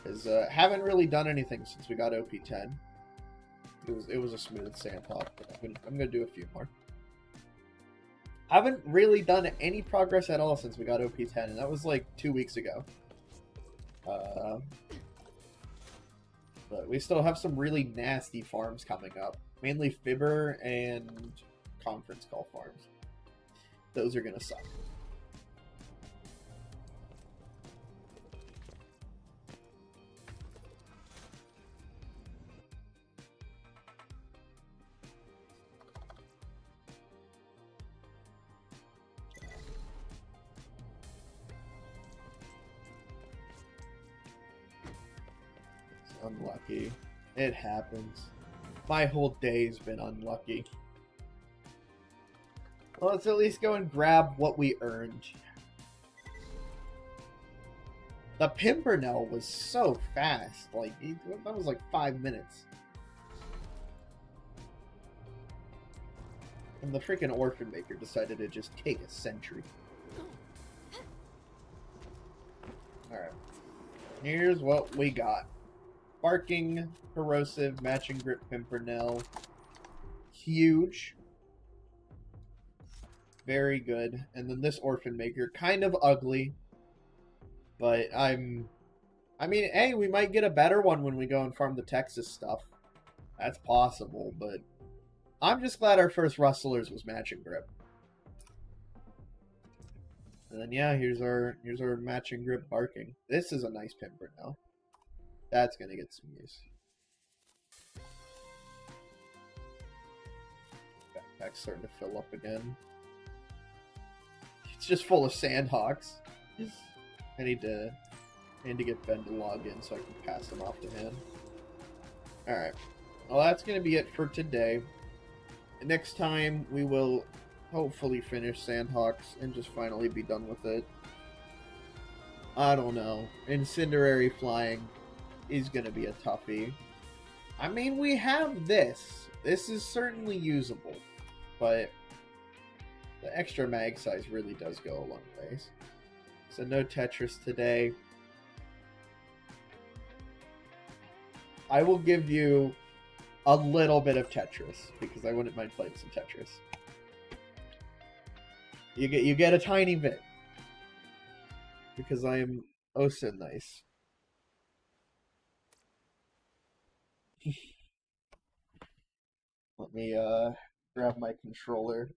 Because haven't really done anything since we got OP10. It was a smooth sandhawk, but I'm gonna do a few more. Haven't really done any progress at all since we got OP10, and that was like 2 weeks ago. But we still have some really nasty farms coming up. Mainly Fibber and Conference Call farms. Those are gonna suck. Unlucky. It happens. My whole day's been unlucky. Well, let's at least go and grab what we earned. The Pimpernel was so fast. Like, that was like 5 minutes. And the freaking Orphan Maker decided to just take a century. Alright. Here's what we got. Barking, Corrosive, Matching Grip Pimpernel. Huge. Very good. And then this Orphan Maker, kind of ugly. But I mean, hey, we might get a better one when we go and farm the Texas stuff. That's possible, but I'm just glad our first Rustlers was Matching Grip. And then yeah, here's our Matching Grip Barking. This is a nice Pimpernel. That's gonna get some use. Backpack's starting to fill up again. It's just full of Sandhawks. I need to get Ben to log in so I can pass them off to him. Alright. Well, that's gonna be it for today. Next time, we will hopefully finish Sandhawks and just finally be done with it. I don't know. Incendiary flying is going to be a toughie. I mean, we have this. This is certainly usable, but the extra mag size really does go a long ways. So no Tetris today. I will give you a little bit of Tetris because I wouldn't mind playing some Tetris. You get a tiny bit because I am oh so nice. Let me grab my controller.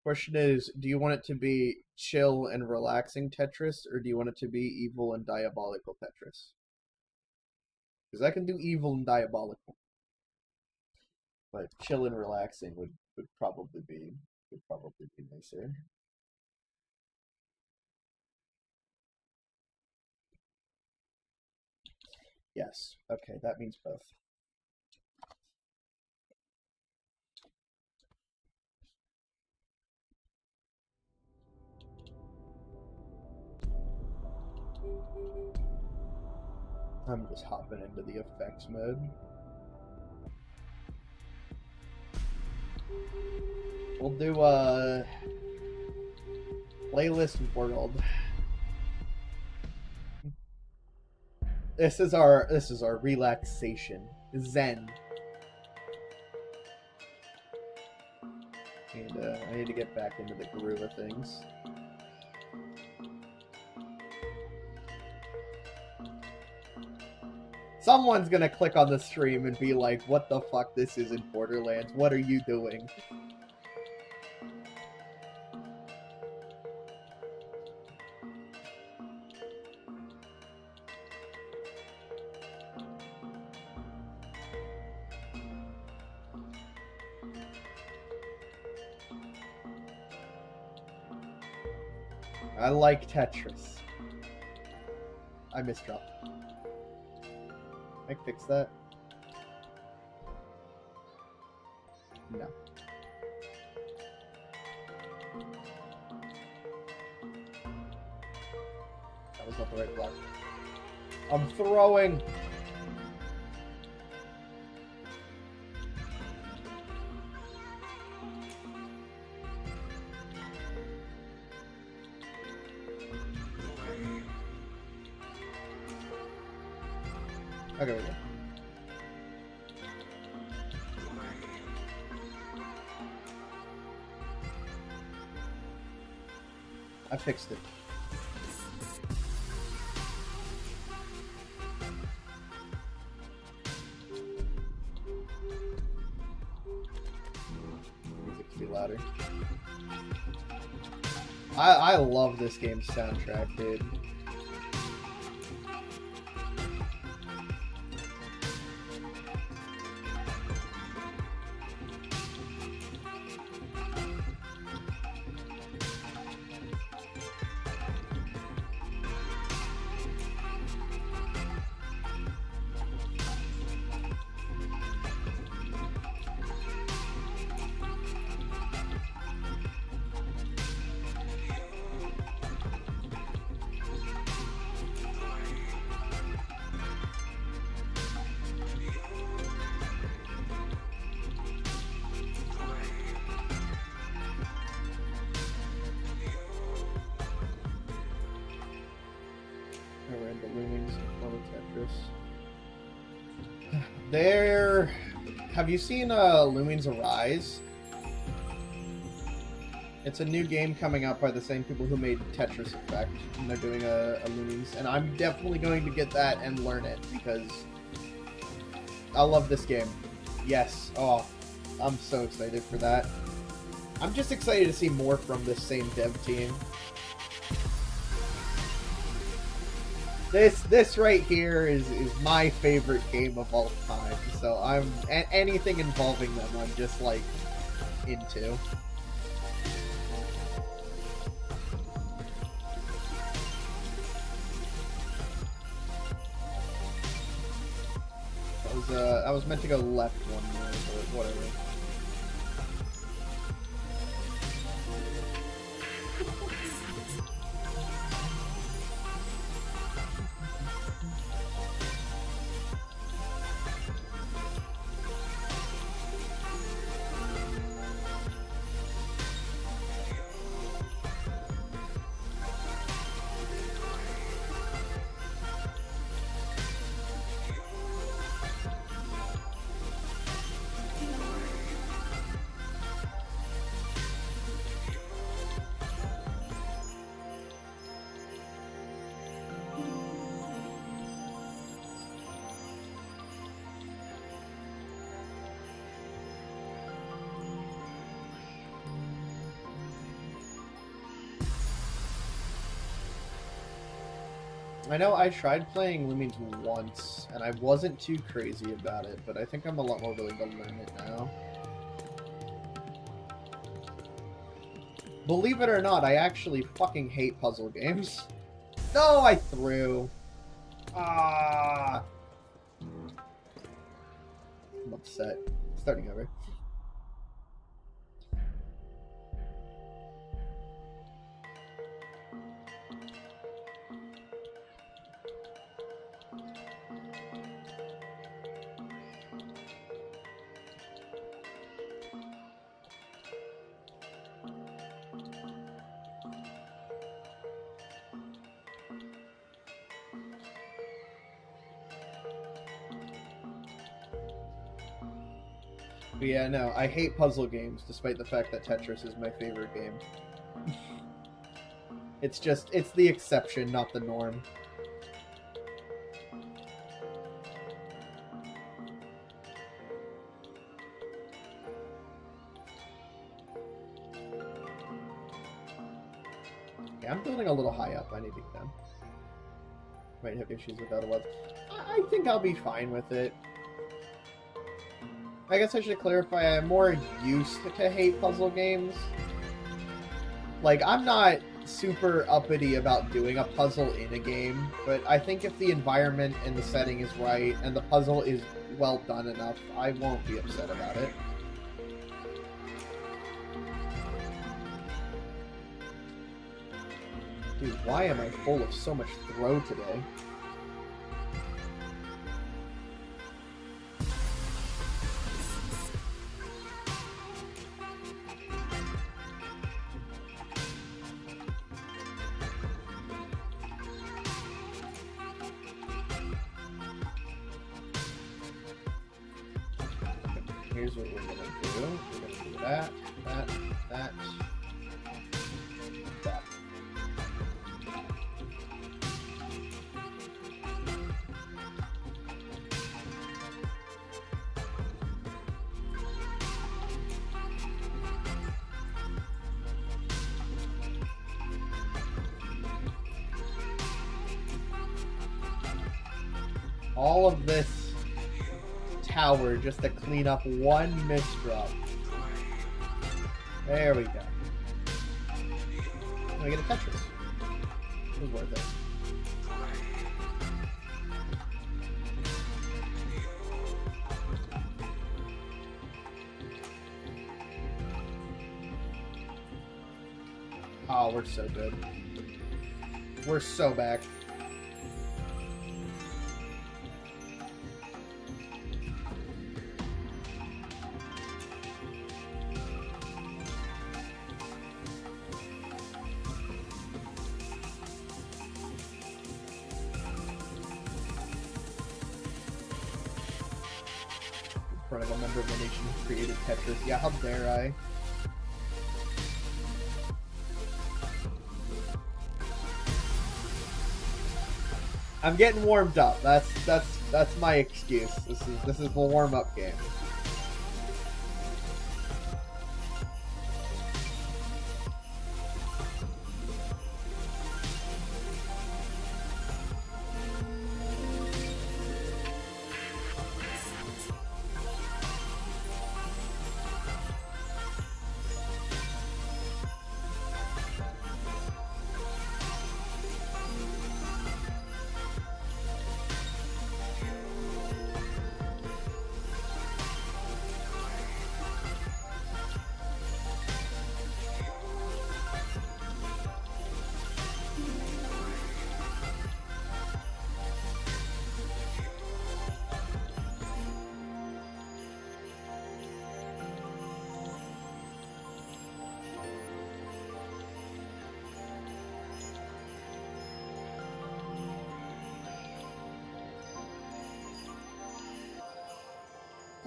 Question is, do you want it to be chill and relaxing Tetris, or do you want it to be evil and diabolical Tetris? Because I can do evil and diabolical, but chill and relaxing would probably be nicer. Yes. Okay, that means both. I'm just hopping into the effects mode. We'll do a playlist world. This is our relaxation. Zen. And I need to get back into the groove of things. Someone's gonna click on the stream and be like, what the fuck, this isn't Borderlands. What are you doing? I like Tetris. I misdropped. Can I fix that? No. That's not the right block. I'm throwing. Okay, we go. I fixed it. Music to be louder. I love this game's soundtrack, dude. I ran the loomings in Tetris. There. Have you seen Loomings Arise? It's a new game coming out by the same people who made Tetris Effect, and they're doing a Loomings, and I'm definitely going to get that and learn it because I love this game. Yes. Oh, I'm so excited for that. I'm just excited to see more from this same dev team. This right here is my favorite game of all time. So anything involving them, I'm just like into. I was meant to go left one more, but whatever. I know I tried playing Loomings once, and I wasn't too crazy about it, but I think I'm a lot more willing to learn it now. Believe it or not, I actually fucking hate puzzle games. No, I threw. Ah. I'm upset. Starting over. But yeah, no, I hate puzzle games, despite the fact that Tetris is my favorite game. It's the exception, not the norm. Okay, I'm building a little high up, I need to get down. Might have issues with that a lot. I think I'll be fine with it. I guess I should clarify, I'm more used to hate puzzle games. Like, I'm not super uppity about doing a puzzle in a game, but I think if the environment and the setting is right, and the puzzle is well done enough, I won't be upset about it. Dude, why am I full of so much throw today? Here's what we're gonna do. We're gonna do that, that, that, that. All of this tower just to clean up one misdrop. There we go. I get a Tetris. It was worth it. Oh, we're so good. We're so back. Parental member of the nation who created Tetris. Yeah, how dare I? I'm getting warmed up. That's my excuse. This is the warm-up game.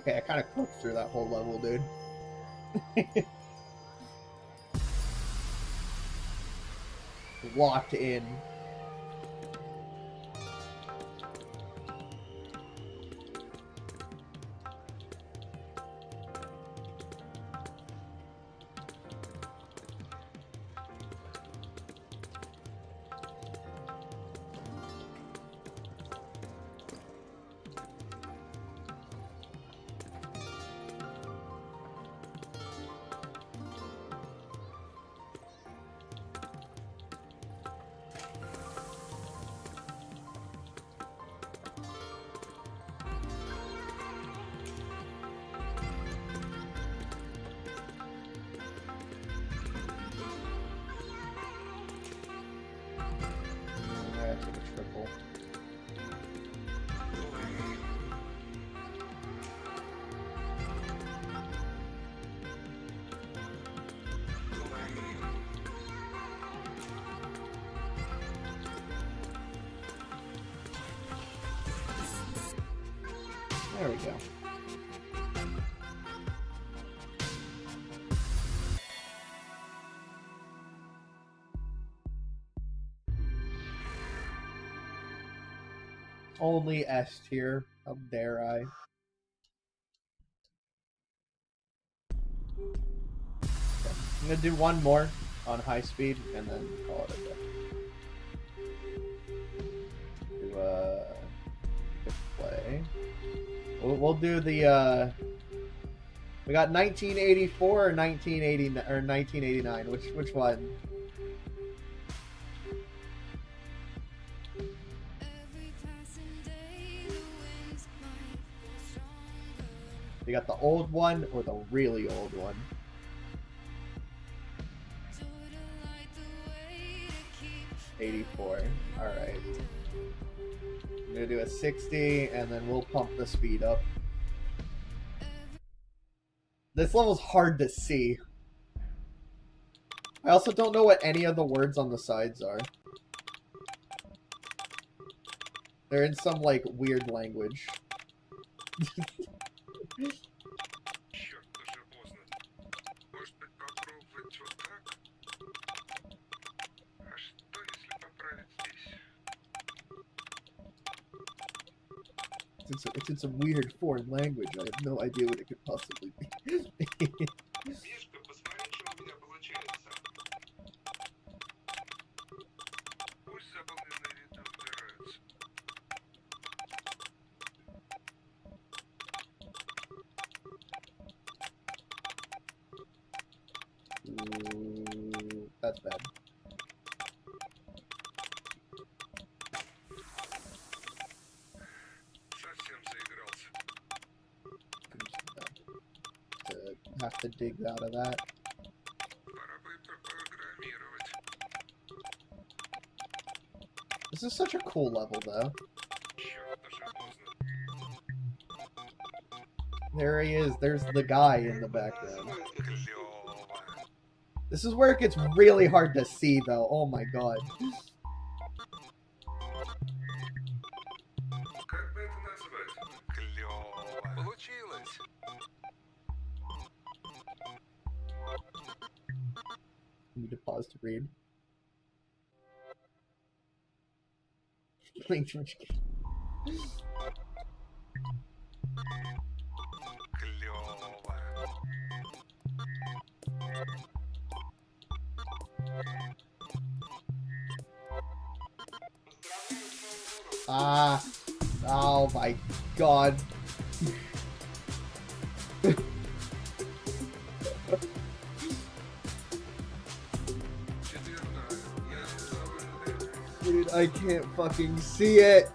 Okay, I kind of cooked through that whole level, dude. Locked in. There we go. Only S tier. How dare I? Okay. I'm gonna do one more on high speed and then call it a day. Do play. We'll do the we got 1984 or 1980 or 1989. Which one? You got the old one or the really old one? 84. Alright. I'm gonna do a 60, and then we'll pump the speed up. This level's hard to see. I also don't know what any of the words on the sides are. They're in some, like, weird language.
Черт, уже поздно. Может быть, попробовать вот так? А что, если поправить здесь?
It's in some weird foreign language. I have no idea what it could possibly be.
Мишка, посмотри, что у меня получается. Пусть заполненные ряды убираются.
Ooh, that's bad.
Совсем заигрался.
To have to dig out of that.
Пора бы программировать.
This is such a cool level, though.
Черт, уже поздно.
There he is. There's the guy in the background.
Клёво.
This is where it gets really hard to see, though. Oh my god.
Как бы это назвать? Клёво. Получилось.
Need to pause to read. Playing too much game.
Клёво.
Ah. Oh my god. Dude, I can't fucking see it.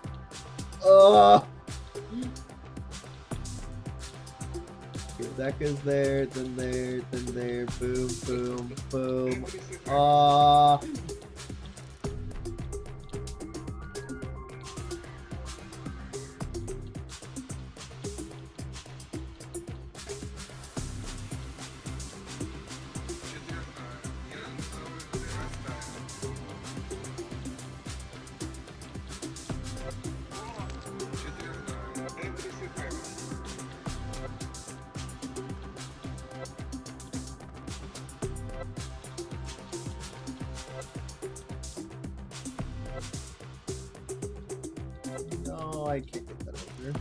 Ugh. Okay, that goes there, then there, then there. Boom, boom, boom. No, I can't get that over.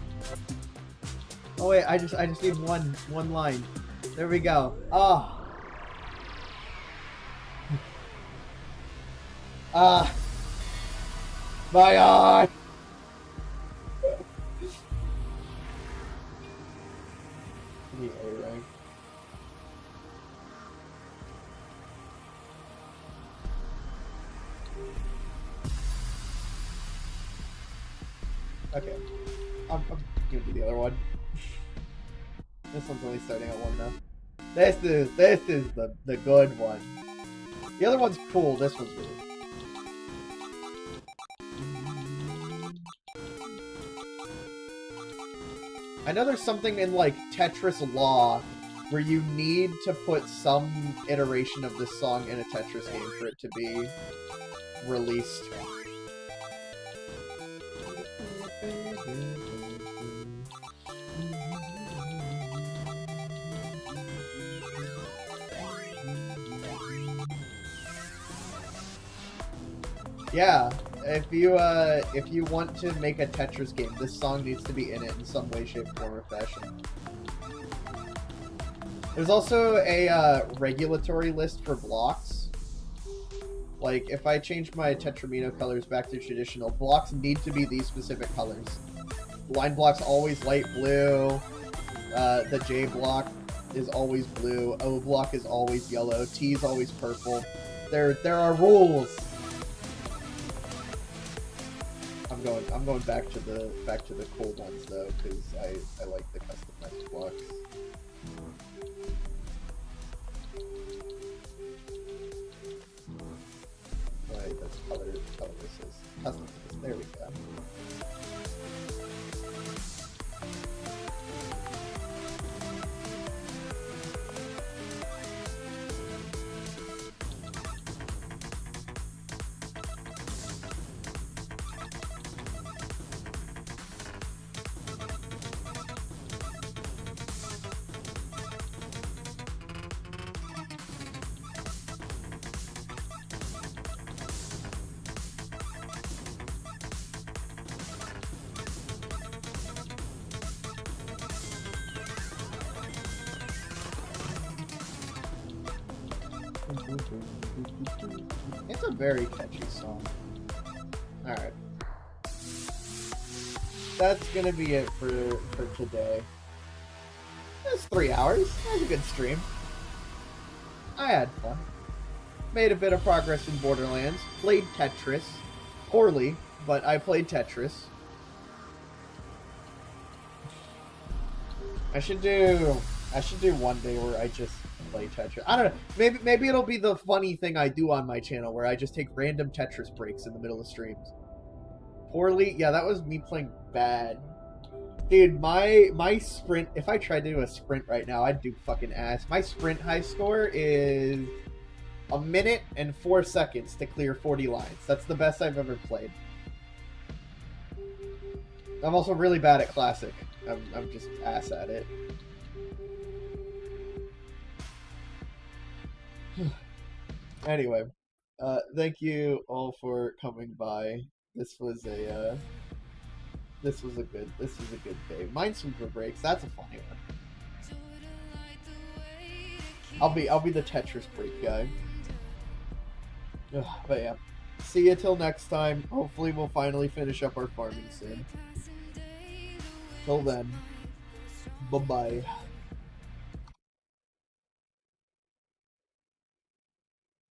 Oh wait, I just need one line. There we go. Ah. Ah. My eye. The A rank. Okay. I'm gonna do the other one. This one's only starting at 1 now. This is the good one. The other one's cool, this one's really cool. I know there's something in like Tetris law where you need to put some iteration of this song in a Tetris game for it to be released. Yeah, if you want to make a Tetris game, this song needs to be in it in some way, shape, form, or fashion. There's also a regulatory list for blocks. Like, if I change my Tetramino colors back to traditional, blocks need to be these specific colors. Line block's always light blue. The J block is always blue. O block is always yellow. T is always purple. There are rules. I'm going back to the cool ones though, because I like the customized blocks. Right, this color this is. Custom. There we go. It's a very catchy song. Alright. That's gonna be it for today. That's 3 hours. That was a good stream. I had fun. Made a bit of progress in Borderlands. Played Tetris. Poorly, but I played Tetris. I should do one day where I just play Tetris. I don't know. Maybe it'll be the funny thing I do on my channel where I just take random Tetris breaks in the middle of streams. Poorly, yeah, that was me playing bad. Dude, my sprint, if I tried to do a sprint right now, I'd do fucking ass. My sprint high score is 1 minute and 4 seconds to clear 40 lines. That's the best I've ever played. I'm also really bad at Classic. I'm just ass at it. Anyway, thank you all for coming by. This was a good day. Minesweeper breaks. That's a funny one. I'll be the Tetris break guy. Ugh, but yeah, see you till next time. Hopefully we'll finally finish up our farming soon. Till then, bye bye.